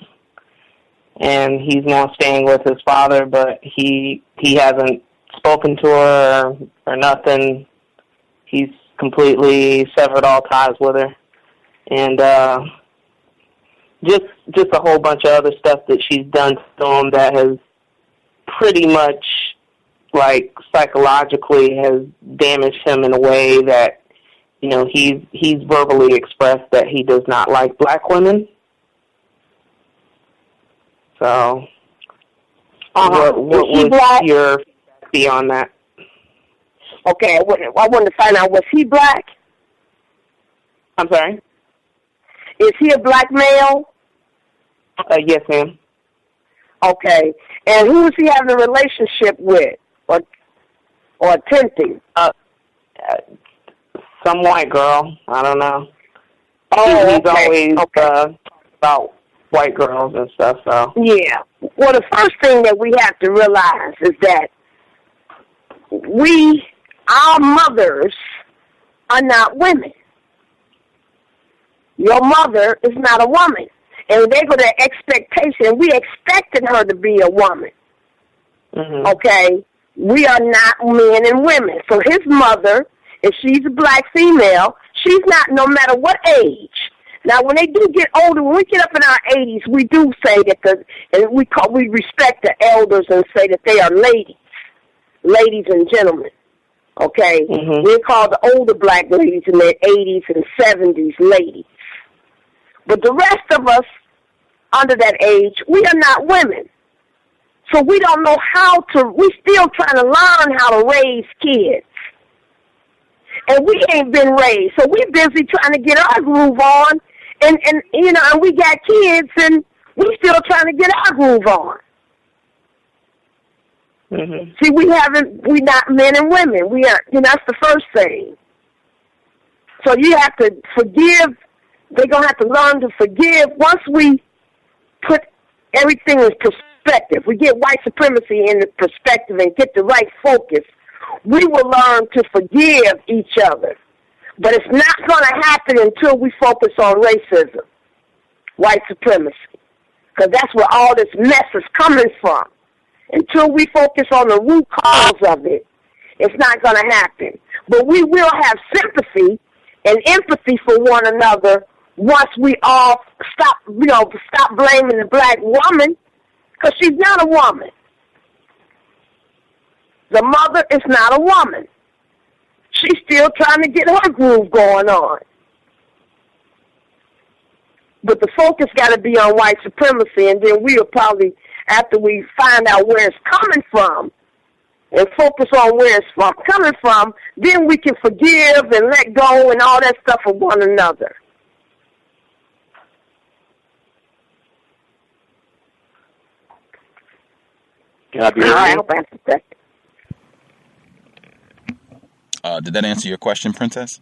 and he's now staying with his father, but he hasn't spoken to her or nothing. He's completely severed all ties with her, and just a whole bunch of other stuff that she's done to him that has pretty much, like, psychologically has damaged him in a way that, you know, he's verbally expressed that he does not like black women. So, what was your feedback beyond that? Okay, I wanted to find out, was he black? I'm sorry? Is he a black male? Yes, ma'am. Okay, and who is he having a relationship with, or attempting? Some white girl. I don't know. Oh, he's always about white girls and stuff. So yeah. Well, the first thing that we have to realize is that our mothers are not women. Your mother is not a woman. And they go to expectation. We expected her to be a woman. Mm-hmm. Okay? We are not men and women. So his mother, if she's a black female, she's not, no matter what age, Now, when they do get older, when we get up in our 80s, we do say that we respect the elders and say that they are ladies and gentlemen. Okay, we call the older black ladies in their 80s and 70s ladies. But the rest of us under that age, we are not women. So we don't know we're still trying to learn how to raise kids. And we ain't been raised, so we're busy trying to get our groove on. And we got kids, and we still trying to get our groove on. See, we're not men and women. We are, that's the first thing. So you have to forgive. They're going to have to learn to forgive. Once we put everything in perspective, we get white supremacy in the perspective and get the right focus, we will learn to forgive each other. But it's not going to happen until we focus on racism, white supremacy, because that's where all this mess is coming from. Until we focus on the root cause of it, it's not going to happen. But we will have sympathy and empathy for one another once we all stop blaming the black woman, because she's not a woman. The mother is not a woman. She's still trying to get her groove going on. But the focus got to be on white supremacy, and then we'll probably, after we find out where it's coming from and focus on where it's coming from, then we can forgive and let go and all that stuff of one another. Can I be I hope I answered that. Did that answer your question, Princess?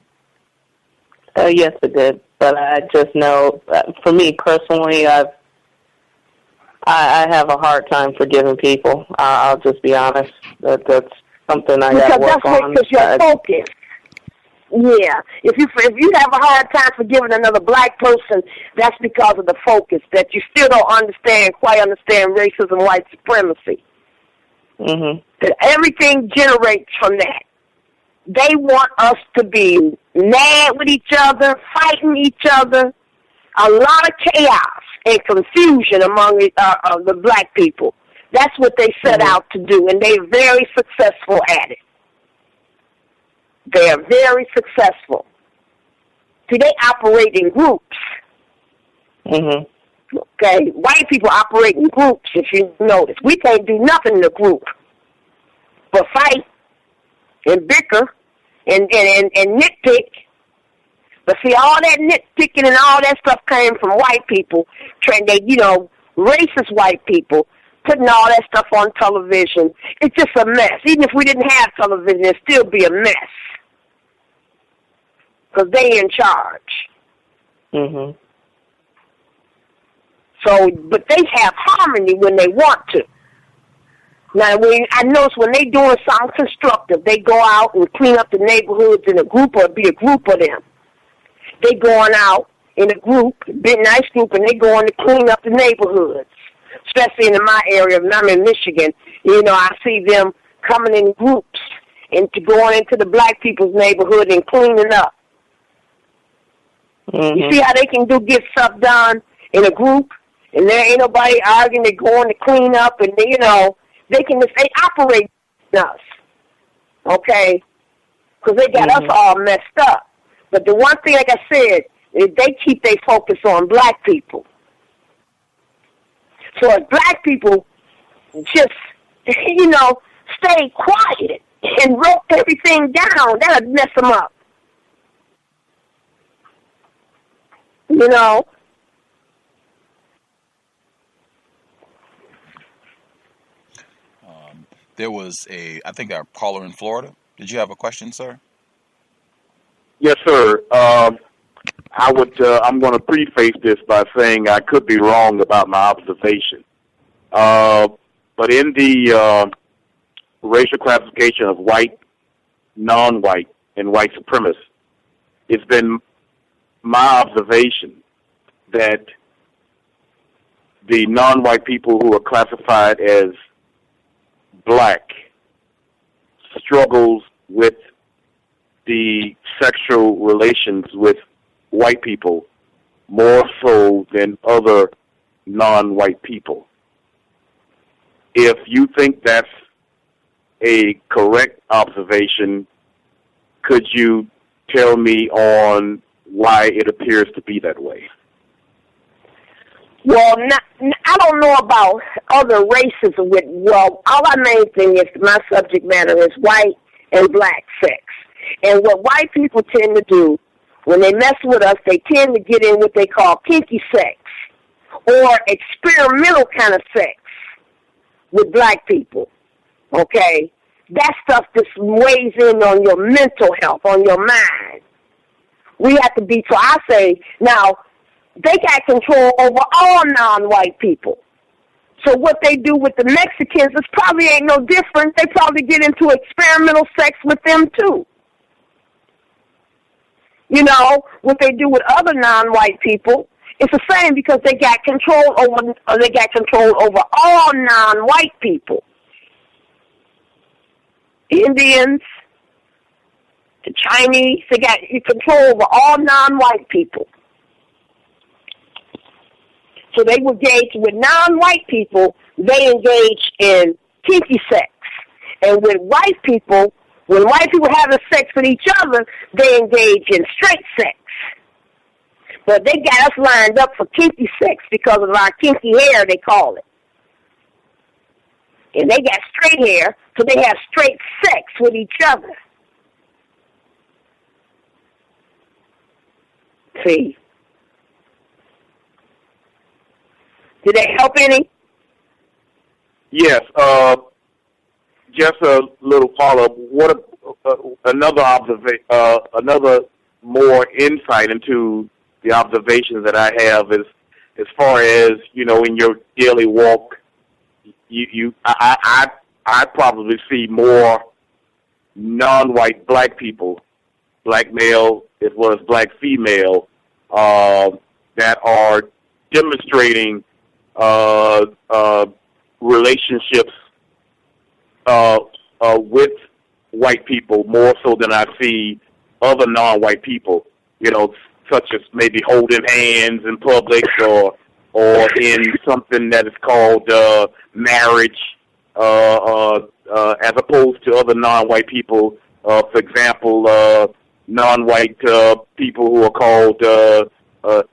Yes, it did. But I just know, for me personally, I have a hard time forgiving people. I'll just be honest. That's something I got to work on. Because you're focused. Yeah. If you have a hard time forgiving another black person, that's because of the focus, that you still don't quite understand racism, white supremacy. That everything generates from that. They want us to be mad with each other, fighting each other, a lot of chaos and confusion among the black people. That's what they set out to do, and they're very successful at it. They are very successful. See, they operate in groups. Okay, white people operate in groups, if you notice. We can't do nothing in a group but fight and bicker and nitpick. But see, all that nitpicking and all that stuff came from white people, racist white people, putting all that stuff on television. It's just a mess. Even if we didn't have television, it'd still be a mess. Because they in charge. So, but they have harmony when they want to. Now, I notice when they doing something constructive, they go out and clean up the neighborhoods in a group, or be a group of them. They going out in a group, big nice group, and they going to clean up the neighborhoods. Especially in my area, when I'm in Michigan, I see them coming in groups and going into the black people's neighborhood and cleaning up. You see how they can get stuff done in a group, and there ain't nobody arguing. They're going to clean up, and they operate us, okay? Because they got us all messed up. But the one thing, like I said, is they keep their focus on black people. So if black people just, stay quiet and wrote everything down, that would mess them up. There was I think our caller in Florida. Did you have a question, sir? Yes, sir. I'm going to preface this by saying I could be wrong about my observation. But in the racial classification of white, non-white, and white supremacists, it's been my observation that the non-white people who are classified as black struggles with the sexual relations with white people more so than other non-white people. If you think that's a correct observation, could you tell me on why it appears to be that way? Well, I don't know about other races. All our main thing is my subject matter is white and black sex. And what white people tend to do when they mess with us, they tend to get in what they call kinky sex or experimental kind of sex with black people. Okay? That stuff just weighs in on your mental health, on your mind. We have to be, so I say, now, they got control over all non-white people. So what they do with the Mexicans is probably ain't no different. They probably get into experimental sex with them too. You know, what they do with other non-white people, it's the same because they got control over all non-white people. Indians, the Chinese, they got control over all non-white people. So they engage with non-white people, they engage in kinky sex. And with white people, when white people having sex with each other, they engage in straight sex. But they got us lined up for kinky sex because of our kinky hair, they call it. And they got straight hair, so they have straight sex with each other. See? Did that help any? Yes. Just a little follow-up. What another more insight into the observations that I have is, as far as in your daily walk, I probably see more non-white black people, black male as well as black female, that are demonstrating relationships with white people more so than I see other non-white people, such as maybe holding hands in public or in something that is called marriage, as opposed to other non-white people. For example, non-white people who are called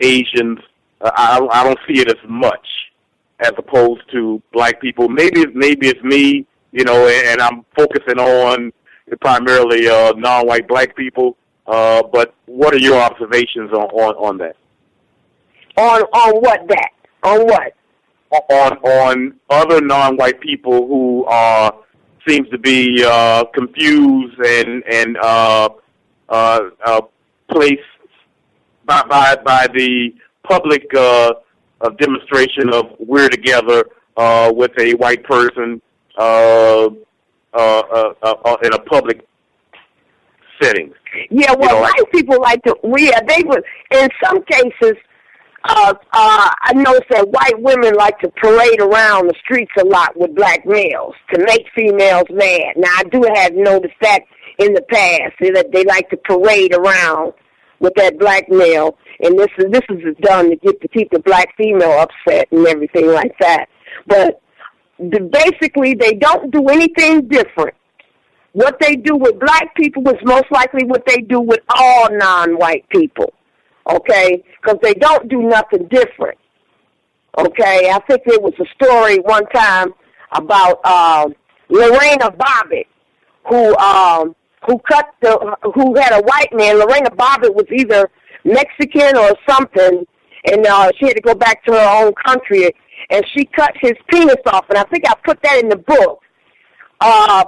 Asians. I don't see it as much as opposed to black people. Maybe it's me, and I'm focusing on primarily non-white black people. But what are your observations on that? On what that? On what? On other non-white people who seems to be confused and placed by the public demonstration of we're together with a white person in a public setting. Yeah, well, white people like to. They would in some cases. I noticed that white women like to parade around the streets a lot with black males to make females mad. Now, I do have noticed that in the past, that they like to parade around with that black male, and this is done to keep the black female upset and everything like that. But basically, they don't do anything different. What they do with black people is most likely what they do with all non-white people. Okay, because they don't do nothing different. Okay, I think there was a story one time about Lorena Bobbitt, who had a white man. Lorena Bobbitt was either Mexican or something, and she had to go back to her own country, and she cut his penis off. And I think I put that in the book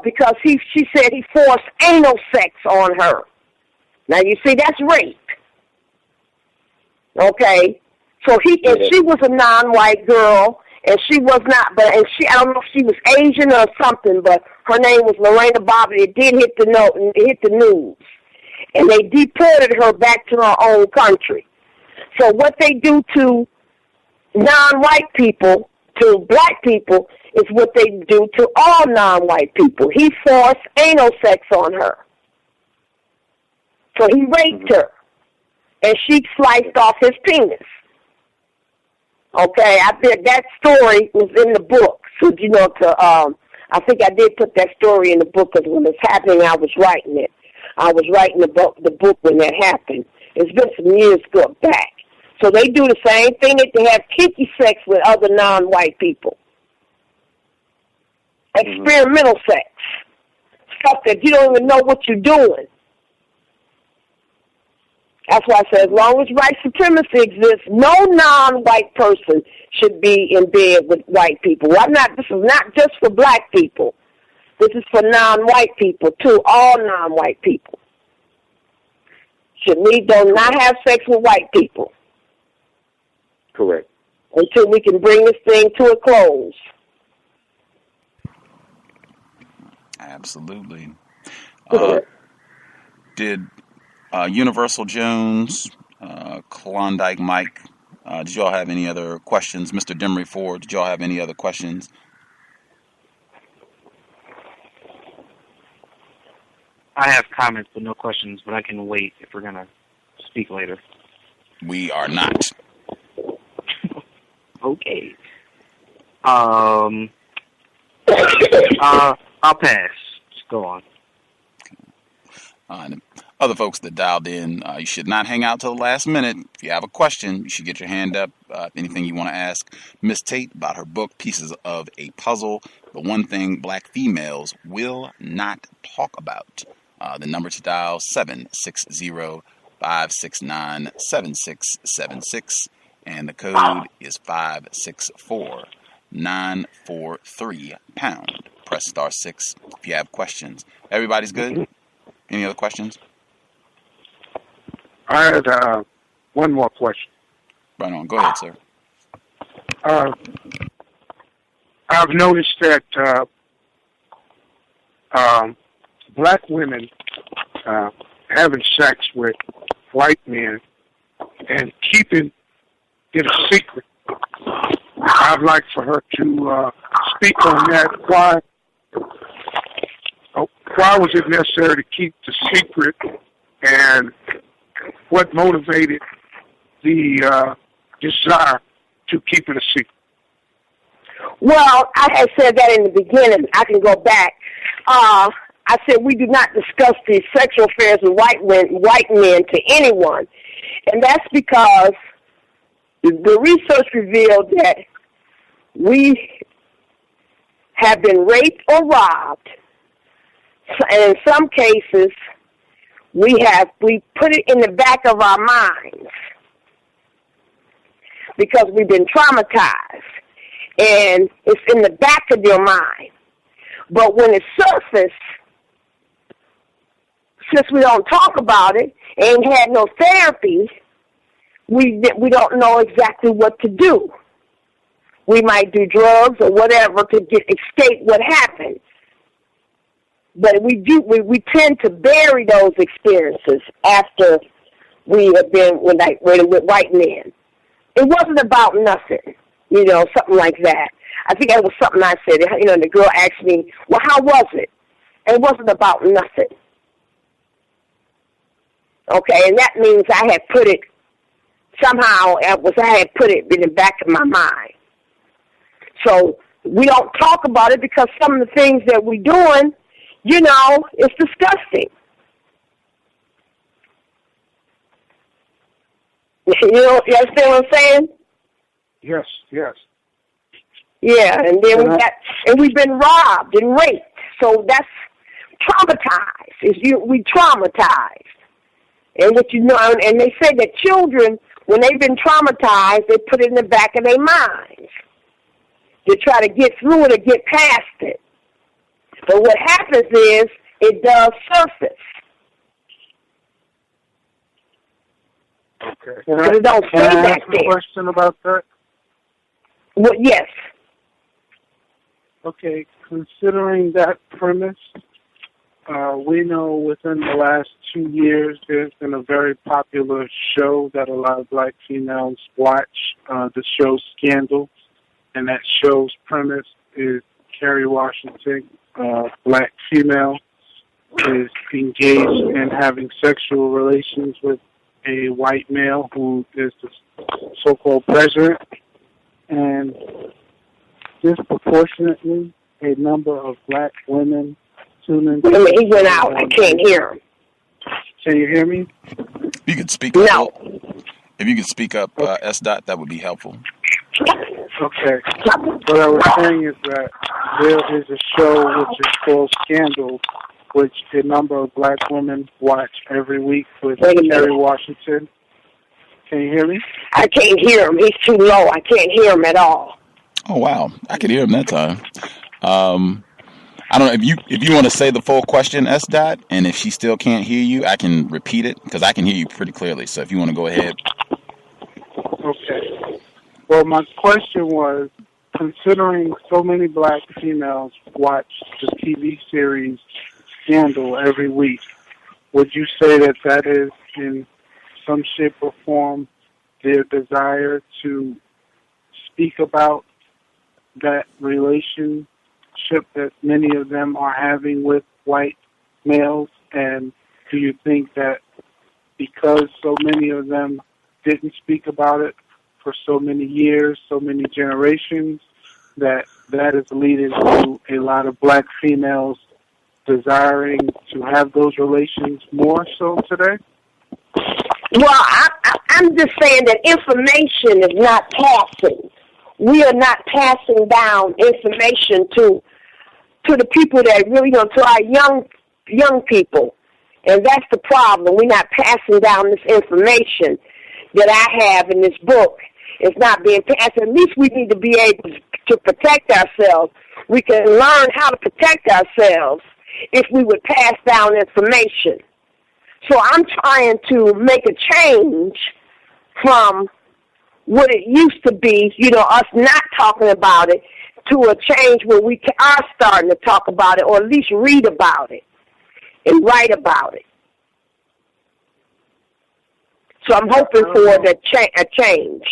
because she said he forced anal sex on her. Now you see, that's rape. Okay, so she was a non-white girl, and she was not, I don't know if she was Asian or something, but her name was Lorena Bobbitt. It did hit the news, and they deported her back to her own country. So what they do to non-white people, to black people, is what they do to all non-white people. He forced anal sex on her, so he raped her. And she sliced off his penis. Okay, that story was in the book. So, I think I did put that story in the book because when it's happening, I was writing it. I was writing the book when that happened. It's been some years back. So they do the same thing that they have kinky sex with other non-white people. Experimental sex. Stuff that you don't even know what you're doing. That's why I said as long as white supremacy exists, no non-white person should be in bed with white people. This is not just for black people. This is for non-white people too, all non-white people. Do not have sex with white people. Correct. Until we can bring this thing to a close. Absolutely. Did Universal Jones, Klondike Mike, did y'all have any other questions? Mr. Demery Ford, did y'all have any other questions? I have comments but no questions, but I can wait if we're going to speak later. We are not. Okay. I'll pass. Just go on. And other folks that dialed in, you should not hang out till the last minute. If you have a question, you should get your hand up. Anything you want to ask Miss Tate about her book, Pieces of a Puzzle, the one thing black females will not talk about. The number to dial, 760-569-7676, and the code is 564-943#. Press *6 if you have questions. Everybody's good? Any other questions? I had one more question. Right on. Go ahead, sir. I've noticed that black women having sex with white men and keeping it a secret. I'd like for her to speak on that. Why was it necessary to keep the secret, and what motivated the desire to keep it a secret? Well, I had said that in the beginning. I can go back. I said we do not discuss the sexual affairs of white men to anyone, and that's because the research revealed that we have been raped or robbed, and in some cases we put it in the back of our minds because we've been traumatized, and it's in the back of your mind. But when it surfaces, since we don't talk about it and had no therapy, we don't know exactly what to do. We might do drugs or whatever to escape what happened. But we tend to bury those experiences after we have been with white men. It wasn't about nothing, something like that. I think that was something I said. And the girl asked me, well, how was it? And it wasn't about nothing. Okay, and that means I had put it somehow. I had put it in the back of my mind. So we don't talk about it because some of the things that we're doing, it's disgusting. You understand what I'm saying? Yes. Yeah, and then we've been robbed and raped. So that's traumatized. We traumatized. And and they say that children, when they've been traumatized, they put it in the back of their minds. They try to get through it or get past it. But what happens is it does surface. Okay. But it don't stay Can I back ask there. a question about that? Well, yes. Okay, considering that premise, we know within the last 2 years there's been a very popular show that a lot of black females watch, the show Scandal, and that show's premise is Kerry Washington, black female, is engaged in having sexual relations with a white male who is the so-called president, and disproportionately a number of black women tune into... Wait a minute, he went out. I can't hear him. Can you hear me? If you could speak up. No. If you could speak up, S. Dot, that would be helpful. Okay. What I was saying is that there is a show which is called Scandal, which a number of black women watch every week with Kerry Washington. Can you hear me? I can't hear him. He's too low. I can't hear him at all. Oh, wow. I could hear him that time. I don't know if you want to say the full question, S. Dot, and if she still can't hear you, I can repeat it because I can hear you pretty clearly. So if you want to go ahead. Okay. Well, my question was, considering so many black females watch the TV series Scandal every week, would you say that that is in some shape or form their desire to speak about that relationship that many of them are having with white males? And do you think that because so many of them didn't speak about it for so many years, so many generations, that is leading to a lot of black females desiring to have those relations more so today? Well, I'm just saying that information is not passing. We are not passing down information to the people that really, to our young people. And that's the problem. We're not passing down this information that I have in this book. It's not being passed. At least we need to be able to protect ourselves. We can learn how to protect ourselves if we would pass down information. So I'm trying to make a change from what it used to be, us not talking about it, to a change where we are starting to talk about it, or at least read about it and write about it. So I'm hoping for a change.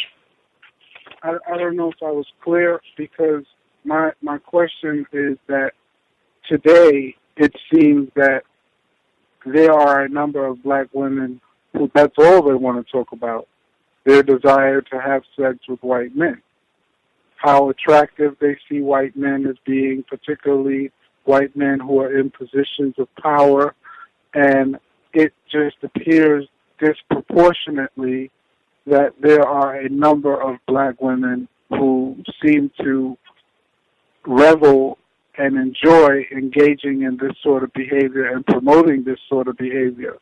I don't know if I was clear, because my question is that today it seems that there are a number of black women who that's all they want to talk about, their desire to have sex with white men. How attractive they see white men as being, particularly white men who are in positions of power, and it just appears disproportionately that there are a number of black women who seem to revel and enjoy engaging in this sort of behavior and promoting this sort of behavior.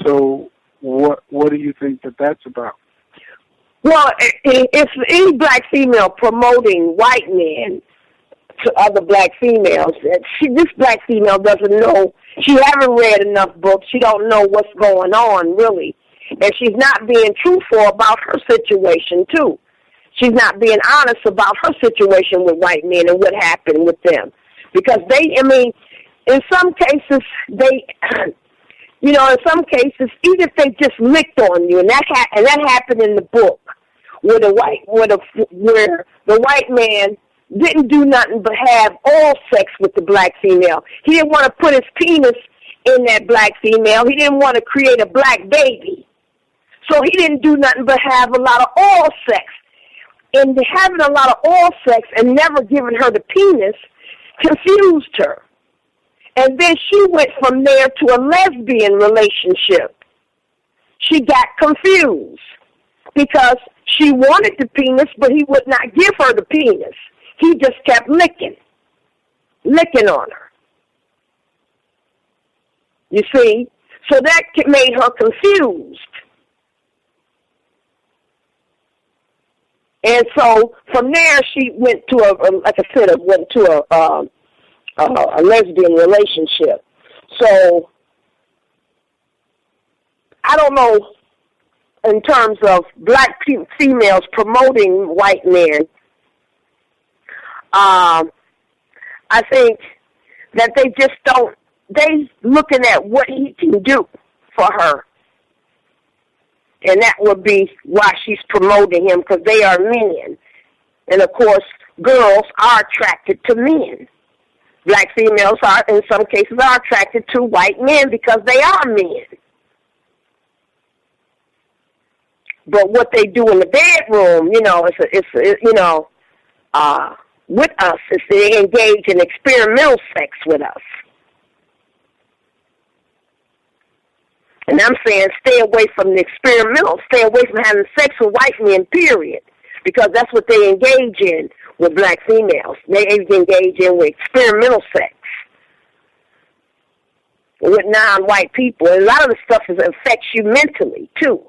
So what do you think that that's about? Well, if any black female promoting white men to other black females, this black female doesn't know, she haven't read enough books, she don't know what's going on, really. And she's not being truthful about her situation, too. She's not being honest about her situation with white men and what happened with them. Because in some cases, in some cases, even if they just licked on you, and that happened in the book, where the white man didn't do nothing but have oral sex with the black female. He didn't want to put his penis in that black female. He didn't want to create a black baby. So he didn't do nothing but have a lot of oral sex. And having a lot of oral sex and never giving her the penis confused her. And then she went from there to a lesbian relationship. She got confused because she wanted the penis, but he would not give her the penis. He just kept licking on her. You see? So that made her confused. And so from there, she went to a lesbian relationship. So I don't know, in terms of black females promoting white men, I think that they just don't, they looking at what he can do for her. And that would be why she's promoting him, because they are men. And, of course, girls are attracted to men. Black females are, in some cases, are attracted to white men because they are men. But what they do in the bedroom, you know, with us, is they engage in experimental sex with us. And I'm saying stay away from the experimental, stay away from having sex with white men, period. Because that's what they engage in with black females. They engage in with experimental sex with non-white people. And a lot of the stuff affects you mentally, too.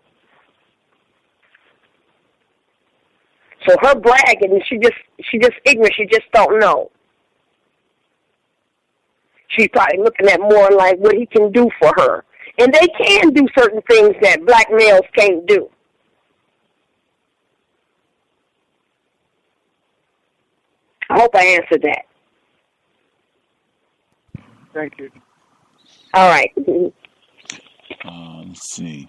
So her bragging, she just ignorant. She just don't know. She's probably looking at more like what he can do for her. And they can do certain things that black males can't do. I hope I answered that. Thank you. All right. Let's see.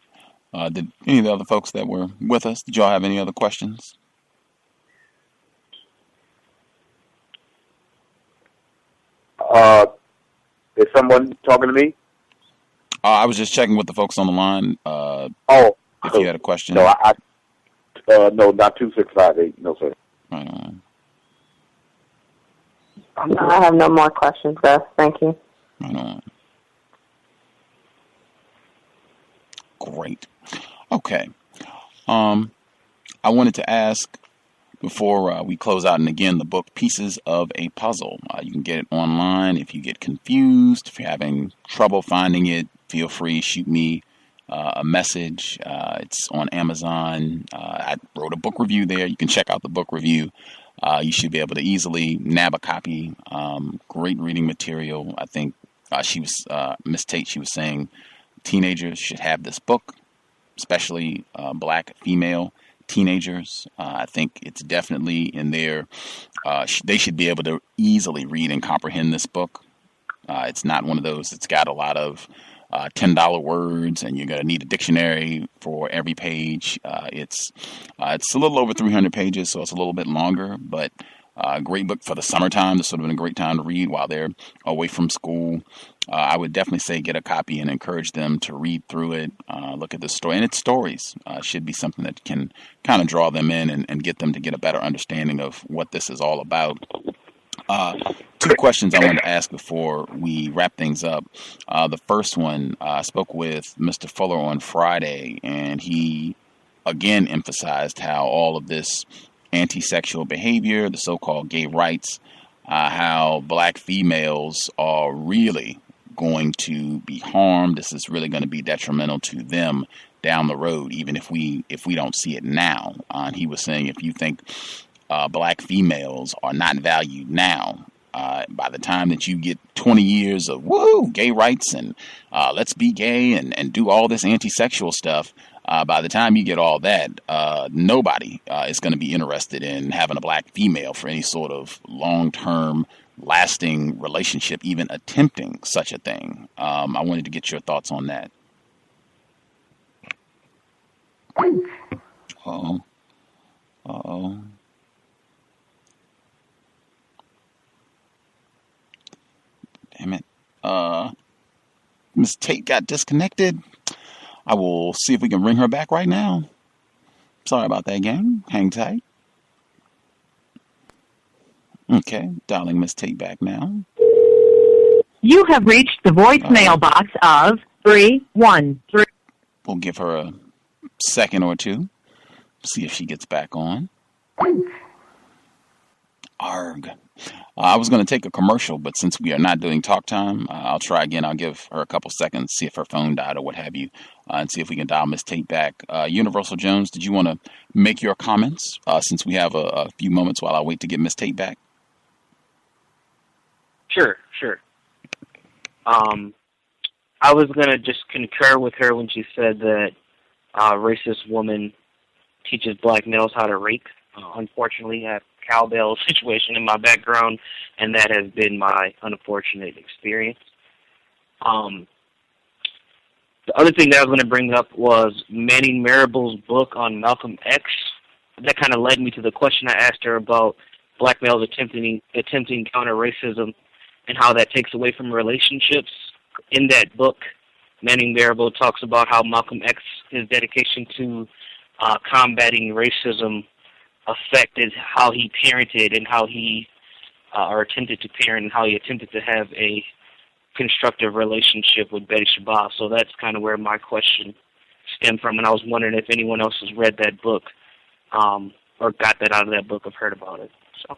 Did any of the other folks that were with us, did y'all have any other questions? Is someone talking to me? I was just checking with the folks on the line. If you had a question. No, no, not 2658. No, sir. Right on. I have no more questions, Gus. Thank you. Right on. Great. Okay. I wanted to ask before we close out, and again, the book Pieces of a Puzzle. You can get it online. If you get confused, if you're having trouble finding it, feel free, shoot me a message. It's on Amazon. I wrote a book review there. You can check out the book review. You should be able to easily nab a copy. Great reading material. I think Miss Tate, she was saying teenagers should have this book, especially black female teenagers. I think it's definitely in their, they should be able to easily read and comprehend this book. It's not one of those that's got a lot of $10 words and you're going to need a dictionary for every page. It's a little over 300 pages, so it's a little bit longer, but a great book for the summertime. This would have been a great time to read while they're away from school. I would definitely say get a copy and encourage them to read through it, look at the story. And its stories should be something that can kind of draw them in and get them to get a better understanding of what this is all about. Two questions I wanted to ask before we wrap things up. The first one, I spoke with Mr. Fuller on Friday, and he again emphasized how all of this anti-sexual behavior, the so-called gay rights, how black females are really going to be harmed. This is really going to be detrimental to them down the road, even if we don't see it now. And he was saying if you think black females are not valued now, by the time that you get 20 years of woo gay rights and let's be gay and do all this anti-sexual stuff, by the time you get all that, nobody is going to be interested in having a black female for any sort of long-term, lasting relationship, even attempting such a thing. I wanted to get your thoughts on that. Uh-oh. Uh-oh. Damn it. Miss Tate got disconnected. I will see if we can bring her back right now. Sorry about that, gang. Hang tight. Okay, dialing Miss Tate back now. You have reached the voicemail box of 313. We'll give her a second or two. See if she gets back on. Arg. I was going to take a commercial, but since we are not doing talk time, I'll try again. I'll give her a couple seconds, see if her phone died or what have you, and see if we can dial Miss Tate back. Universal Jones, did you want to make your comments since we have a few moments while I wait to get Miss Tate back? Sure. I was going to just concur with her when she said that racist woman teaches black males how to rape. Unfortunately, I have a cowbell situation in my background, and that has been my unfortunate experience. The other thing that I was going to bring up was Manning Marable's book on Malcolm X. That kind of led me to the question I asked her about black males attempting counter-racism and how that takes away from relationships. In that book, Manning Marable talks about how Malcolm X, his dedication to combating racism affected how he parented and how he or attempted to parent and how he attempted to have a constructive relationship with Betty Shabazz. So that's kind of where my question stemmed from, and I was wondering if anyone else has read that book or got that out of that book or heard about it. So.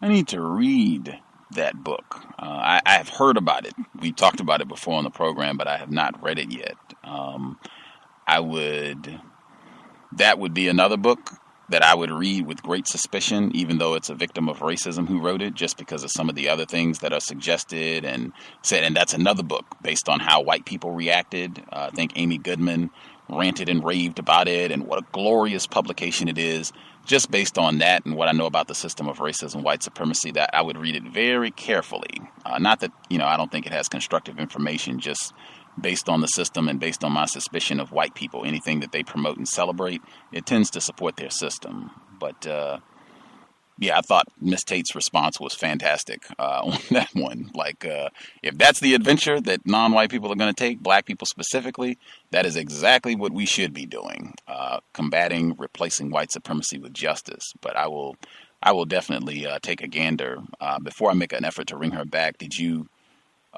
I need to read that book. I have heard about it. We talked about it before on the program, but I have not read it yet. That would be another book that I would read with great suspicion, even though it's a victim of racism who wrote it, just because of some of the other things that are suggested and said. And that's another book based on how white people reacted. I think Amy Goodman ranted and raved about it and what a glorious publication it is. Just based on that and what I know about the system of racism, white supremacy, that I would read it very carefully. Not that, I don't think it has constructive information, just based on the system and based on my suspicion of white people. Anything that they promote and celebrate, it tends to support their system. But, I thought Miss Tate's response was fantastic on that one. Like, if that's the adventure that non-white people are going to take, black people specifically, that is exactly what we should be doing, combating, replacing white supremacy with justice. But I will definitely take a gander. Before I make an effort to ring her back, did you,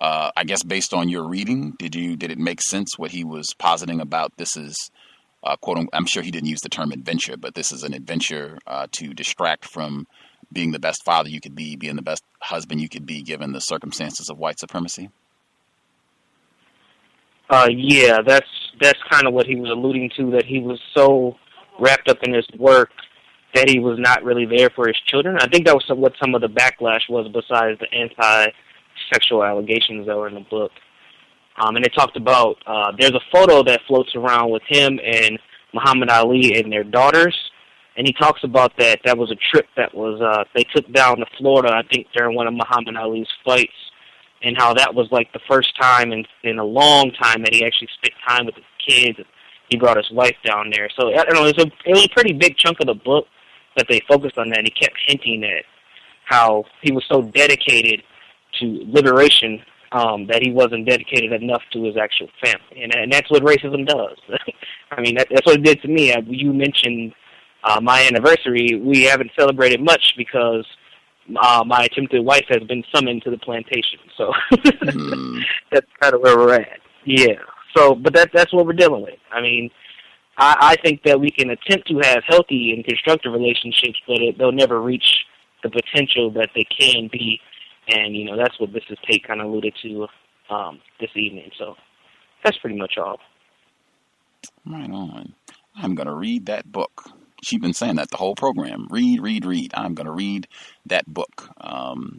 I guess based on your reading, did it make sense what he was positing about this is, quote, I'm sure he didn't use the term adventure, but this is an adventure to distract from being the best father you could be, being the best husband you could be, given the circumstances of white supremacy? That's kind of what he was alluding to, that he was so wrapped up in his work that he was not really there for his children. I think that was what some of the backlash was, besides the anti-sexual allegations that were in the book. And it talked about, there's a photo that floats around with him and Muhammad Ali and their daughters. And he talks about that was a trip that was, they took down to Florida, I think, during one of Muhammad Ali's fights. And how that was like the first time in a long time that he actually spent time with his kids. He brought his wife down there. So, I don't know, it was a pretty big chunk of the book that they focused on that. And he kept hinting at how he was so dedicated to liberation that he wasn't dedicated enough to his actual family. And that's what racism does. I mean, that's what it did to me. You mentioned my anniversary. We haven't celebrated much because my attempted wife has been summoned to the plantation. So that's kind of where we're at. Yeah. So, but that's what we're dealing with. I mean, I think that we can attempt to have healthy and constructive relationships, but they'll never reach the potential that they can be. And, that's what Mrs. Tate kind of alluded to this evening. So that's pretty much all. Right on. I'm going to read that book. She's been saying that the whole program. Read. I'm going to read that book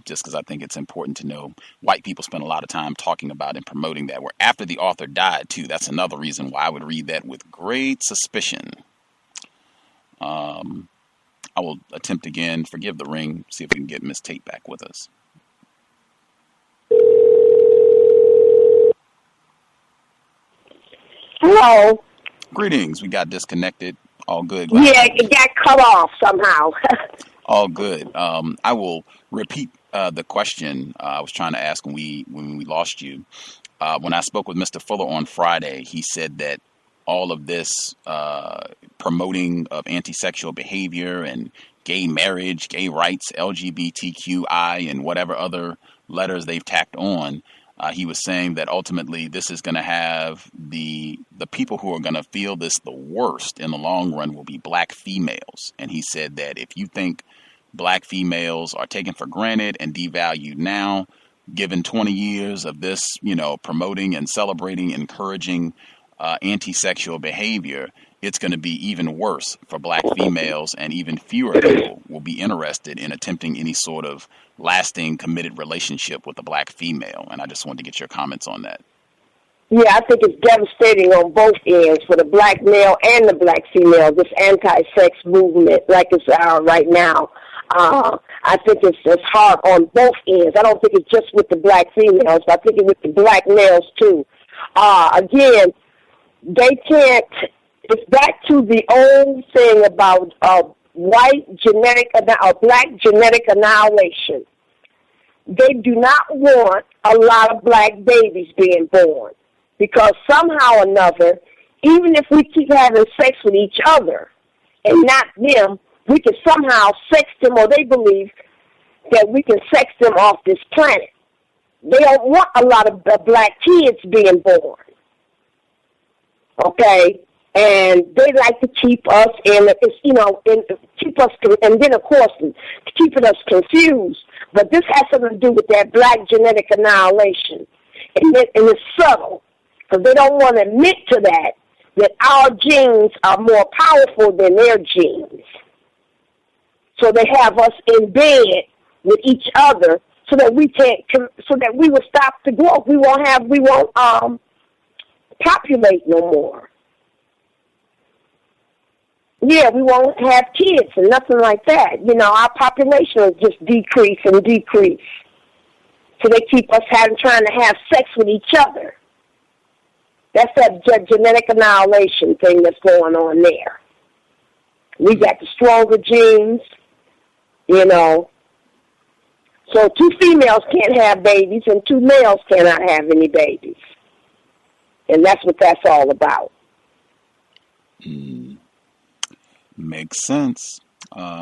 just because I think it's important to know. White people spend a lot of time talking about and promoting that. Where after the author died, too, that's another reason why I would read that with great suspicion. I will attempt again. Forgive the ring. See if we can get Miss Tate back with us. Hello. Greetings. We got disconnected. All good. Yeah, it got cut off somehow. All good. I will repeat the question I was trying to ask when we lost you. When I spoke with Mr. Fuller on Friday, he said that all of this promoting of anti-sexual behavior and gay marriage, gay rights, LGBTQI, and whatever other letters they've tacked on, he was saying that ultimately this is going to have the people who are going to feel this the worst in the long run will be black females. And he said that if you think black females are taken for granted and devalued now, given 20 years of this, promoting and celebrating, encouraging anti-sexual behavior, it's going to be even worse for black females, and even fewer people will be interested in attempting any sort of lasting, committed relationship with a black female. And I just wanted to get your comments on that. Yeah, I think it's devastating on both ends for the black male and the black female, this anti-sex movement like it's right now. I think it's hard on both ends. I don't think it's just with the black females, but I think it's with the black males too. Again, they can't, it's back to the old thing about black genetic annihilation. They do not want a lot of black babies being born because somehow or another, even if we keep having sex with each other and not them, we can somehow sex them, or they believe that we can sex them off this planet. They don't want a lot of black kids being born. Okay? And they like to keep us in, and keep us, and then of course, keeping us confused. But this has something to do with that black genetic annihilation. And it's subtle, because they don't want to admit to that our genes are more powerful than their genes. So they have us in bed with each other so that we will stop the growth. We won't populate no more. Yeah, we won't have kids and nothing like that. Our population will just decrease and decrease. So they keep us trying to have sex with each other. That's that genetic annihilation thing that's going on there. We got the stronger genes, So 2 females can't have babies and 2 males cannot have any babies. And that's what that's all about. Makes sense.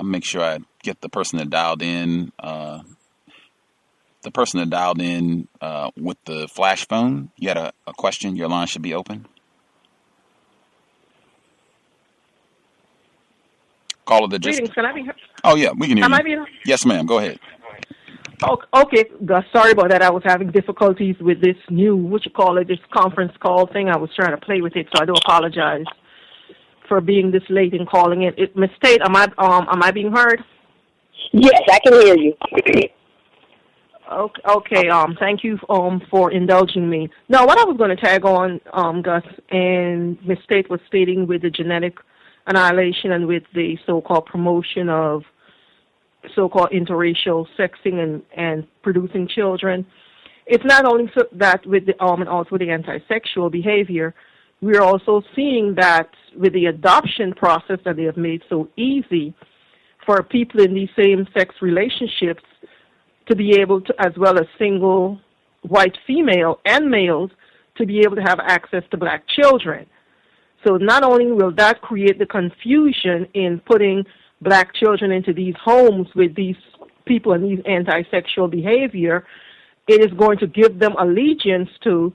Make sure I get the person that dialed in. With the flash phone. You had a question. Your line should be open. Caller that just. Greetings. Can I be heard? Oh yeah, we can hear you. Am I being heard? Yes, ma'am. Go ahead. Okay, Gus, sorry about that. I was having difficulties with this new, this conference call thing. I was trying to play with it, so I do apologize for being this late in calling in. Miss Tate, am I being heard? Yes, I can hear you. Okay. Thank you for indulging me. Now, what I was going to tag on, Gus, and Miss Tate was stating with the genetic annihilation and with the so-called promotion of so-called interracial sexing and producing children. It's not only that with the and also with the anti-sexual behavior, we're also seeing that with the adoption process that they have made so easy for people in these same-sex relationships to be able to, as well as single white female and males, to be able to have access to black children. So not only will that create the confusion in putting black children into these homes with these people and these anti-sexual behavior, it is going to give them allegiance to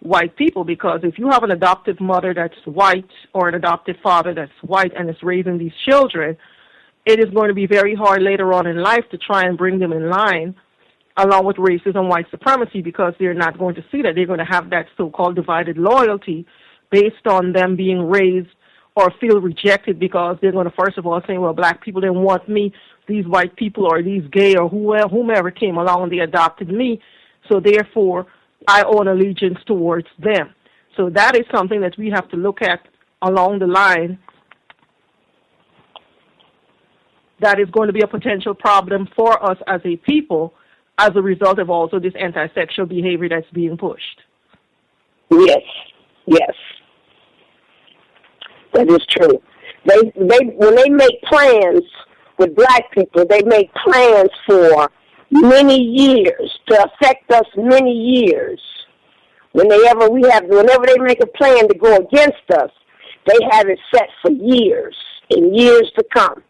white people, because if you have an adoptive mother that's white or an adoptive father that's white and is raising these children, it is going to be very hard later on in life to try and bring them in line along with racism, white supremacy, because they're not going to see that. They're going to have that so-called divided loyalty based on them being raised or feel rejected, because they're going to first of all say, well, black people didn't want me, these white people or these gay or whomever came along and they adopted me, so therefore I owe an allegiance towards them. So that is something that we have to look at along the line. That is going to be a potential problem for us as a people as a result of also this anti-sexual behavior that's being pushed. Yes. That is true. They when they make plans with black people, they make plans for many years to affect us many years. Whenever they make a plan to go against us, they have it set for years and years to come.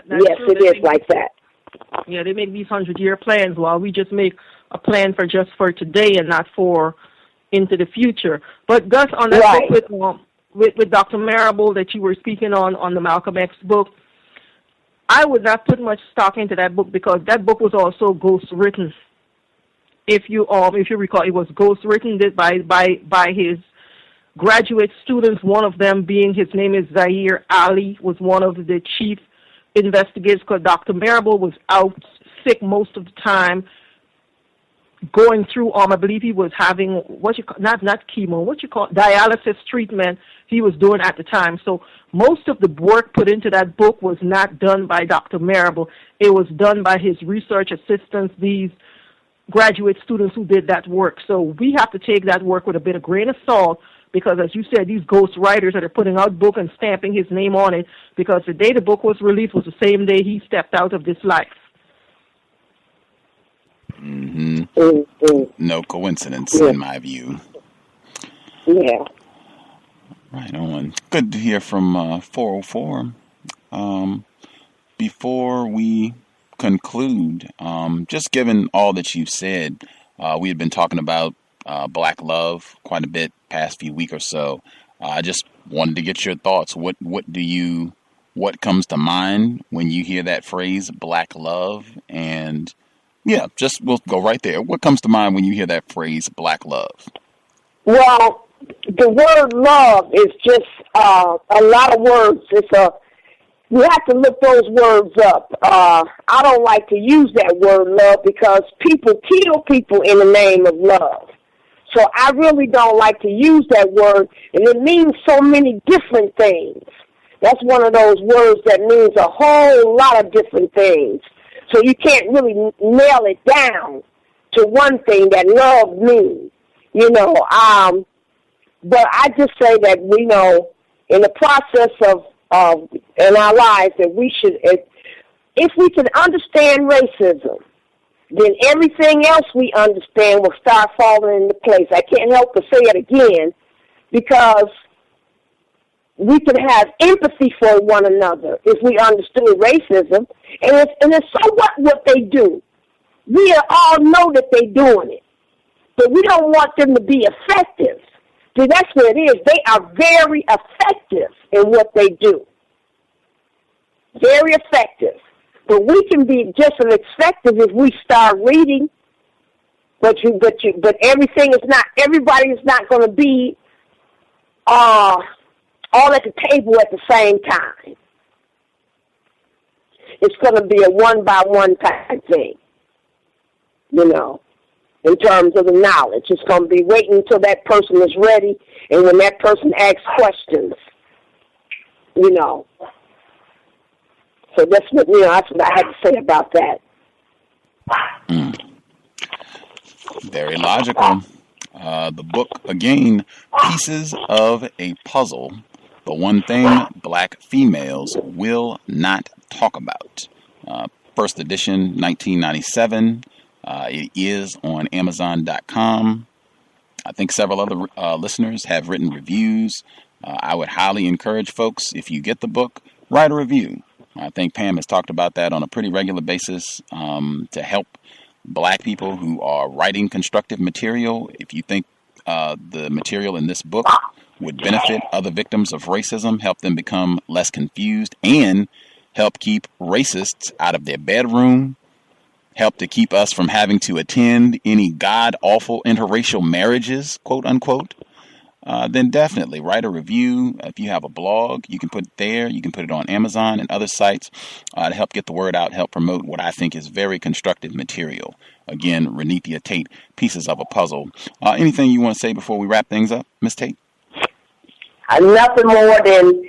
Yes, it is like that. Yeah, they make these 100-year plans while we just make a plan for just for today and not for into the future. But Gus, on that book with Dr. Marable that you were speaking on the Malcolm X book, I would not put much stock into that book, because that book was also ghost-written. If you recall, it was ghost-written by his graduate students, one of them being, his name is Zaire Ali, was one of the chief investigators, because Dr. Marable was out sick most of the time, going through, I believe he was having, not chemo, dialysis treatment he was doing at the time. So most of the work put into that book was not done by Dr. Marable. It was done by his research assistants, these graduate students who did that work. So we have to take that work with a bit of grain of salt, because as you said, these ghost writers that are putting out book and stamping his name on it, because the day the book was released was the same day he stepped out of this life. No coincidence, in my view. Yeah. Right on. Good to hear from 404. Before we conclude, just given all that you've said, we have been talking about black love quite a bit past few week or so. I just wanted to get your thoughts. What comes to mind when you hear that phrase, black love? And yeah, we'll go right there. What comes to mind when you hear that phrase, black love? Well, the word love is just a lot of words. You have to look those words up. I don't like to use that word love because people kill people in the name of love. So I really don't like to use that word, and it means so many different things. That's one of those words that means a whole lot of different things. So you can't really nail it down to one thing that love means, But I just say that we know in the process of in our lives that we should, if we can understand racism, then everything else we understand will start falling into place. I can't help but say it again, because we can have empathy for one another if we understood racism. And it's so what they do. We all know that they're doing it, but we don't want them to be effective. See, that's what it is. They are very effective in what they do. Very effective. But we can be just as effective if we start reading. But everything is not. Everybody is not going to be all at the table at the same time. It's going to be a one-by-one type thing, in terms of the knowledge. It's going to be waiting until that person is ready, and when that person asks questions, So that's what I had to say about that. Very logical. The book, again, Pieces of a Puzzle, the one thing black females will not talk about. First edition, 1997. It is on Amazon.com. I think several other listeners have written reviews. I would highly encourage folks, if you get the book, write a review. I think Pam has talked about that on a pretty regular basis to help black people who are writing constructive material. If you think the material in this book would benefit other victims of racism, help them become less confused, and help keep racists out of their bedroom, help to keep us from having to attend any god-awful interracial marriages, quote unquote, then definitely write a review. If you have a blog, you can put it there. You can put it on Amazon and other sites to help get the word out, help promote what I think is very constructive material. Again, Reneathia Tate, Pieces of a Puzzle. Anything you want to say before we wrap things up, Miss Tate? Nothing more than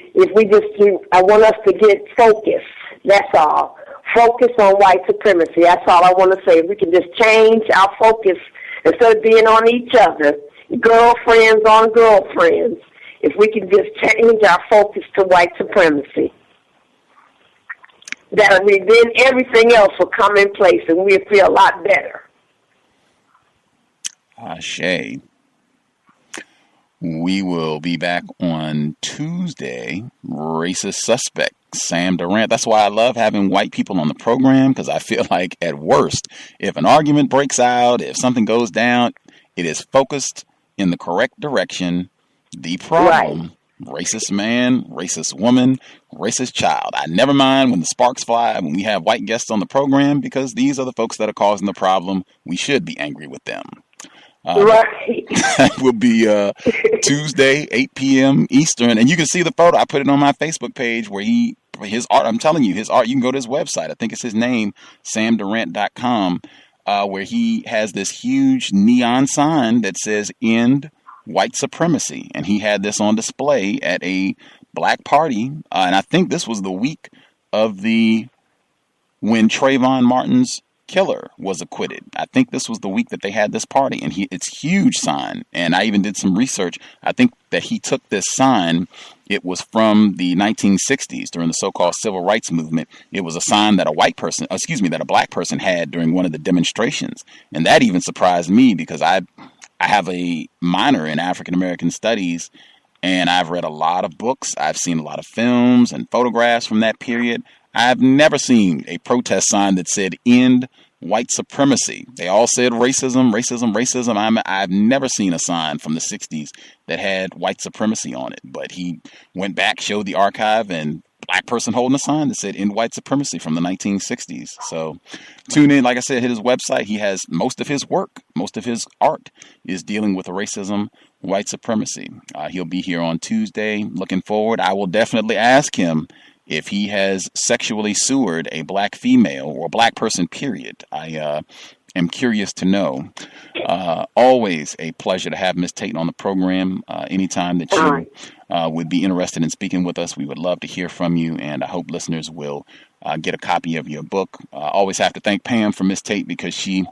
I want us to get focused. That's all. Focus on white supremacy. That's all I want to say. If we can just change our focus instead of being on each other, girlfriends on girlfriends, if we can just change our focus to white supremacy, then everything else will come in place and we'll feel a lot better. Ashe. We will be back on Tuesday. Racist suspect, Sam Durant. That's why I love having white people on the program, because I feel like at worst, if an argument breaks out, if something goes down, it is focused in the correct direction. The problem, racist man, racist woman, racist child. I never mind when the sparks fly when we have white guests on the program, because these are the folks that are causing the problem. We should be angry with them. That will be Tuesday, 8 p.m. Eastern. And you can see the photo. I put it on my Facebook page where his art, I'm telling you, his art, you can go to his website. I think it's his name, samdurant.com, where he has this huge neon sign that says "End White Supremacy." And he had this on display at a black party. And I think this was the week of when Trayvon Martin's killer was acquitted. I think this was the week that they had this party, and it's huge sign. And I even did some research. I think that he took this sign. It was from the 1960s during the so-called civil rights movement. It was a sign that a black person had during one of the demonstrations. And that even surprised me, because I have a minor in African American studies, and I've read a lot of books. I've seen a lot of films and photographs from that period. I've never seen a protest sign that said "End White Supremacy." They all said racism, racism, racism. I've never seen a sign from the 60s that had white supremacy on it. But he went back, showed the archive, and black person holding a sign that said "End White Supremacy" from the 1960s. So tune in. Like I said, hit his website. He has most of his work, most of his art is dealing with racism, white supremacy. He'll be here on Tuesday. Looking forward. I will definitely ask him if he has sexually sewered a black female or a black person, period. I am curious to know. Always a pleasure to have Ms. Tate on the program. Anytime that you would be interested in speaking with us, we would love to hear from you, and I hope listeners will get a copy of your book. Always have to thank Pam for Ms. Tate because she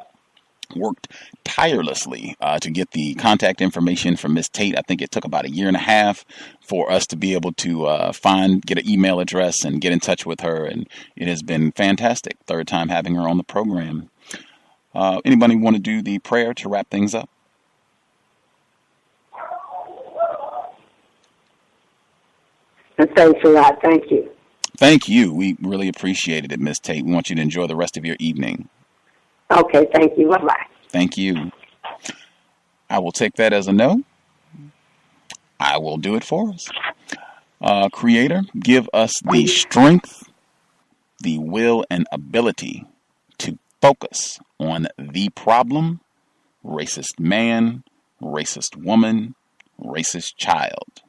worked tirelessly to get the contact information from Ms. Tate. I think it took about 1.5 years for us to be able to get an email address and get in touch with her, and it has been fantastic. Third time having her on the program. Anybody want to do the prayer to wrap things up? Thanks a lot. Thank you. Thank you. We really appreciated it, Ms. Tate. We want you to enjoy the rest of your evening. Okay, thank you. Bye-bye. Thank you. I will take that as a no. I will do it for us. Creator, give us the strength, the will, and ability to focus on the problem: racist man, racist woman, racist child.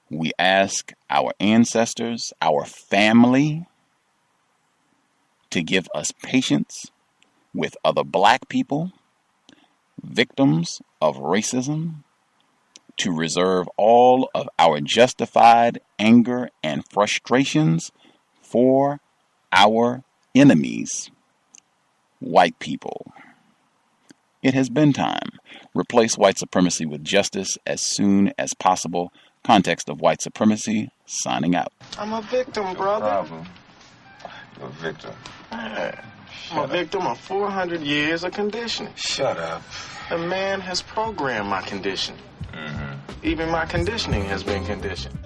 We ask our ancestors, our family, to give us patience with other black people, victims of racism, to reserve all of our justified anger and frustrations for our enemies, white people. It has been time. Replace white supremacy with justice as soon as possible. Context of White Supremacy, signing out. I'm a victim, brother. You're a victim. I'm a victim of 400 years of conditioning. Shut up. The man has programmed my conditioning. Even my conditioning has been conditioned.